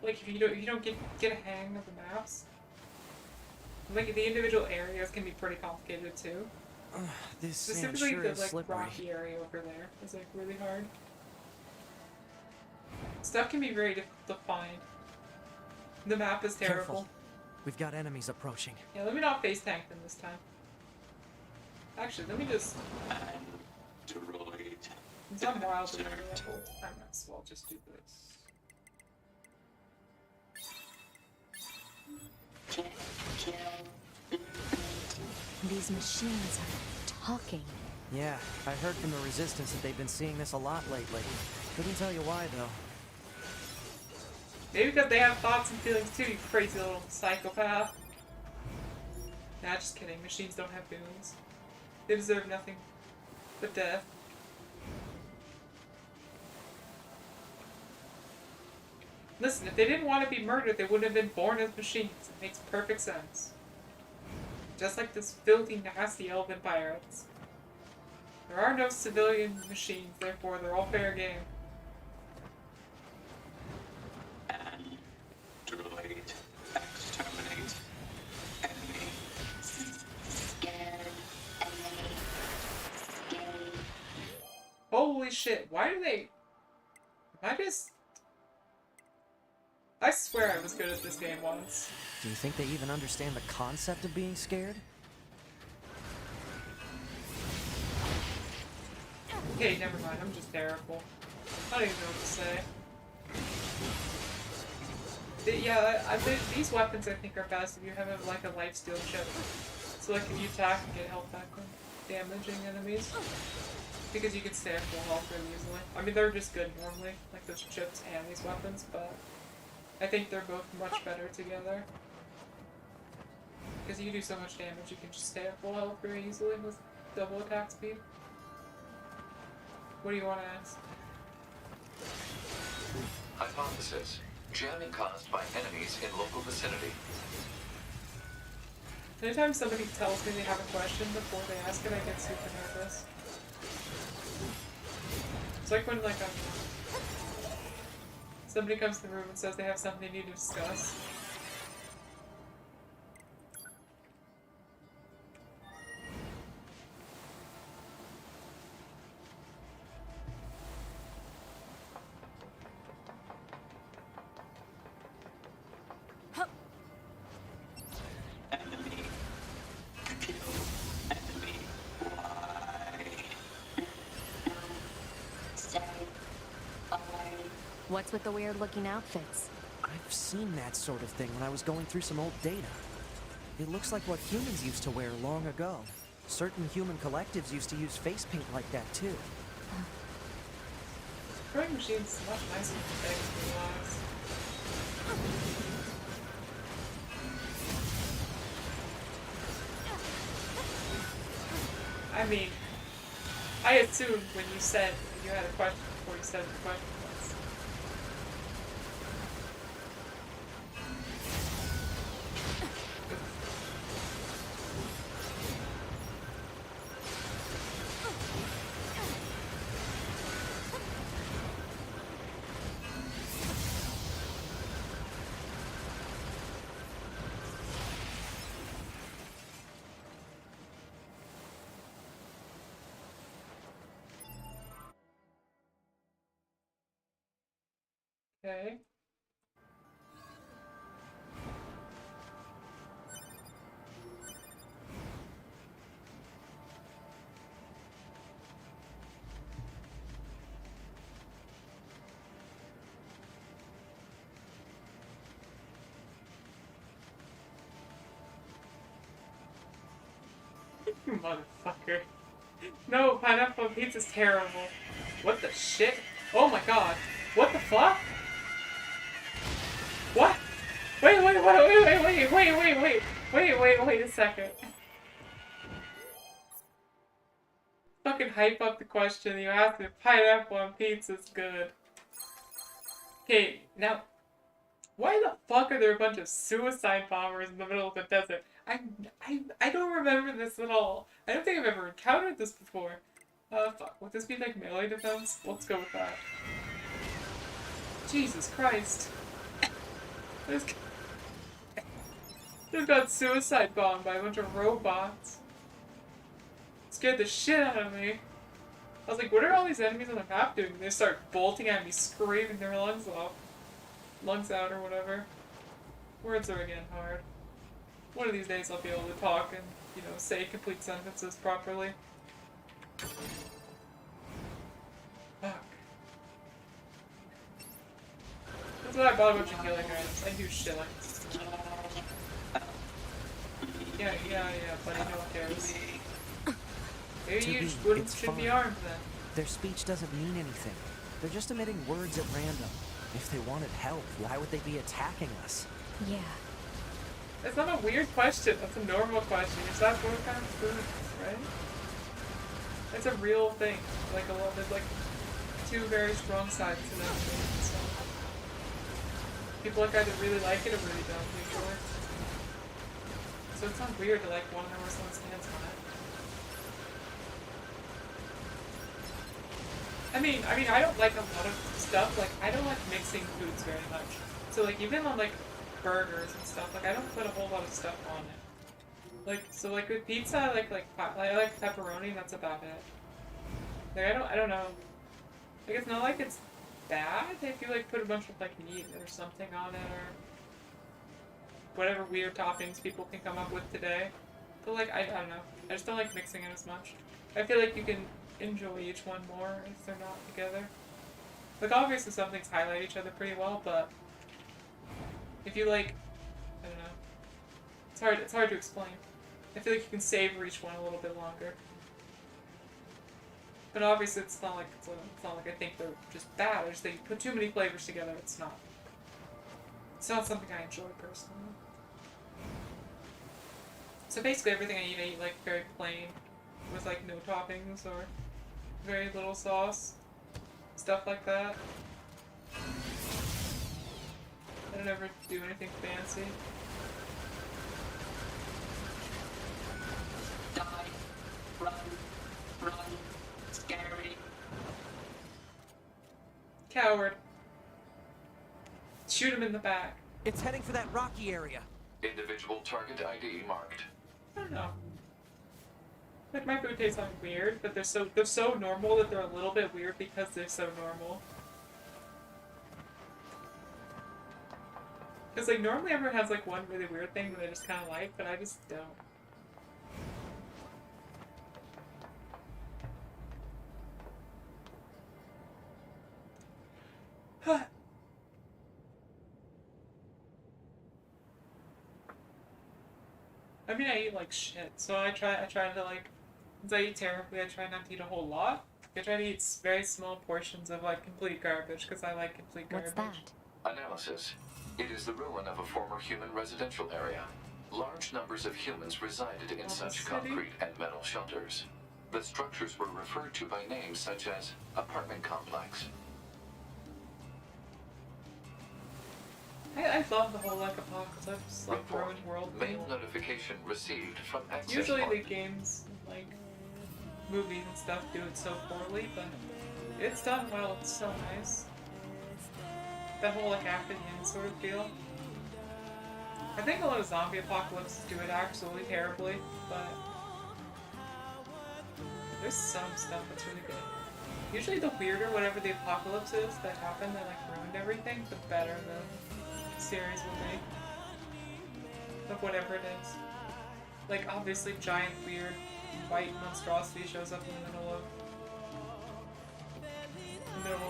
Like if you don't get a hang of the maps. Like the individual areas can be pretty complicated too. This Specifically sure the is like slippery. rocky area over there is like really hard. Stuff can be very difficult to find. The map is terrible. Careful. We've got enemies approaching. Yeah, let me not face tank them this time. Actually, let me just... Since I'm wildly leveled, I might as well just do this. These machines are talking. Yeah, I heard from the Resistance that they've been seeing this a lot lately. Couldn't tell you why, though. Maybe because they have thoughts and feelings too, you crazy little psychopath. Nah, just kidding. Machines don't have feelings. They deserve nothing but death. Listen, if they didn't want to be murdered, they wouldn't have been born as machines. It makes perfect sense. Just like this filthy, nasty elven pirates. There are no civilian machines, therefore they're all fair game. Exterminate enemy. Holy shit, why do they... I swear I was good at this game once. Do you think they even understand the concept of being scared? Okay, never mind, I'm just terrible. I don't even know what to say. These weapons I think are best if you have like a lifesteal chip. So like if you attack and get health back from damaging enemies. Because you can stay at full health really easily. I mean they're just good normally, like those chips and these weapons, but I think they're both much better together. Because you do so much damage, you can just stay at full health very easily with double attack speed. What do you want to ask? Hypothesis. Jamming caused by enemies in local vicinity. Anytime somebody tells me they have a question before they ask it, I get super nervous. It's like when somebody comes to the room and says they have something they need to discuss. What's with the weird-looking outfits? I've seen that sort of thing when I was going through some old data. It looks like what humans used to wear long ago. Certain human collectives used to use face paint like that too. Throwing machines much nicer than things I mean, I assumed when you said you had a question before you said the question was. Okay. You motherfucker. No, pineapple on pizza's terrible. What the shit? Oh my god. What the fuck? What? Wait a second. Fucking hype up the question. You asked if pineapple on pizza's good. Okay, now, why the fuck are there a bunch of suicide bombers in the middle of the desert? I don't remember this at all. I don't think I've ever encountered this before. Fuck. Would this be like melee defense? Let's go with that. Jesus Christ. This got suicide bombed by a bunch of robots. Scared the shit out of me. I was like, what are all these enemies on the map doing? They start bolting at me, screaming their lungs off. Lungs out or whatever. Words are again hard. One of these days I'll be able to talk and, you know, say complete sentences properly. Fuck. That's why I bought a bunch of healing items. I do shit like this. Yeah, buddy, no one cares. Maybe you should be armed then. Their speech doesn't mean anything. They're just emitting words at random. If they wanted help, why would they be attacking us? Yeah. It's not a weird question. That's a normal question. You just ask what kind of food, right? It's a real thing. Like there's like two very strong sides to that thing. So people like either really like it or really don't usually. So it's not weird to like one know where someone stands on it. I mean, I don't like a lot of stuff. Like, I don't like mixing foods very much. So, like, even on, like, burgers and stuff, like, I don't put a whole lot of stuff on it. Like, so, like, with pizza, I like pepperoni, and that's about it. Like, I don't know. Like, it's not like it's bad if you, like, put a bunch of, like, meat or something on it, or whatever weird toppings people can come up with today. But, like, I don't know. I just don't like mixing it as much. I feel like you can enjoy each one more if they're not together. Like, obviously some things highlight each other pretty well, but if you like, I don't know. It's hard to explain. I feel like you can savor each one a little bit longer. But obviously it's not like I think they're just bad. I just think you put too many flavors together, it's not something I enjoy personally. So basically everything I eat like very plain, with like no toppings or very little sauce, stuff like that. I don't ever do anything fancy. Die. Run. Scary. Coward. Shoot him in the back. It's heading for that rocky area. Individual target ID marked. I don't know. Like, my food tastes like weird, but they're so normal that they're a little bit weird because they're so normal. Because, like, normally everyone has, like, one really weird thing that they just kind of like, but I just don't. I mean, I eat like shit, so I try to like, since I eat terribly, I try not to eat a whole lot. I try to eat very small portions of like complete garbage, because I like complete garbage. What's that? Analysis. It is the ruin of a former human residential area. Large numbers of humans resided in such concrete and metal shelters. The structures were referred to by names such as apartment complex. I love the whole like apocalypse, like ruined world thing. Mail notification received from access Usually point. the games, like movies and stuff, do it so poorly, but it's done well. It's so nice. That whole like after the end sort of feel. I think a lot of zombie apocalypses do it absolutely terribly, but there's some stuff that's really good. Usually the weirder whatever the apocalypse is that happened that like ruined everything, the better the series will be. Of whatever it is. Like obviously giant weird white monstrosity shows up in the middle of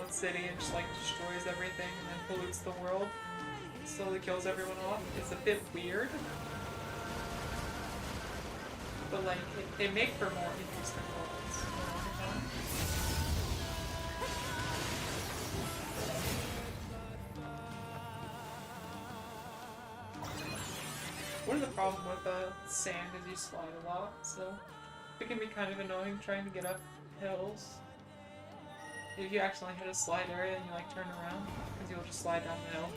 the city and just like destroys everything and then pollutes the world. Slowly kills everyone off. It's a bit weird. But like they make for more interesting worlds. One of the problems with sand is you slide a lot, so it can be kind of annoying trying to get up hills. If you accidentally hit a slide area and you like turn around, because you'll just slide down the hill.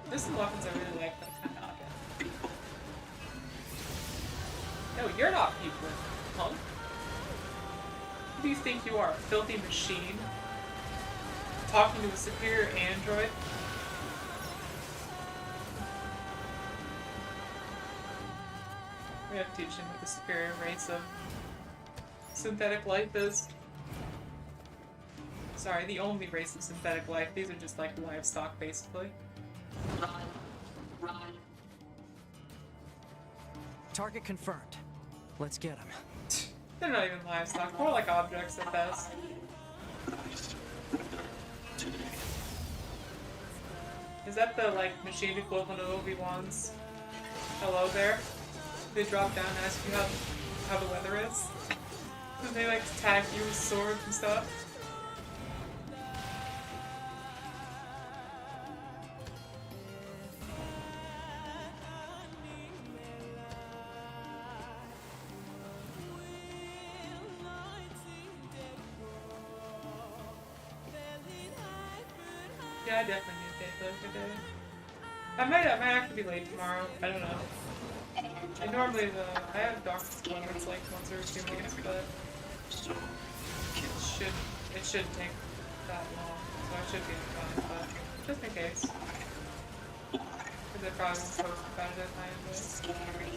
There's some weapons I really like, but I'm kind of not good. No, you're not people, punk. Who do you think you are, a filthy machine? Talking to a superior android? We have to teach him what the superior race of synthetic life is. Sorry, the only race of synthetic life. These are just like livestock, basically. Run. Target confirmed. Let's get him. They're not even livestock, more like objects at best. Is that the like machine equivalent of Obi-Wan's hello there? They drop down and ask you how the weather is. And they like tag you with swords and stuff. Yeah, I definitely need to take those today. I might actually be late tomorrow. I don't know. And normally I have doctor's appointments like once every 2 weeks, but it shouldn't take that long, so I should be fine. But just in case, because I probably won't post about it at my end. Scary.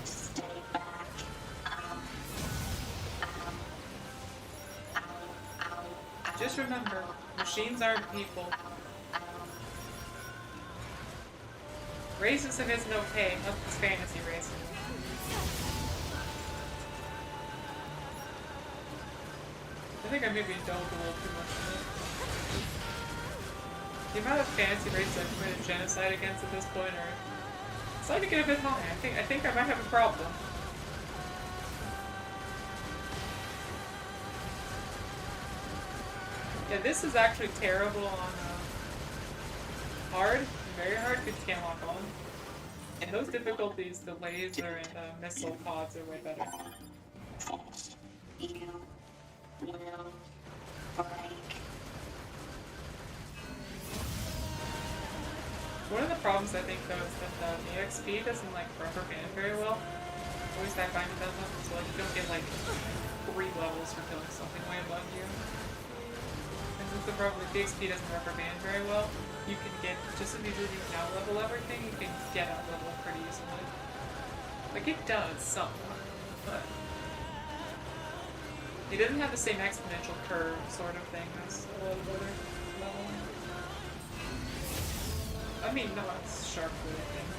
Stay back. Just remember, machines aren't people. Racism isn't okay, unless it's fantasy racism. I think I maybe indulged a little too much in it. The amount of fantasy races I've committed genocide against at this point are starting to get a bit high. I think I might have a problem. Yeah, this is actually terrible on hard. Very hard because you can't lock on. And those difficulties, the laser and missile pods are way better. You will break. One of the problems I think though is that the EXP doesn't like rubber band very well. At least I find it doesn't. So like you don't get like 3 levels for killing something way above you. And since the problem with the EXP doesn't rubber band very well, you can get, just as easily as you can out-level everything, you can get out-level pretty easily. Like, it does somewhat, but it doesn't have the same exponential curve sort of thing as a lot of other leveling. I mean, not sharply, I think.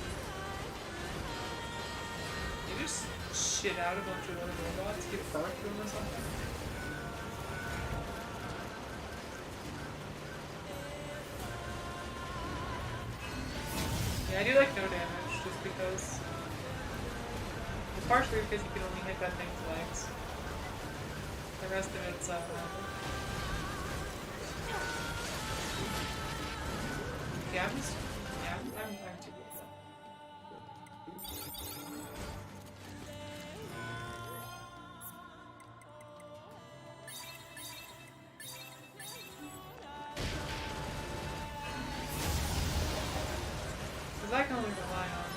You just shit out a bunch of other robots, give birth to them or something. Yeah, I do like no damage, just because. Well, partially because you can only hit that thing's legs. The rest of it's yeah, I'm just I'm too good at that. Because I can only rely on.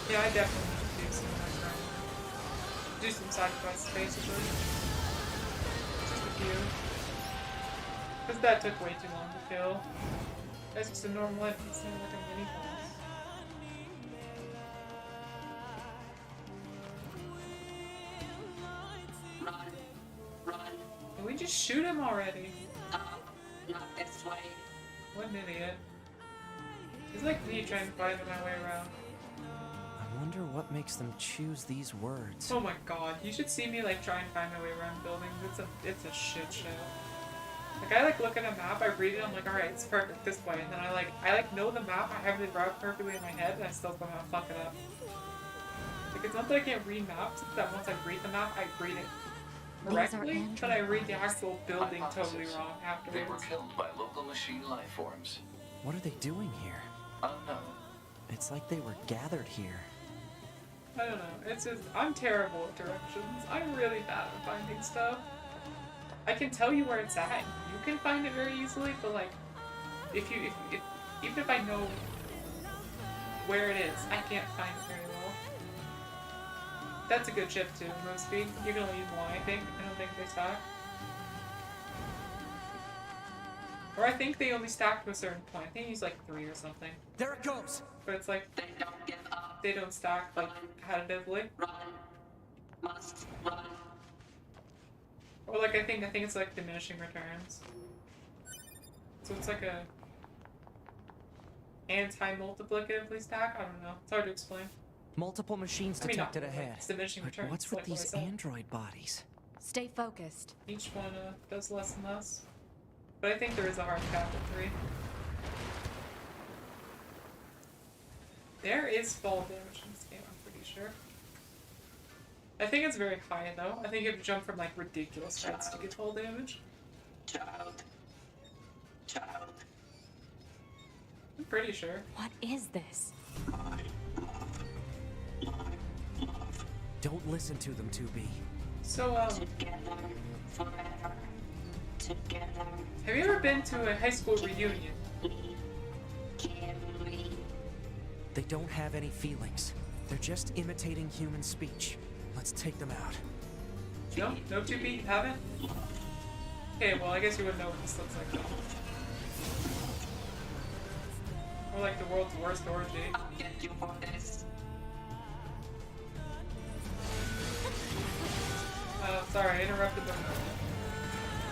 Yeah, I definitely need to do some do some side quests, basically. Just a few. Because that took way too long to kill. That's just a normal NPC, like a mini boss. Can we just shoot him already? Not this way. What an idiot. It's like me trying to find my way around. I wonder what makes them choose these words. Oh my god, you should see me like try and find my way around buildings. It's a shit show. Like I like look at a map, I read it, I'm like, alright, it's perfect this way, and then I like know the map, I have the route perfectly in my head, and I still somehow fuck it up. Like it's not that I can't read maps, it's that once I read the map, I read it correctly, but I read the actual building totally wrong afterwards. They were killed by local machine life forms. What are they doing here? Unknown. It's like they were gathered here. I don't know, it's just, I'm terrible at directions. I'm really bad at finding stuff. I can tell you where it's at, you can find it very easily, but like, if even if I know where it is, I can't find it very well. That's a good chip too, move speed. You can only use one, I think. I don't think they stack. Or I think they only stack to a certain point. I think you use like 3 or something. There it goes! But it's like, They don't give up. they don't stack like additively. Run. Must run. Or like I think it's like diminishing returns. So it's like a anti-multiplicatively stack? I don't know. It's hard to explain. Multiple machines detected ahead. It's diminishing But returns. what's with like these what I said. android bodies? Stay focused. Each one does less and less. But I think there is a hard cap of 3. There is fall damage in this game, I'm pretty sure. I think it's very high though. I think you have to jump from like ridiculous heights to get fall damage. Child. I'm pretty sure. What is this? Don't listen to them, 2B. So, Together, forever. Together. have you ever been to a high school reunion? They don't have any feelings. They're just imitating human speech. Let's take them out. No? No 2B? You haven't? Okay, well I guess you wouldn't know what this looks like though. Or like the world's worst orgy. I'll get you for this. Oh, sorry, I interrupted them.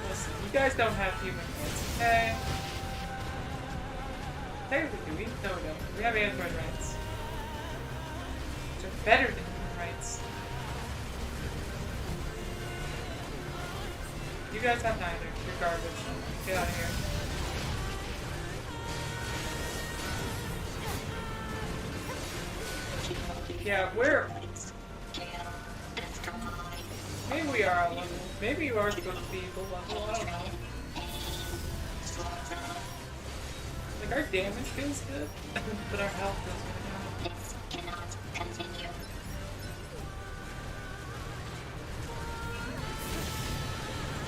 Listen, you guys don't have human rights, okay? Technically, do we? No, we don't. We have android rights. Which are better than human rights. You guys have neither. You're garbage. Get out of here. Yeah, we're... Maybe we are a level. Maybe you are supposed to be equal level. I don't know. Like, our damage feels good, but our health feels good. This cannot continue.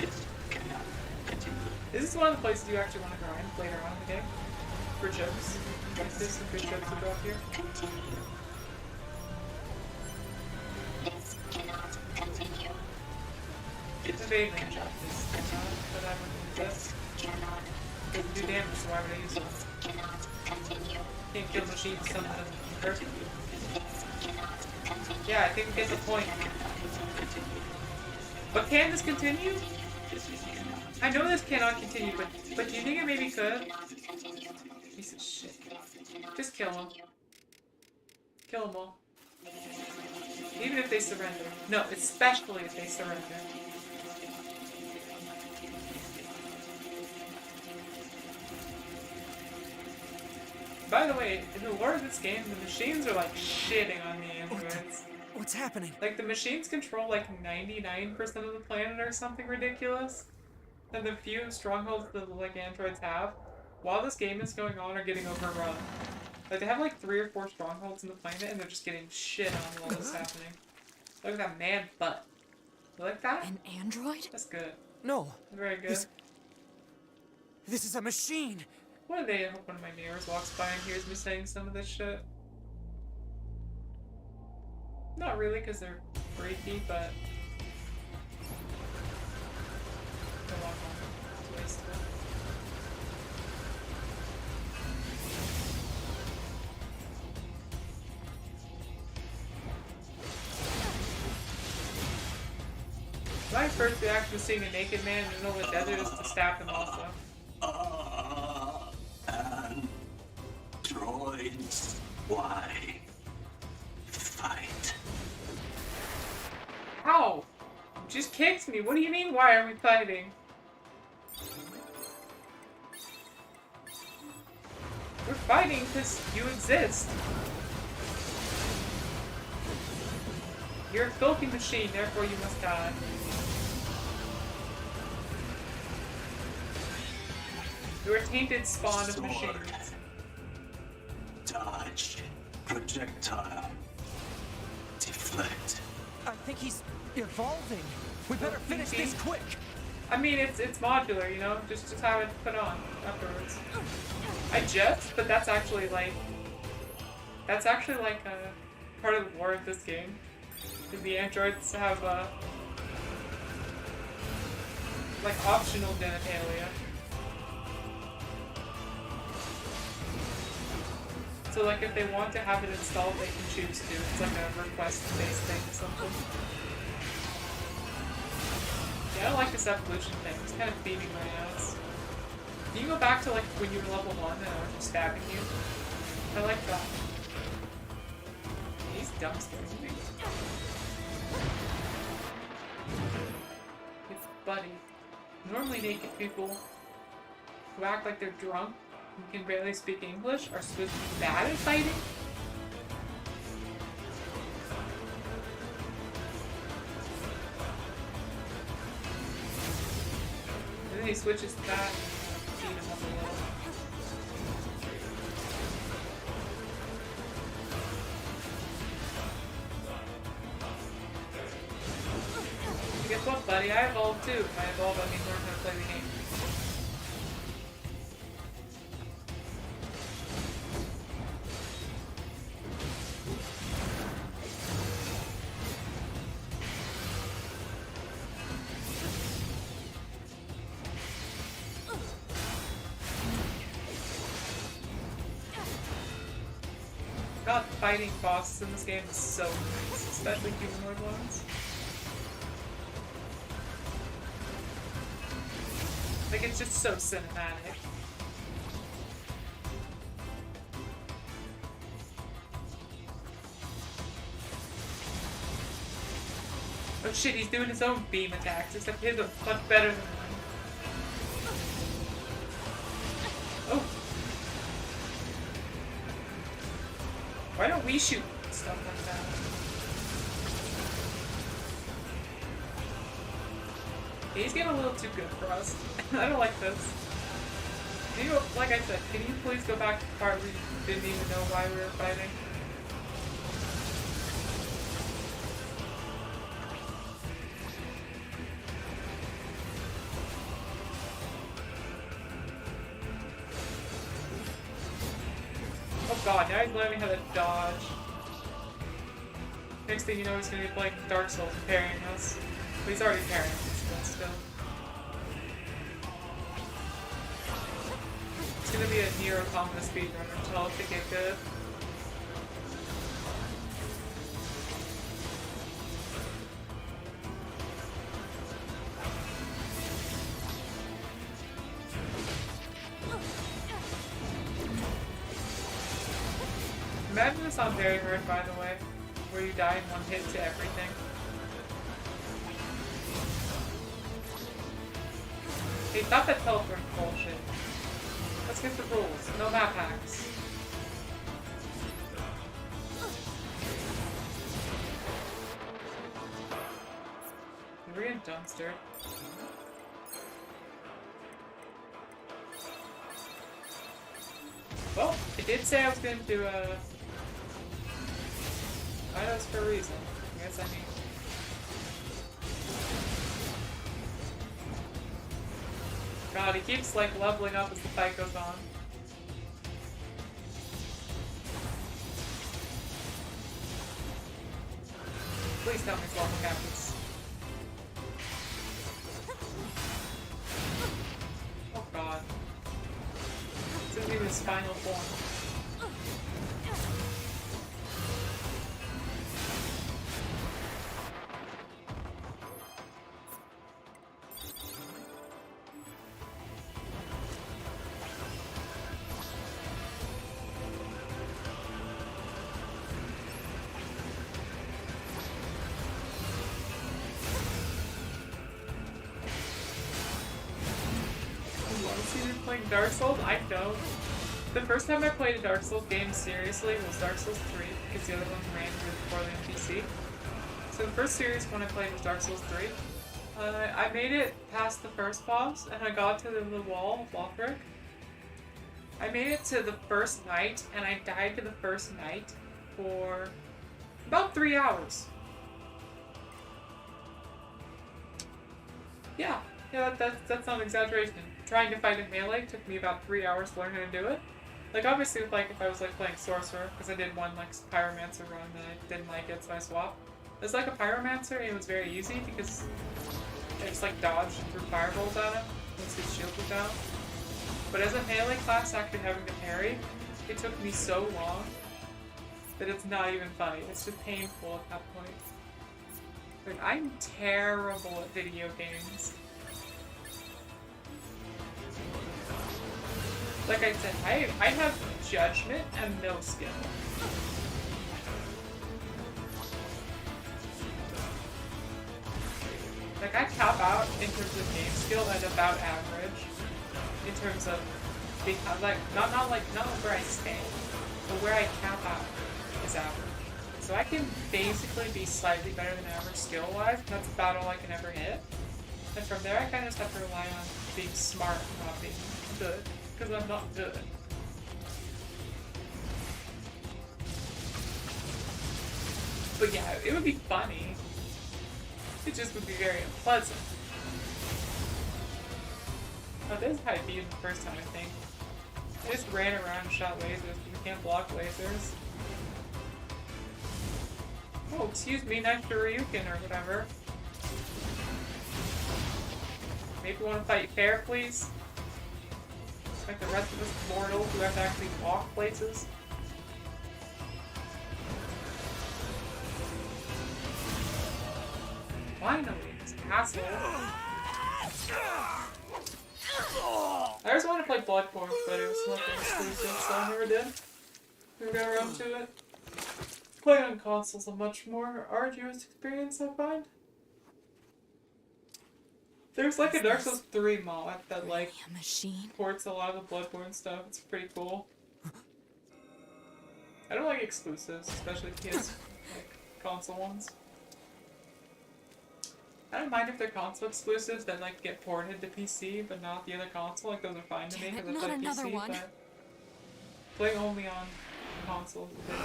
This cannot continue. Is this one of the places you actually want to grind later on in the game? For chips? Like, there's some good chips to drop here. Continue. It evade range cannot is not, but I would use this. cannot Doesn't do damage, so why would I use it? cannot continue. Can't kill machines, some of them hurt. This cannot continue. Yeah, I think we get the point. But can this continue? I know this cannot continue, but do you think it maybe could? Piece of shit. Just kill them. Kill them all. Even if they surrender. No, especially if they surrender. By the way, in the lore of this game, the machines are like shitting on the androids. What's happening? Like, the machines control like 99% of the planet or something ridiculous. And the few strongholds that like androids have, while this game is going on, are getting overrun. Like, they have like 3 or 4 strongholds in the planet and they're just getting shit on while this is happening. Look at that man butt. You like that? An android? That's good. No. Very good. This is a machine. One day I hope one of my neighbors walks by and hears me saying some of this shit. Not really, because they're freaky, but... Go on home. It's wasteful. My first reaction to seeing a naked man in the middle of the desert is to stab him also. Androids, why fight? Ow! You just kicked me. What do you mean, why are we fighting? We're fighting because you exist. You're a filthy machine, therefore you must die. You're a tainted spawn of machines. Dodge. Projectile. Deflect. I think he's evolving. We better finish this quick. I mean, it's modular, you know? Just have it put on afterwards. I jest, but that's actually like a part of the lore of this game. The androids have like optional genitalia. So like if they want to have it installed, they can choose to. It's like a request-based thing or something. Yeah, I don't like this evolution thing. It's kind of beating my ass. Can you go back to like when you were level 1 and I was just stabbing you? I like that. He's dumpstering me. It's Buddy. Normally naked people who act like they're drunk and can barely speak English are supposed to be bad at fighting? And then he switches to that. Beat him up a little. Guess what, buddy? I evolved too. By evolve, I mean learn how to play the game. God, fighting bosses in this game is so nice, especially humanoid ones. Like, it's just so cinematic. Oh shit, he's doing his own beam attacks, except his are much better than mine. Oh! Why don't we shoot stuff like that? He's getting a little too good for us. I don't like this. Can you, like I said, can you please go back to the part where you didn't even know why we were fighting? Oh god, now he's learning how to dodge. Next thing you know, he's gonna be playing Dark Souls and parrying us. But he's already parrying us. but still. It's gonna be a Nier Automata speedrun until it can get good. Imagine this on Very Hard, by the way, where you die in one hit to everything. Hey, stop that teleport bullshit. Let's get the rules. No map hacks. We're getting dumpstered. Well, it did say I was going to do a... I know it's for a reason. I guess I mean... God, he keeps like leveling up as the fight goes on. Please tell me it's level happens. Oh God. This isn't even his final form. Dark Souls? I don't. The first time I played a Dark Souls game seriously was Dark Souls 3, because the other ones ran really poorly on PC. So the first series one I played was Dark Souls 3. I made it past the first boss, and I got to the wall of Lothric. I made it to the first night, and I died to the first night for about 3 hours. Yeah, that's not an exaggeration. Trying to fight in melee took me about 3 hours to learn how to do it. Like, obviously, like, if I was, like, playing Sorcerer, because I did one, like, Pyromancer run and I didn't like it, so I swapped. It was like a Pyromancer, and it was very easy, because I just, like, dodged and threw fireballs at him once his shield was down. But as a melee class, actually having to parry, it took me so long that it's not even funny. It's just painful at that point. Like, I'm terrible at video games. Like I said, I have judgment and no skill. Like, I cap out in terms of game skill at about average. In terms of, because, like, not where I stay, but where I cap out is average. So I can basically be slightly better than average skill-wise, that's about all I can ever hit. And from there, I kind of just have to rely on being smart and not being good. Because I'm not good. But yeah, it would be funny. It just would be very unpleasant. Oh, this is how I beat him the first time, I think. I just ran around and shot lasers, but you can't block lasers. Oh, excuse me, nice to Ryukin or whatever. Maybe you want to fight fair, please? Like the rest of us mortals who have to actually walk places. Finally, this castle. I always wanted to play Bloodborne, but it was not exclusive, so I never did. Never got around to it. Playing on consoles is a much more arduous experience, I find. There's like a Dark Souls 3 mod that like ports a lot of the Bloodborne stuff. It's pretty cool. I don't like exclusives, especially PS like console ones. I don't mind if they're console exclusives that like get ported to PC, but not the other console. Like those are fine to me because it's like PC. But playing only on consoles is a bit.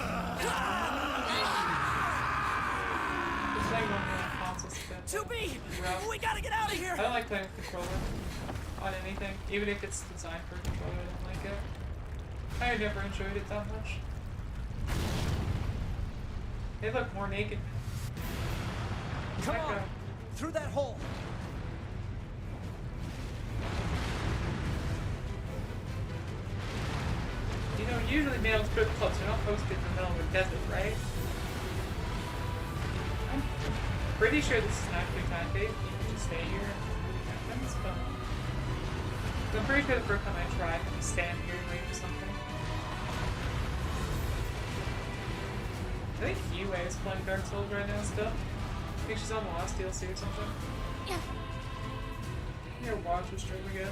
Playing only on consoles is a bit rough. We gotta get out of here! I don't like playing with controller on anything, even if it's designed for a controller. I don't like it. I never enjoyed it that much. They look more naked. Come on! Through that hole! usually male strip clubs are not hosted in the middle of a desert, right? I'm pretty sure this is not actually time based. You can just stay here. Yeah, that's fun. So I'm pretty sure the first time I tried, I just stand here and wait for something. I think Yue is playing Dark Souls right now still. I think she's on the last DLC or something. Yeah. Here, watch her stream again.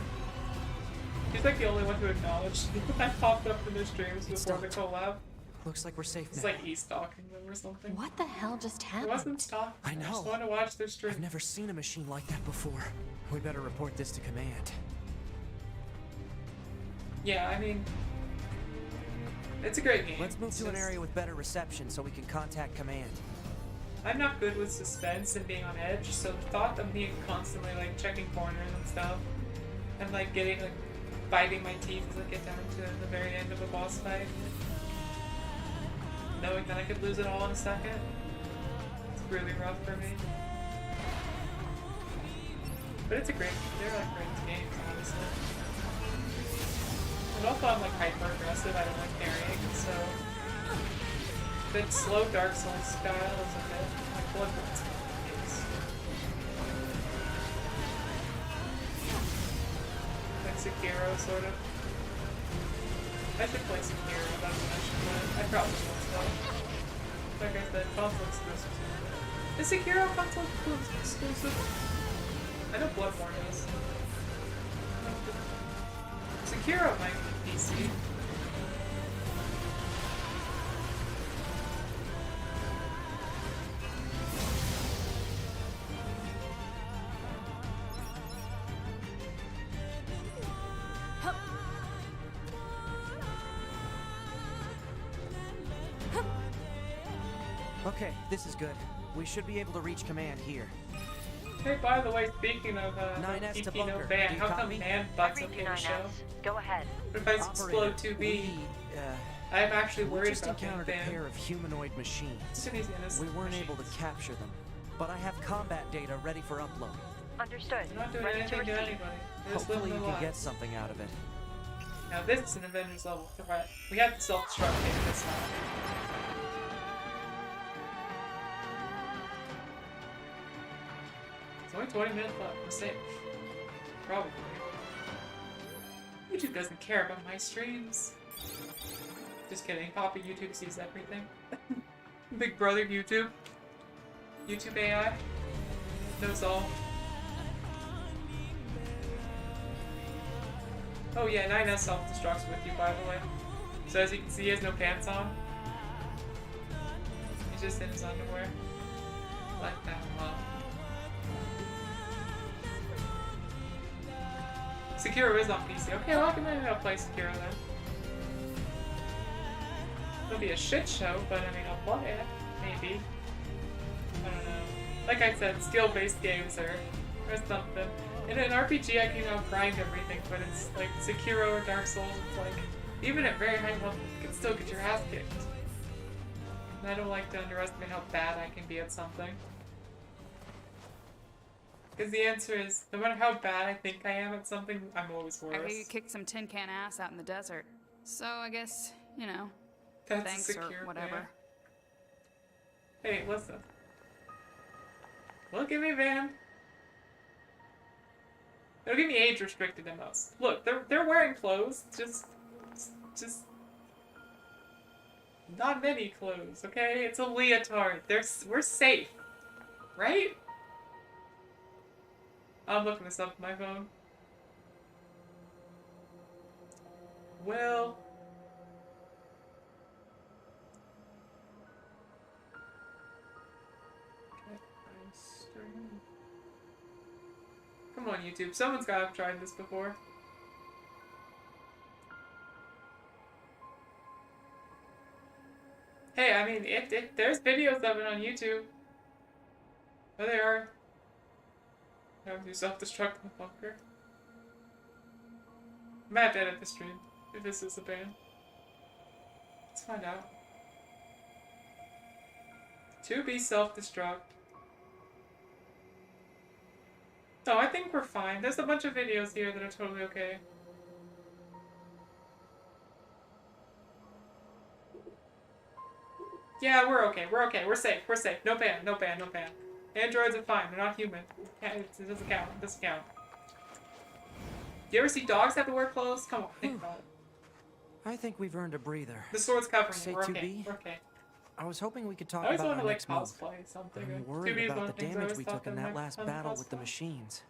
She's like the only one who acknowledged I popped up in their streams before the collab. Looks like we're safe It's now. like e-stalking them or something. What the hell just It happened? wasn't stalking. I know. I just want to watch their stream. I've never seen a machine like that before. We better report this to command. Yeah, I mean, it's a great game. Let's move to an area with better reception so we can contact command. I'm not good with suspense and being on edge, so the thought of me constantly like checking corners and stuff, and like getting like biting my teeth as I get down to the very end of a boss fight, knowing that I could lose it all in a second, it's really rough for me. But it's a great, they're like great games, honestly. And also I'm like hyper aggressive, I don't like parrying, so the slow Dark Souls style is a bit like Bloodborne's games. Like Sekiro, sort of. I should play Sekiro, that's what I should play. I probably will still. Like I said, console exclusive. Is Sekiro console exclusive? I know Bloodborne is. Sekiro might be PC. Okay, this is good. We should be able to reach command here. Hey, by the way, speaking of 9S to EP no bunker. ban, Do you how come copy? man butts okay to show? Go ahead. But if I explode 2B, I'm actually we worried just about being encountered a banned. pair of humanoid machines. It's an easy innocent We weren't able to capture them, but I have combat data ready for upload. Understood. They're not doing Ready to anything to receive. anybody. They're just Hopefully living you their can get lives. something out of it. Now this is an Avengers level threat. We have to self-destruct maybe this time. It's only 20 minutes left. We're safe. Probably. YouTube doesn't care about my streams. Just kidding. Papa YouTube sees everything. Big brother YouTube. YouTube AI. Knows all. Oh yeah, 9S self-destructs with you, by the way. So as you can see, he has no pants on. He's just in his underwear. Like that, wow. Sekiro is on PC. Okay, well, maybe I'll play Sekiro then. It'll be a shit show, but I mean, I'll play it. Maybe. I don't know. Like I said, skill-based games or something. In an RPG, I can grind everything, but it's like Sekiro or Dark Souls, it's like, even at very high level, you can still get your ass kicked. And I don't like to underestimate how bad I can be at something. Because the answer is, no matter how bad I think I am at something, I'm always worse. I hear you kicked some tin can ass out in the desert. So I guess, you know, That's thanks secure, or whatever. yeah. Hey, listen. Look at me, Van. It'll give me age restricted at most. Look, they're wearing clothes, just not many clothes, okay? It's a leotard. We're safe, right? I'm looking this up on my phone. Well, come on, YouTube. Someone's got to have tried this before. Hey, I mean, there's videos of it on YouTube. There they are. How do you self-destruct in the bunker? I might have to edit the stream if this is a ban. Let's find out. To be self-destruct. No, I think we're fine. There's a bunch of videos here that are totally okay. Yeah, we're okay. We're okay. We're safe. We're safe. No ban. No ban. No ban. Androids are fine. They're not human. It doesn't count. It doesn't count. Do you ever see dogs have to wear clothes? Come on, think about it. I think we've earned a breather. The sword's covering Say it. We're 2B? okay. We're okay. I was hoping we could I talk always about want our to like next move. cosplay something. I'm 2B worried is one about of the things I damage always we thought took in that that might last come to battle with the cosplay. machines.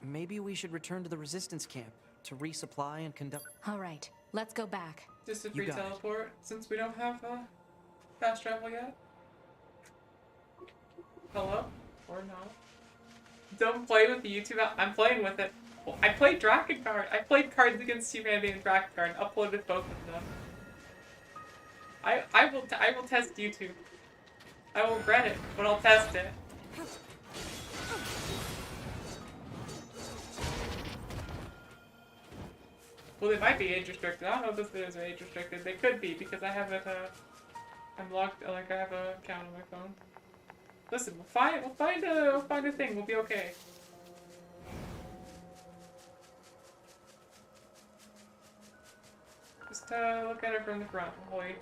Maybe we should return to the resistance camp to resupply and conduct. All right, let's go back. Just a You free got it. teleport since we don't have fast travel yet. Hello? Or not? Don't play with the YouTube app. I'm playing with it. Well, I played Drakengard. I played Cards Against Humanity and Drakengard and uploaded both of them. I will test YouTube. I will regret it, but I'll test it. Well, they might be age restricted. I don't know if those videos are age restricted. They could be because I have it. I'm logged. Like I have an account on my phone. Listen, we'll find a thing. We'll be okay. Just look at it from the front. Holy.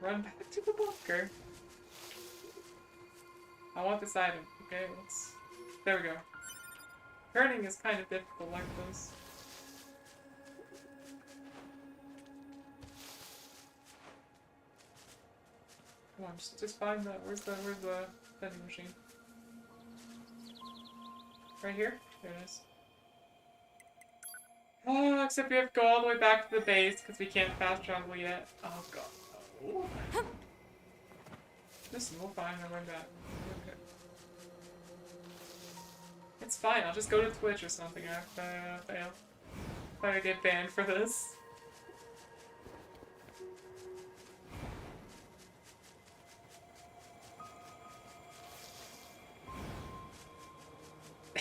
Run back to the bunker. I want this item. Okay, let's. There we go. Turning is kind of difficult like this. Come on, just find the where's the vending machine? Right here? There it is. Oh, except we have to go all the way back to the base because we can't fast travel yet. Oh god. Oh. Listen, we'll find our way back. Okay. It's fine, I'll just go to Twitch or something if I fail. If I get banned for this.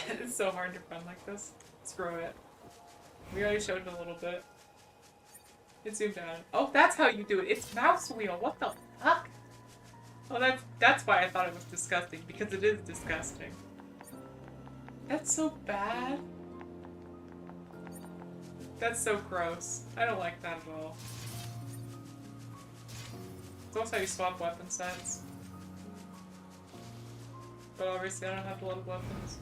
It's so hard to run like this. Screw it. We already showed it a little bit. It zoomed out. Oh, that's how you do it. It's mouse wheel. What the fuck? Oh, that's why I thought it was disgusting, because it is disgusting. That's so bad. That's so gross. I don't like that at all. It's also how you swap weapon sets. But obviously I don't have a lot of weapons.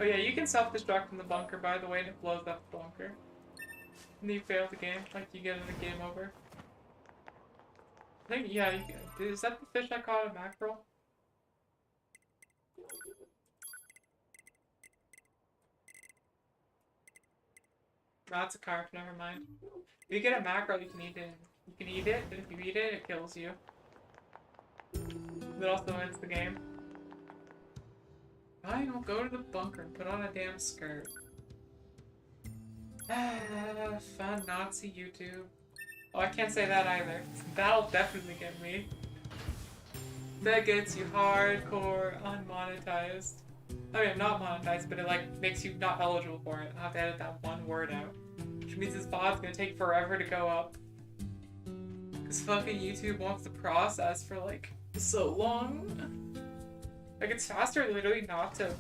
Oh yeah, you can self-destruct in the bunker, by the way, and it blows up the bunker. And you fail the game, like you get a game over. I think, yeah, is that the fish I caught, a mackerel? That's a carp, never mind. If you get a mackerel, you can eat it. You can eat it, but if you eat it, it kills you. It also ends the game. I don't go to the bunker and put on a damn skirt. Fun Nazi YouTube. Oh, I can't say that either. That'll definitely get me. That gets you hardcore unmonetized. I mean, not monetized, but it like makes you not eligible for it. I'll have to edit that one word out. Which means this bot's gonna take forever to go up. Cause fucking YouTube wants to process for like so long. Like it's faster literally not to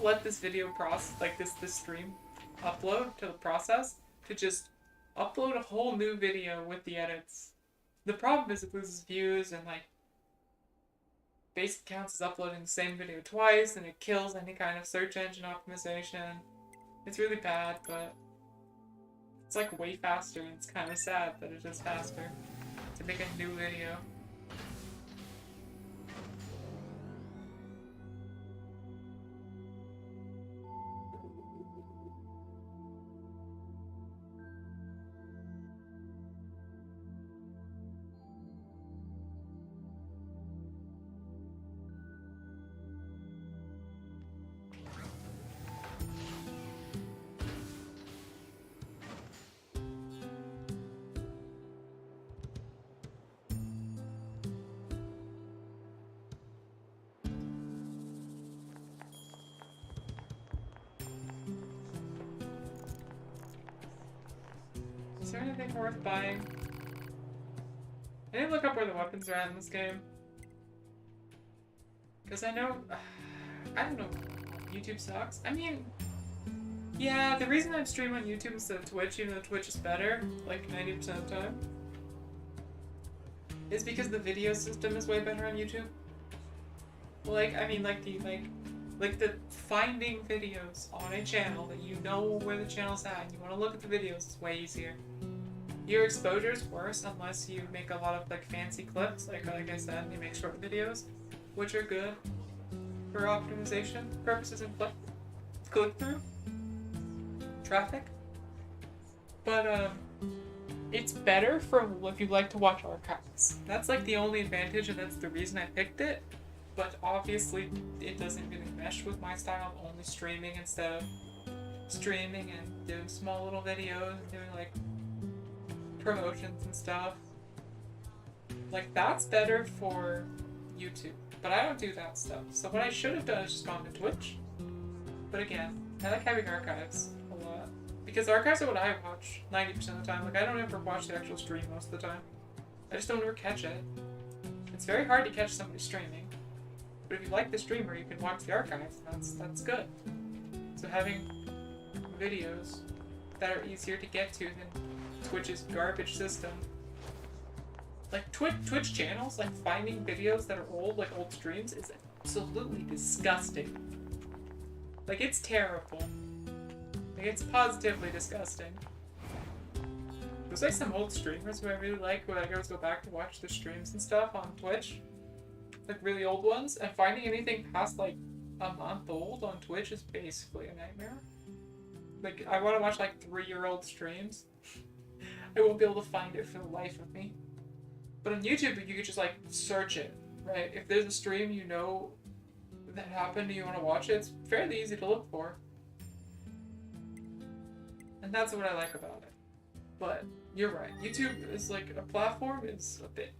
let this video process, like this stream upload to the process, to just upload a whole new video with the edits. The problem is it loses views and like basic counts is uploading the same video twice and it kills any kind of search engine optimization. It's really bad, but it's like way faster and it's kind of sad that it is faster to make a new video. there anything worth buying? I need to look up where the weapons are at in this game. Because I know... I don't know. YouTube sucks. I mean... Yeah, the reason I stream on YouTube instead of Twitch, even though Twitch is better, like 90% of the time, is because the video system is way better on YouTube. Like, I mean, like the finding videos on a channel that you know where the channel's at and you want to look at the videos is way easier. Your exposure is worse unless you make a lot of like fancy clips, like I said, you make short videos, which are good for optimization purposes and click-through traffic. But it's better for if you like to watch archives. That's like the only advantage, and that's the reason I picked it. But obviously, it doesn't really mesh with my style of only streaming instead of streaming and doing small little videos and doing like promotions and stuff. Like, that's better for YouTube. But I don't do that stuff. So what I should have done is just gone to Twitch. But again, I like having archives a lot. Because archives are what I watch 90% of the time. Like, I don't ever watch the actual stream most of the time. I just don't ever catch it. It's very hard to catch somebody streaming. But if you like the streamer, you can watch the archives. That's good. So having videos that are easier to get to than Twitch's garbage system. Like Twitch channels, like finding videos that are old, like old streams, is absolutely disgusting. Like, it's terrible. Like, it's positively disgusting. There's like some old streamers who I really like, where I always go back to watch the streams and stuff on Twitch. Like really old ones, and finding anything past like a month old on Twitch is basically a nightmare. Like, I want to watch like 3-year-old streams. I won't be able to find it for the life of me. But on YouTube, you could just like search it, right? If there's a stream you know that happened and you want to watch it, it's fairly easy to look for. And that's what I like about it. But you're right, YouTube is like a platform, is a bit...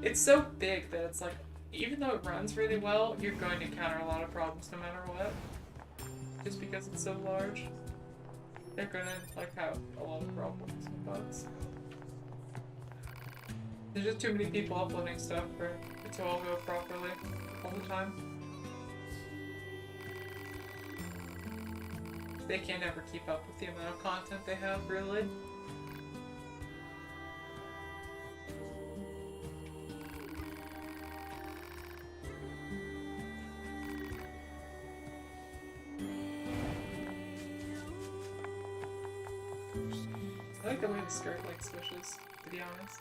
It's so big that it's like, even though it runs really well, you're going to encounter a lot of problems no matter what. Just because it's so large. They're gonna like have a lot of problems and bugs. There's just too many people uploading stuff for it to all go properly all the time. They can't ever keep up with the amount of content they have, really. I like the way the skirt like swishes, to be honest.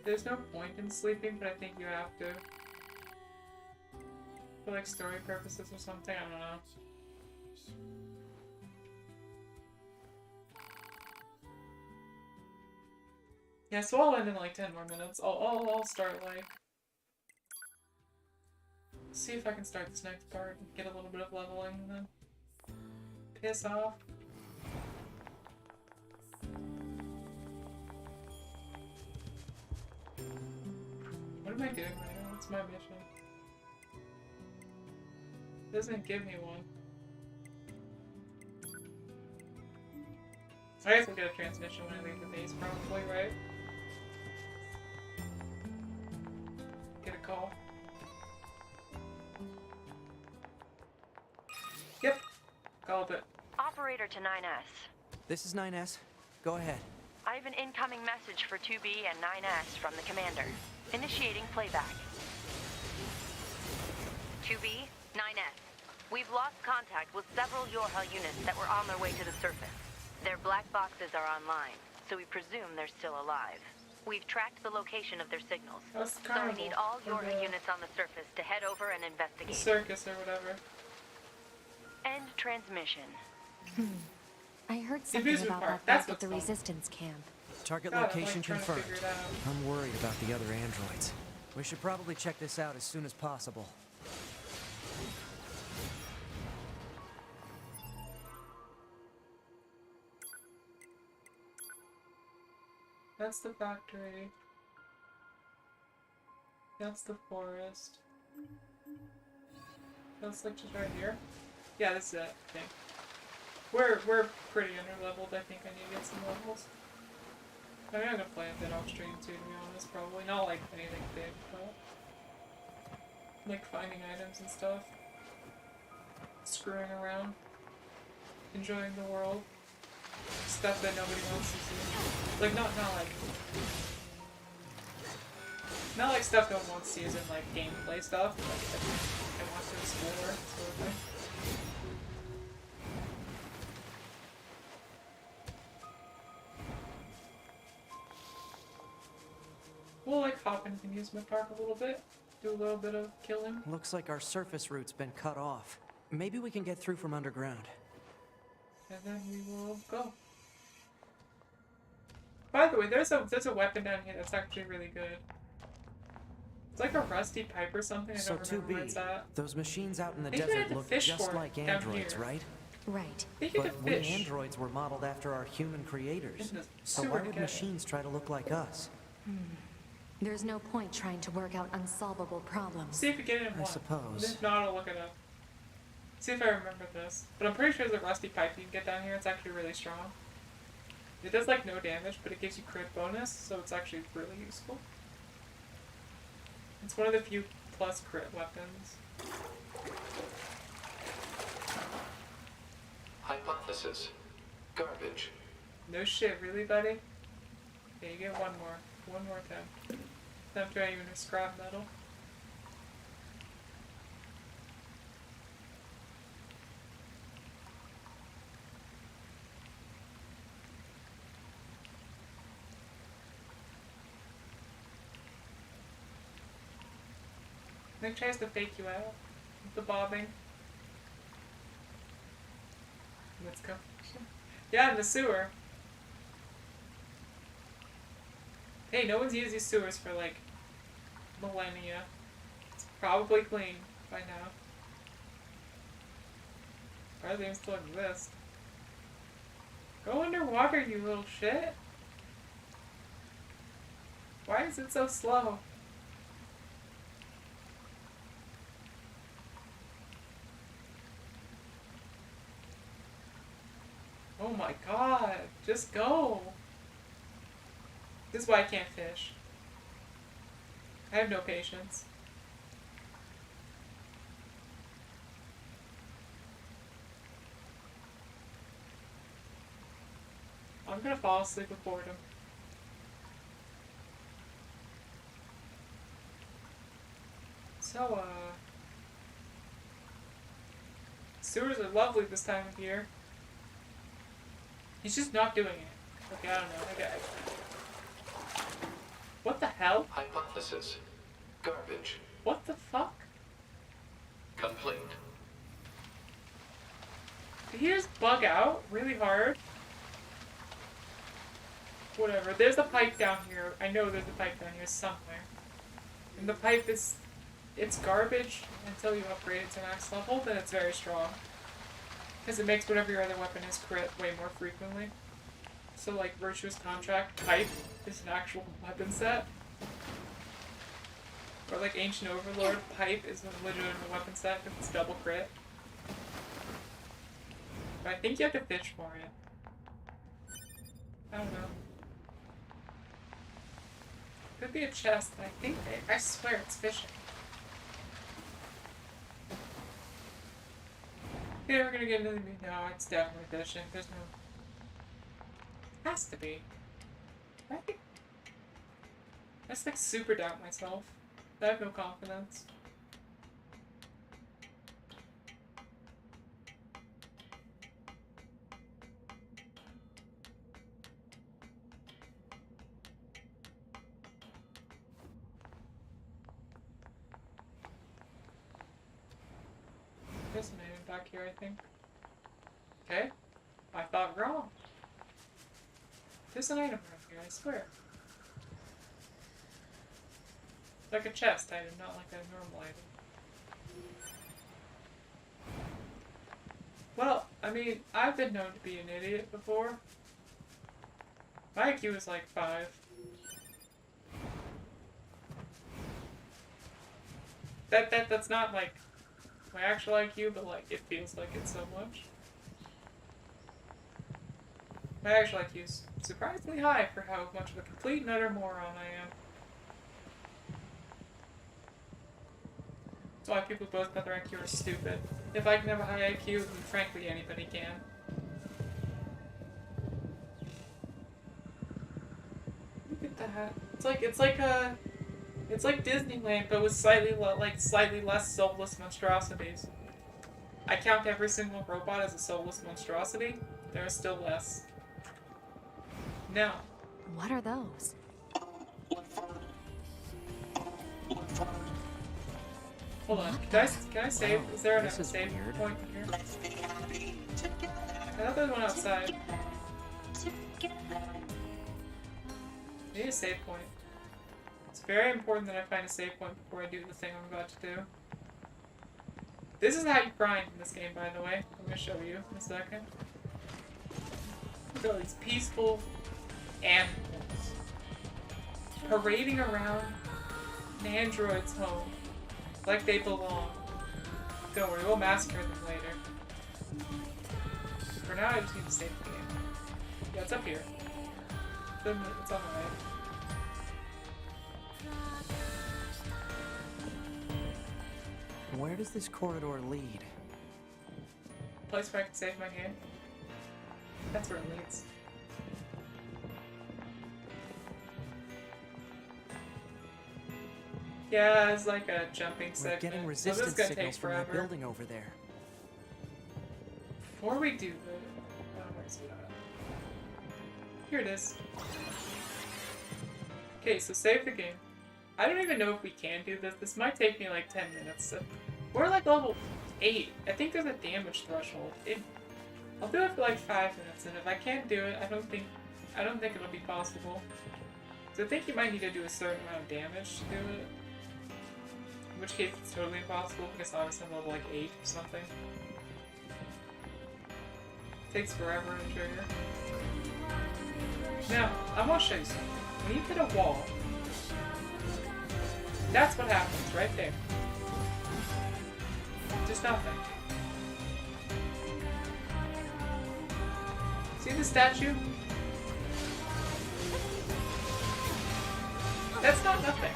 There's no point in sleeping, but I think you have to. For like story purposes or something, I don't know. Yeah, so I'll end in like 10 more minutes. I'll start like... See if I can start this next part and get a little bit of leveling and then piss off. What am I doing right now? What's my mission? It doesn't give me one. I guess I'll get a transmission when I leave the base, probably, right? Get a call. Yep. Called it. Operator to 9S. This is 9S. Go ahead. I have an incoming message for 2B and 9S from the commander. Initiating playback. 2B, 9S. We've lost contact with several Yorha units that were on their way to the surface. Their black boxes are online, so we presume they're still alive. We've tracked the location of their signals, so we need all Yorha units on the surface to head over and investigate. The circus or whatever. End transmission. I heard something about that back at the resistance camp. Target God, location I'm, like, confirmed. trying to figure it out. I'm worried about the other androids. We should probably check this out as soon as possible. That's the factory. That's the forest. That's like just right here. Yeah, this is it, I think. We're pretty underleveled. I think I need to get some levels. I mean, I'm gonna play a bit off stream too, to be honest, probably. Not like anything big, but like finding items and stuff. Screwing around. Enjoying the world. Stuff that nobody wants to see. Like not like stuff no one wants to use in like gameplay stuff, but like I want to explore sort of thing. We'll like hop into the amusement park a little bit, do a little bit of killing. Looks like our surface route's been cut off. Maybe we can get through from underground. And then we will go. By the way, there's a weapon down here that's actually really good. It's like a rusty pipe or something. I So don't remember where it's 2B, at. those machines out in the I think we had desert to look fish just for it like down androids, here. right? Right. I think you But could we fish. androids were modeled after our human creators. In the So sewer why to would get it. machines try to look like us? There's no point trying to work out unsolvable problems. See if you get it in I one. suppose. If not, I'll look it up. See if I remember this. But I'm pretty sure there's a rusty pipe you can get down here. It's actually really strong. It does like no damage, but it gives you crit bonus, so it's actually really useful. It's one of the few plus crit weapons. Hypothesis. Garbage. No shit, really, buddy? Okay, you get one more. One more time. Time to even a scrap metal. Nick tries to fake you out with the bobbing. Let's go. Yeah, in the sewer. Hey, no one's used these sewers for like millennia. It's probably clean by now. Or they even still exist. Go underwater, you little shit. Why is it so slow? Oh my god, just go. This is why I can't fish. I have no patience. I'm gonna fall asleep with boredom. So, sewers are lovely this time of year. He's just not doing it. Okay, I don't know. I guess. What the hell? Hypothesis. Garbage. What the fuck? Complete. Did he just bug out really hard? Whatever. There's a pipe down here. I know there's a pipe down here somewhere. And the pipe is... It's garbage until you upgrade it to max level, then it's very strong. Because it makes whatever your other weapon is crit way more frequently. So like Virtuous Contract Pipe is an actual weapon set. Or like Ancient Overlord Pipe is a legitimate weapon set because it's double crit. But I think you have to fish for it. I don't know. Could be a chest, but I swear it's fishing. Okay, we're gonna get into the meat. No, it's definitely fishing. There's no... Has to be. I think... I just like super doubt myself. I have no confidence. There's an item back here, I think. Okay. I thought wrong. There's an item around here, I swear. Like a chest item, not like a normal item. Well, I mean, I've been known to be an idiot before. My IQ is like 5. That's not like my actual IQ, but like it feels like it so much. My actual IQ is surprisingly high for how much of a complete and utter moron I am. That's why people who boast about their IQ are stupid. If I can have a high IQ, then frankly anybody can. Look at that. It's like Disneyland, but with slightly less soulless monstrosities. I count every single robot as a soulless monstrosity. There are still less. Now. What are those? Hold on. Can I save? Is there a save point here? I thought there was one outside. I need a save point. It's very important that I find a save point before I do the thing I'm about to do. This is how you grind in this game, by the way. I'm gonna show you in a second. Look at all these peaceful animals parading around an android's home like they belong. Don't worry, we'll massacre them later. For now, I just need to save the game. Yeah, it's up here. It's on the right. Where does this corridor lead? Place where I can save my game. That's where it leads. Yeah, it's like a jumping segment. We're getting So resistance this is gonna signals take from that forever. building over there. Before we do the... Oh, where's it at? Here it is. Okay, so save the game. I don't even know if we can do this. This might take me like 10 minutes. We're like level 8. I think there's a damage threshold. I'll do it for like 5 minutes, and if I can't do it, I don't think it'll be possible. So I think you might need to do a certain amount of damage to do it. In which case it's totally impossible because obviously I'm level like 8 or something. Takes forever to trigger. Now, I want to show you something. When you hit a wall, that's what happens right there. Just nothing. See the statue? That's not nothing.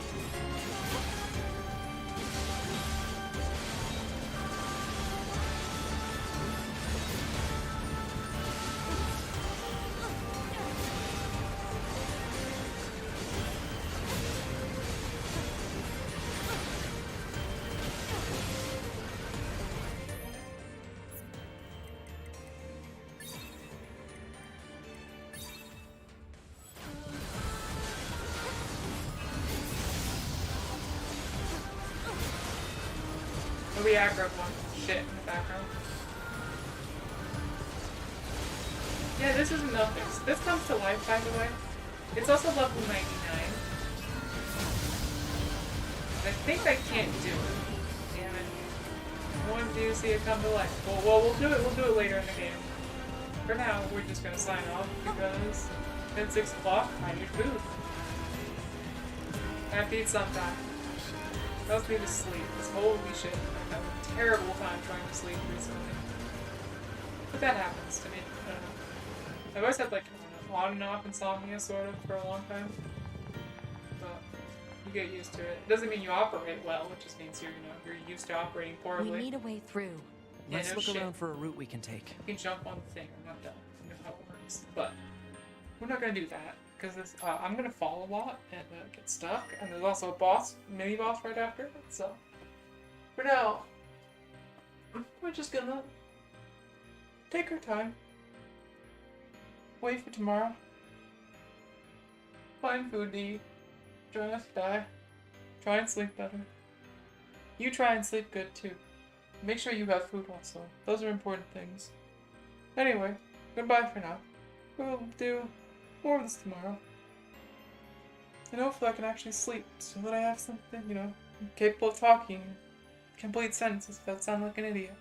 We aggroed one shit in the background. Yeah, this is nothing. This comes to life, by the way. It's also level 99. I think I can't do it. Damn it. I wanted to see it come to life. Well, we'll do it. We'll do it later in the game. For now, we're just gonna sign off because it's 6 o'clock. I need food. I have to eat sometime. I also need to sleep. This holy shit. I've had a terrible time trying to sleep recently. But that happens to me. I don't know. I've always had like on and off insomnia sort of for a long time. But you get used to it. It doesn't mean you operate well, it just means you're used to operating poorly. We need a way through. Let's look shit. around for a route we can take. You can jump on the thing, I'm not done. I know how it works. But we're not gonna do that. Because I'm gonna fall a lot and get stuck, and there's also a boss, mini boss right after it, so for now, we're just gonna take our time, wait for tomorrow, find food to eat, try not to die, try and sleep better. You try and sleep good too. Make sure you have food also. Those are important things. Anyway, goodbye for now. We'll do more of this tomorrow. And hopefully I can actually sleep so that I have something, capable of talking complete sentences without sounding like an idiot.